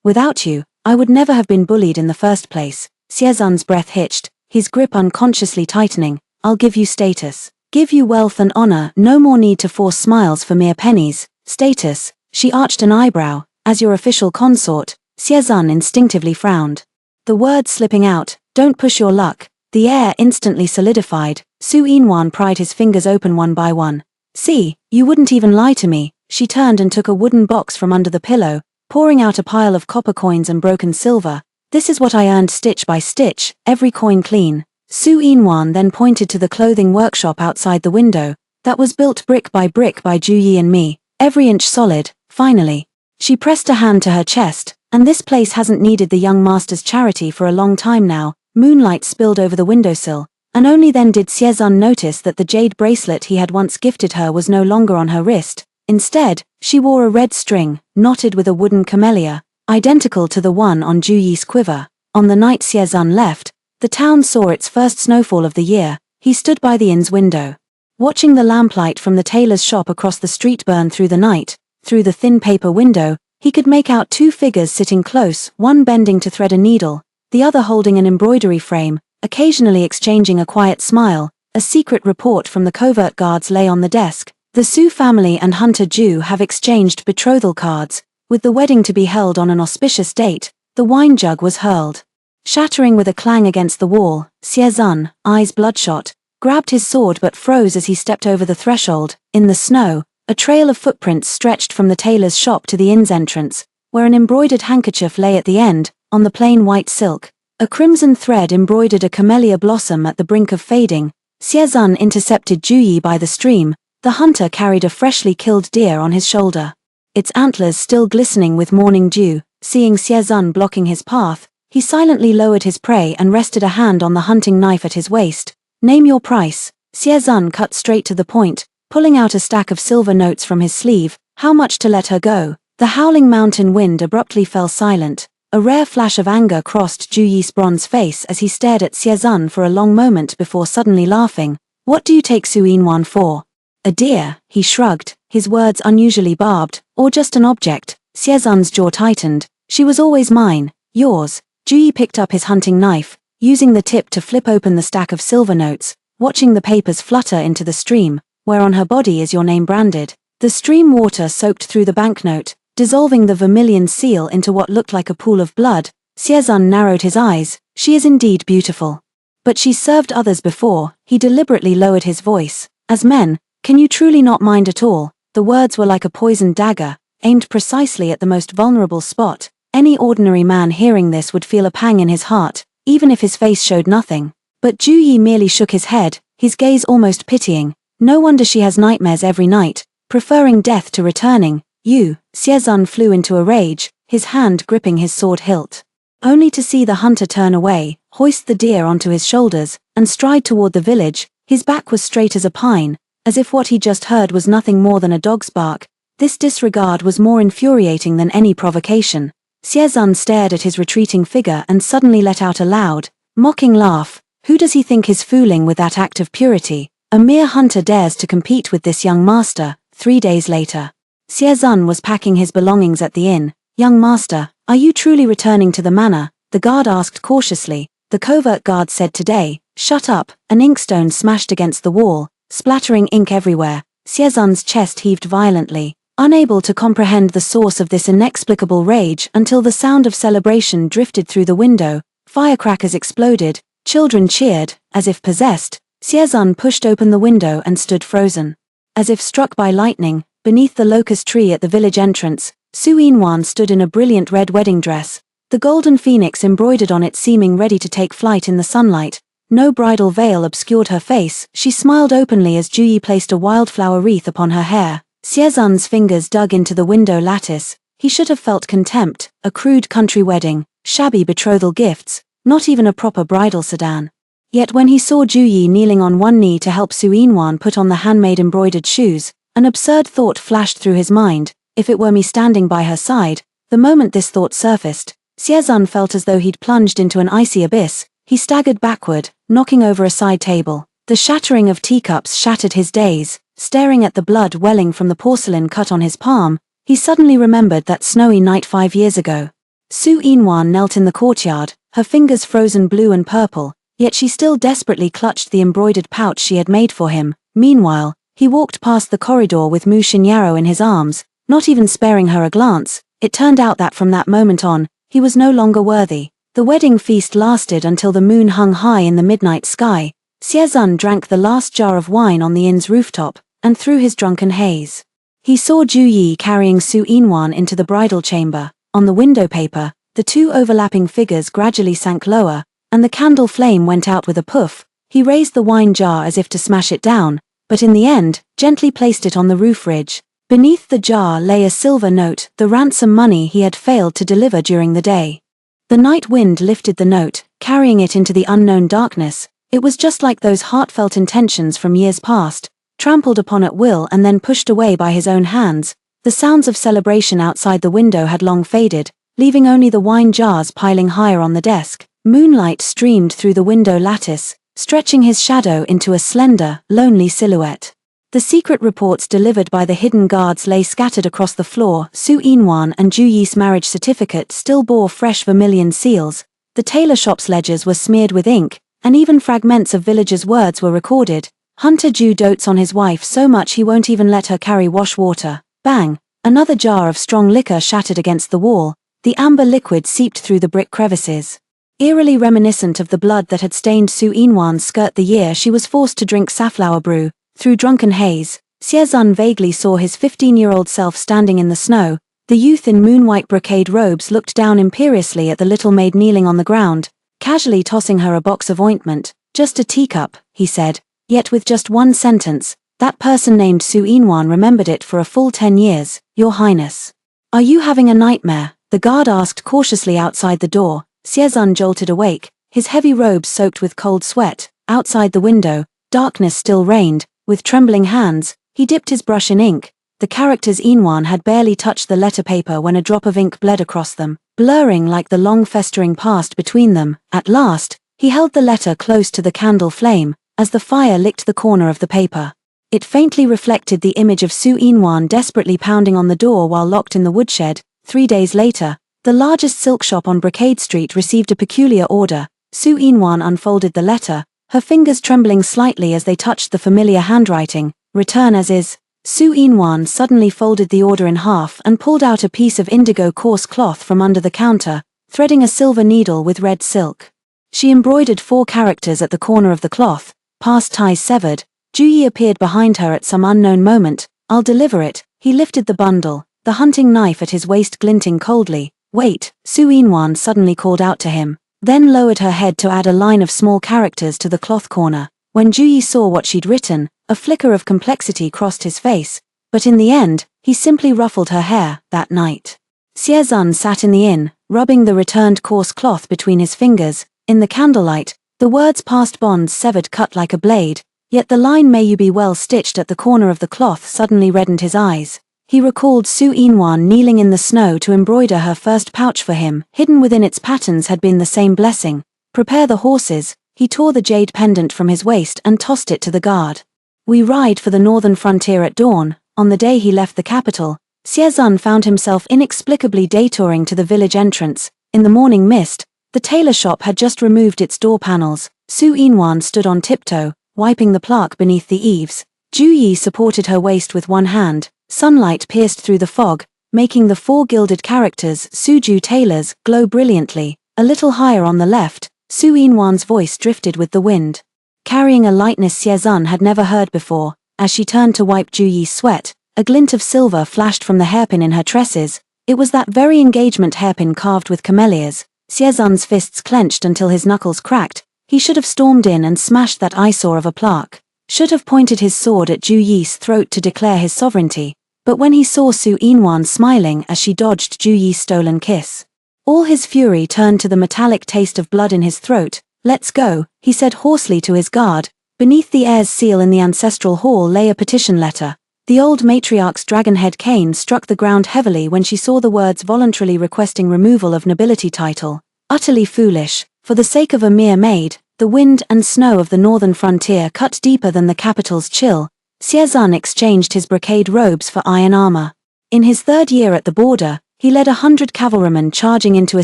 A: "Without you, I would never have been bullied in the first place." Xie's breath hitched, his grip unconsciously tightening. "I'll give you status. Give you wealth and honor. No more need to force smiles for mere pennies." "Status?" She arched an eyebrow. "As your official consort." Xie instinctively frowned, the words slipping out. "Don't push your luck." The air instantly solidified. Su Yinwan pried his fingers open one by one. "See, you wouldn't even lie to me." She turned and took a wooden box from under the pillow, pouring out a pile of copper coins and broken silver. "This is what I earned stitch by stitch, every coin clean." Su Yinwan then pointed to the clothing workshop outside the window. "That was built brick by Ju Yi and me, every inch solid." Finally, she pressed a hand to her chest. "And this place hasn't needed the young master's charity for a long time now." Moonlight spilled over the windowsill, and only then did Xie notice that the jade bracelet he had once gifted her was no longer on her wrist. Instead, she wore a red string, knotted with a wooden camellia, identical to the one on Ju Yi's quiver. On the night Xie left, the town saw its first snowfall of the year. He stood by the inn's window, watching the lamplight from the tailor's shop across the street burn through the night. Through the thin paper window, he could make out two figures sitting close, one bending to thread a needle, the other holding an embroidery frame, occasionally exchanging a quiet smile. A secret report from the covert guards lay on the desk. The Su family and Hunter Ju have exchanged betrothal cards. With the wedding to be held on an auspicious date, the wine jug was hurled, shattering with a clang against the wall. Xie, eyes bloodshot, grabbed his sword but froze as he stepped over the threshold. In the snow, a trail of footprints stretched from the tailor's shop to the inn's entrance, where an embroidered handkerchief lay at the end. On the plain white silk, a crimson thread embroidered a camellia blossom at the brink of fading. Xie intercepted Ju Yi by the stream. The hunter carried a freshly killed deer on his shoulder, its antlers still glistening with morning dew. Seeing Xie blocking his path, he silently lowered his prey and rested a hand on the hunting knife at his waist. "Name your price." Xie cut straight to the point, pulling out a stack of silver notes from his sleeve. "How much to let her go?" The howling mountain wind abruptly fell silent. A rare flash of anger crossed Ju Yi's bronze face as he stared at Xie for a long moment before suddenly laughing. "What do you take Su Yinwan for?" "A deer," he shrugged, his words unusually barbed. "Or just an object." Xie's jaw tightened. "She was always mine." "Yours." Ju Yi picked up his hunting knife, using the tip to flip open the stack of silver notes, watching the papers flutter into the stream, where on her body is your name branded. The stream water soaked through the banknote, dissolving the vermilion seal into what looked like a pool of blood. Xie narrowed his eyes. "She is indeed beautiful. But she's served others before." He deliberately lowered his voice. "As men, can you truly not mind at all?" The words were like a poisoned dagger, aimed precisely at the most vulnerable spot. Any ordinary man hearing this would feel a pang in his heart, even if his face showed nothing. But Ju Yi merely shook his head, his gaze almost pitying. No wonder she has nightmares every night, preferring death to returning. You, Xiezun flew into a rage, his hand gripping his sword hilt. Only to see the hunter turn away, hoist the deer onto his shoulders, and stride toward the village. His back was straight as a pine, as if what he just heard was nothing more than a dog's bark. This disregard was more infuriating than any provocation. Xiezun stared at his retreating figure and suddenly let out a loud, mocking laugh. Who does he think is fooling with that act of purity? A mere hunter dares to compete with this young master. 3 days later, Xiezun was packing his belongings at the inn. Young master, are you truly returning to the manor? The guard asked cautiously. The covert guard said today. Shut up. An inkstone smashed against the wall, splattering ink everywhere. Xiezun's chest heaved violently, unable to comprehend the source of this inexplicable rage until the sound of celebration drifted through the window. Firecrackers exploded, children cheered, as if possessed. Xiezun pushed open the window and stood frozen. As if struck by lightning, beneath the locust tree at the village entrance, Su Yinwan stood in a brilliant red wedding dress, the golden phoenix embroidered on it seeming ready to take flight in the sunlight. No bridal veil obscured her face. She smiled openly as Ju Yi placed a wildflower wreath upon her hair. Xiezun's fingers dug into the window lattice. He should have felt contempt. A crude country wedding, shabby betrothal gifts, not even a proper bridal sedan. Yet when he saw Ju Yi kneeling on one knee to help Su Yinwan put on the handmade embroidered shoes, an absurd thought flashed through his mind. If it were me standing by her side. The moment this thought surfaced, Xiezun felt as though he'd plunged into an icy abyss. He staggered backward, knocking over a side table. The shattering of teacups shattered his daze. Staring at the blood welling from the porcelain cut on his palm, he suddenly remembered that snowy night 5 years ago. Su Yinwan knelt in the courtyard, her fingers frozen blue and purple, yet she still desperately clutched the embroidered pouch she had made for him. Meanwhile, he walked past the corridor with Mu Xinyaro in his arms, not even sparing her a glance. It turned out that from that moment on, he was no longer worthy. The wedding feast lasted until the moon hung high in the midnight sky. Xiezun drank the last jar of wine on the inn's rooftop, and through his drunken haze, he saw Ju Yi carrying Su Yinwan into the bridal chamber. On the window paper, the two overlapping figures gradually sank lower, and the candle flame went out with a puff. He raised the wine jar as if to smash it down, but in the end, gently placed it on the roof ridge. Beneath the jar lay a silver note, the ransom money he had failed to deliver during the day. The night wind lifted the note, carrying it into the unknown darkness. It was just like those heartfelt intentions from years past, trampled upon at will and then pushed away by his own hands. The sounds of celebration outside the window had long faded, leaving only the wine jars piling higher on the desk. Moonlight streamed through the window lattice, stretching his shadow into a slender, lonely silhouette. The secret reports delivered by the hidden guards lay scattered across the floor. Su Yinwan and Ju Yi's marriage certificate still bore fresh vermilion seals. The tailor shop's ledgers were smeared with ink, and even fragments of villagers' words were recorded. Hunter Ju dotes on his wife so much he won't even let her carry wash water. Bang! Another jar of strong liquor shattered against the wall. The amber liquid seeped through the brick crevices, eerily reminiscent of the blood that had stained Su Yinwan's skirt the year she was forced to drink safflower brew. Through drunken haze, Xiezun vaguely saw his 15-year-old self standing in the snow. The youth in moon-white brocade robes looked down imperiously at the little maid kneeling on the ground, casually tossing her a box of ointment. Just a teacup, he said, yet with just one sentence, that person named Su Yinwan remembered it for a full 10 years. Your Highness. Are you having a nightmare? The guard asked cautiously outside the door. Xiezun jolted awake, his heavy robes soaked with cold sweat. Outside the window, darkness still reigned. With trembling hands, he dipped his brush in ink. The characters Yinwan had barely touched the letter paper when a drop of ink bled across them, blurring like the long festering past between them. At last, he held the letter close to the candle flame, as the fire licked the corner of the paper. It faintly reflected the image of Su Yinwan desperately pounding on the door while locked in the woodshed. 3 days later, the largest silk shop on Brocade Street received a peculiar order. Su Yinwan unfolded the letter, her fingers trembling slightly as they touched the familiar handwriting. Return as is. Su Yinwan suddenly folded the order in half and pulled out a piece of indigo coarse cloth from under the counter, threading a silver needle with red silk. She embroidered 4 characters at the corner of the cloth. Past ties severed. Ju Yi appeared behind her at some unknown moment, I'll deliver it. He lifted the bundle, the hunting knife at his waist glinting coldly. Wait, Su Inwan suddenly called out to him, then lowered her head to add a line of small characters to the cloth corner. When Ju Yi saw what she'd written, a flicker of complexity crossed his face, but in the end, he simply ruffled her hair. That night, Xie Zun sat in the inn, rubbing the returned coarse cloth between his fingers. In the candlelight, the words past bonds severed cut like a blade, yet the line may you be well stitched at the corner of the cloth suddenly reddened his eyes. He recalled Su Inwan kneeling in the snow to embroider her first pouch for him. Hidden within its patterns had been the same blessing. Prepare the horses. He tore the jade pendant from his waist and tossed it to the guard. We ride for the northern frontier at dawn. On the day he left the capital, Xie Zun found himself inexplicably detouring to the village entrance. In the morning mist, the tailor shop had just removed its door panels. Su Inwan stood on tiptoe, wiping the plaque beneath the eaves. Ju Yi supported her waist with one hand. Sunlight pierced through the fog, making the four gilded characters Suju tailors glow brilliantly. A little higher on the left, Su Inwan's voice drifted with the wind, carrying a lightness Xie Zun had never heard before. As she turned to wipe Ju Yi's sweat, a glint of silver flashed from the hairpin in her tresses. It was that very engagement hairpin carved with camellias. Xie Zun's fists clenched until his knuckles cracked. He should have stormed in and smashed that eyesore of a plaque. Should have pointed his sword at Ju Yi's throat to declare his sovereignty. But when he saw Su Inwan smiling as she dodged Ju Yi's stolen kiss, all his fury turned to the metallic taste of blood in his throat. Let's go, he said hoarsely to his guard. Beneath the heir's seal in the ancestral hall lay a petition letter. The old matriarch's dragonhead cane struck the ground heavily when she saw the words voluntarily requesting removal of nobility title. Utterly foolish. For the sake of a mere maid, the wind and snow of the northern frontier cut deeper than the capital's chill. Xie Zun exchanged his brocade robes for iron armor. In his third year at the border, he led 100 cavalrymen charging into a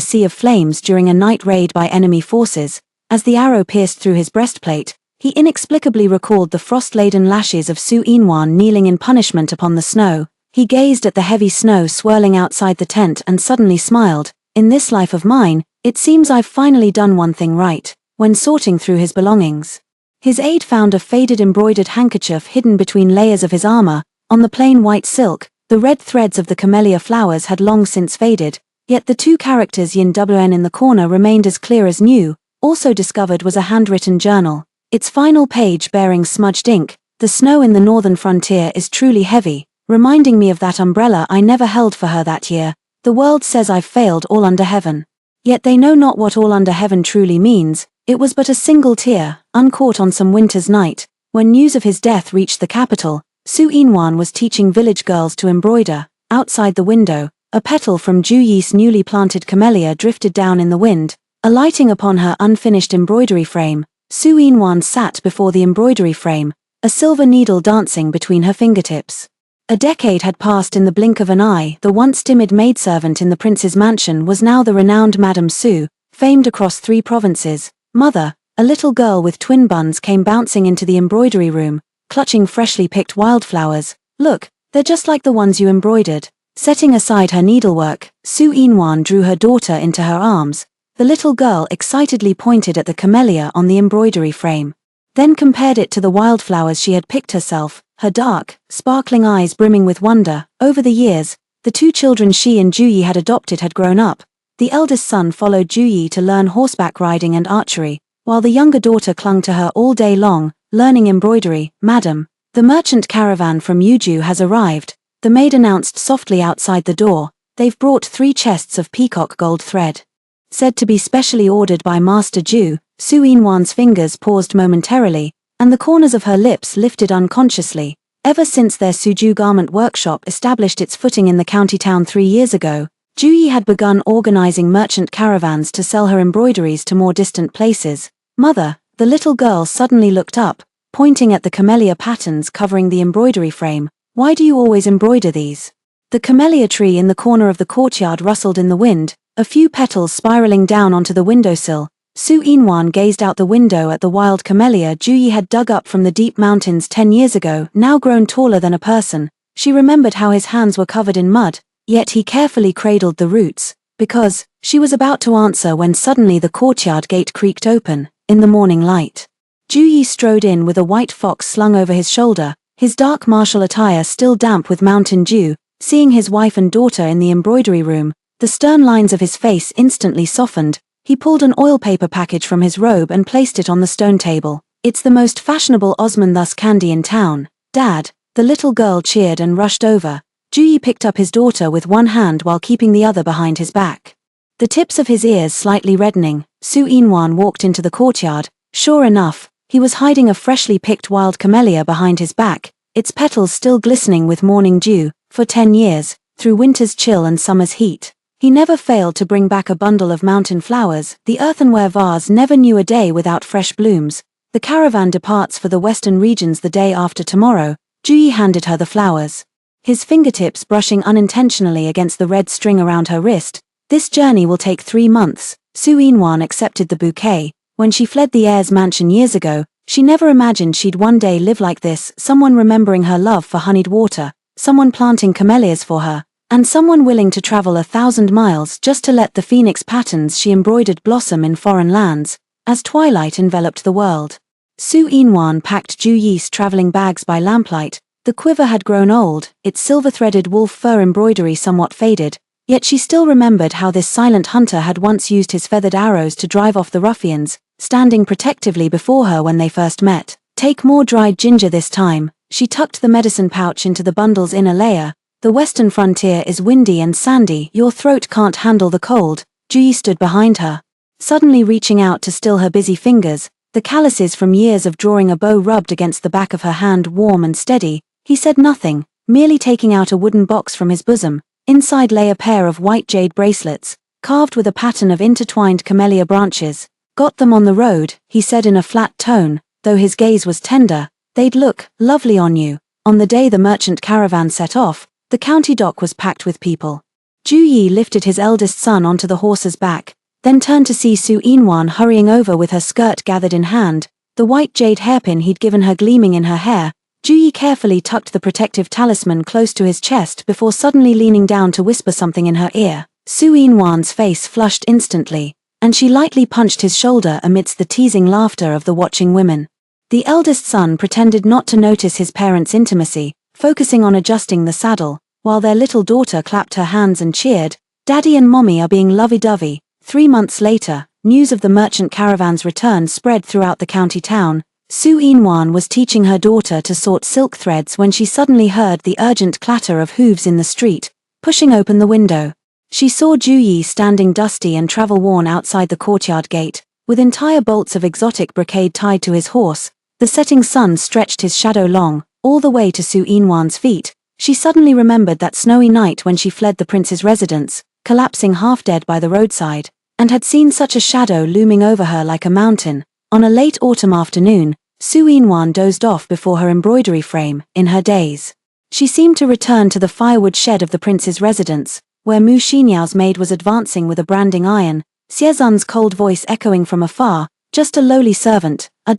A: sea of flames during a night raid by enemy forces. As the arrow pierced through his breastplate, he inexplicably recalled the frost-laden lashes of Su Inwan kneeling in punishment upon the snow. He gazed at the heavy snow swirling outside the tent and suddenly smiled. In this life of mine, it seems I've finally done one thing right. When sorting through his belongings, his aide found a faded embroidered handkerchief hidden between layers of his armor. On the plain white silk, the red threads of the camellia flowers had long since faded, yet the two characters Yin Wn in the corner remained as clear as new. Also discovered was a handwritten journal, its final page bearing smudged ink. The snow in the northern frontier is truly heavy, reminding me of that umbrella I never held for her that year. The world says I've failed all under heaven. Yet they know not what all under heaven truly means. It was but a single tear, uncaught on some winter's night. When news of his death reached the capital, Su Inwan was teaching village girls to embroider. Outside the window, a petal from Ju Yi's newly planted camellia drifted down in the wind, alighting upon her unfinished embroidery frame. Su Inwan sat before the embroidery frame, a silver needle dancing between her fingertips. A decade had passed in the blink of an eye. The once timid maidservant in the prince's mansion was now the renowned Madame Su, famed across 3 provinces. Mother, a little girl with twin buns came bouncing into the embroidery room, clutching freshly picked wildflowers. Look, they're just like the ones you embroidered. Setting aside her needlework, Su Inwan drew her daughter into her arms. The little girl excitedly pointed at the camellia on the embroidery frame, then compared it to the wildflowers she had picked herself, her dark, sparkling eyes brimming with wonder. Over the years, the 2 children she and Ju Yi had adopted had grown up. The eldest son followed Ju Yi to learn horseback riding and archery, while the younger daughter clung to her all day long, learning embroidery. Madam, the merchant caravan from Yuju has arrived, the maid announced softly outside the door. They've brought 3 chests of peacock gold thread, said to be specially ordered by Master Ju. Su Inwan's fingers paused momentarily, and the corners of her lips lifted unconsciously. Ever since their Suju garment workshop established its footing in the county town 3 years ago, Ju Yi had begun organizing merchant caravans to sell her embroideries to more distant places. Mother, the little girl suddenly looked up, pointing at the camellia patterns covering the embroidery frame. Why do you always embroider these? The camellia tree in the corner of the courtyard rustled in the wind, a few petals spiraling down onto the windowsill. Su Inwan gazed out the window at the wild camellia Ju Yi had dug up from the deep mountains 10 years ago, now grown taller than a person. She remembered how his hands were covered in mud, yet he carefully cradled the roots. Because, she was about to answer when suddenly the courtyard gate creaked open. In the morning light, Ju Yi strode in with a white fox slung over his shoulder, his dark martial attire still damp with mountain dew. Seeing his wife and daughter in the embroidery room, the stern lines of his face instantly softened. He pulled an oil paper package from his robe and placed it on the stone table. "It's the most fashionable Osman Thus candy in town, Dad." The little girl cheered and rushed over. Ju-yi picked up his daughter with one hand while keeping the other behind his back. The tips of his ears slightly reddening, Su In-wan walked into the courtyard. Sure enough, he was hiding a freshly picked wild camellia behind his back, its petals still glistening with morning dew. For 10 years, through winter's chill and summer's heat, he never failed to bring back a bundle of mountain flowers. The earthenware vase never knew a day without fresh blooms. The caravan departs for the western regions the day after tomorrow. Ju-yi handed her the flowers, his fingertips brushing unintentionally against the red string around her wrist. "This journey will take 3 months." Su In-wan accepted the bouquet. When she fled the heir's mansion years ago, she never imagined she'd one day live like this, someone remembering her love for honeyed water, someone planting camellias for her, and someone willing to travel 1,000 miles just to let the phoenix patterns she embroidered blossom in foreign lands, as twilight enveloped the world. Su In-wan packed Ju-yi's traveling bags by lamplight. The quiver had grown old, its silver-threaded wolf fur embroidery somewhat faded, yet she still remembered how this silent hunter had once used his feathered arrows to drive off the ruffians, standing protectively before her when they first met. "Take more dried ginger this time." She tucked the medicine pouch into the bundle's inner layer. "The western frontier is windy and sandy. Your throat can't handle the cold." Ju-yi stood behind her, suddenly reaching out to still her busy fingers, the calluses from years of drawing a bow rubbed against the back of her hand warm and steady. He said nothing, merely taking out a wooden box from his bosom. Inside lay a pair of white jade bracelets, carved with a pattern of intertwined camellia branches. "Got them on the road," he said in a flat tone, though his gaze was tender. "They'd look lovely on you." On the day the merchant caravan set off, the county dock was packed with people. Ju-yi lifted his eldest son onto the horse's back, then turned to see Su In-wan hurrying over with her skirt gathered in hand, the white jade hairpin he'd given her gleaming in her hair. Ju-yi carefully tucked the protective talisman close to his chest before suddenly leaning down to whisper something in her ear. Su In-wan's face flushed instantly, and she lightly punched his shoulder amidst the teasing laughter of the watching women. The eldest son pretended not to notice his parents' intimacy, focusing on adjusting the saddle, while their little daughter clapped her hands and cheered. "Daddy and Mommy are being lovey-dovey." 3 months later, news of the merchant caravan's return spread throughout the county town. Su In-wan was teaching her daughter to sort silk threads when she suddenly heard the urgent clatter of hooves in the street. Pushing open the window, she saw Ju-yi standing dusty and travel-worn outside the courtyard gate, with entire bolts of exotic brocade tied to his horse. The setting sun stretched his shadow long, all the way to Su In-wan's feet. She suddenly remembered that snowy night when she fled the prince's residence, collapsing half-dead by the roadside, and had seen such a shadow looming over her like a mountain. On a late autumn afternoon, Su In-wan dozed off before her embroidery frame. In her daze, she seemed to return to the firewood shed of the prince's residence, where Mu Xinyao's maid was advancing with a branding iron, Xiezun's cold voice echoing from afar. "Just a lowly servant, a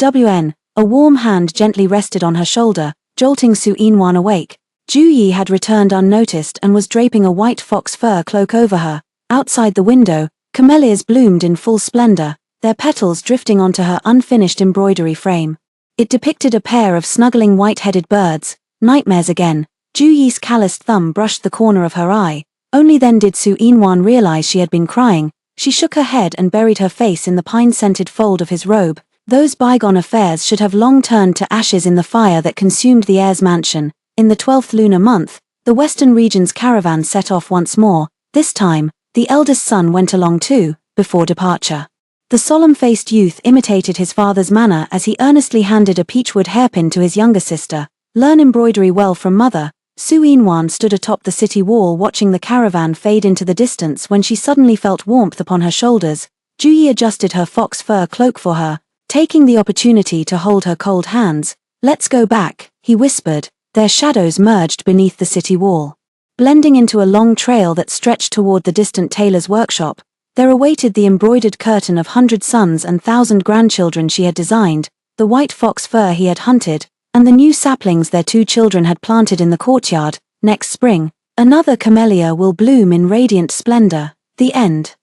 A: A warm hand gently rested on her shoulder, jolting Su In-wan awake. Ju-yi had returned unnoticed and was draping a white fox fur cloak over her. Outside the window, camellias bloomed in full splendor, their petals drifting onto her unfinished embroidery frame. It depicted a pair of snuggling white-headed birds. Nightmares again. Ju-yi's calloused thumb brushed the corner of her eye. Only then did Su In-wan realize she had been crying. She shook her head and buried her face in the pine-scented fold of his robe. Those bygone affairs should have long turned to ashes in the fire that consumed the heir's mansion. In the 12th lunar month, the western region's caravan set off once more. This time, the eldest son went along too. Before departure, the solemn-faced youth imitated his father's manner as he earnestly handed a peachwood hairpin to his younger sister. "Learn embroidery well from mother." Su In-wan stood atop the city wall watching the caravan fade into the distance when she suddenly felt warmth upon her shoulders. Ju-yi adjusted her fox fur cloak for her, taking the opportunity to hold her cold hands. "Let's go back," he whispered. Their shadows merged beneath the city wall, blending into a long trail that stretched toward the distant tailor's workshop. There awaited the embroidered curtain of 100 sons and 1,000 grandchildren she had designed, the white fox fur he had hunted, and the new saplings their 2 children had planted in the courtyard. Next spring, another camellia will bloom in radiant splendor. The end.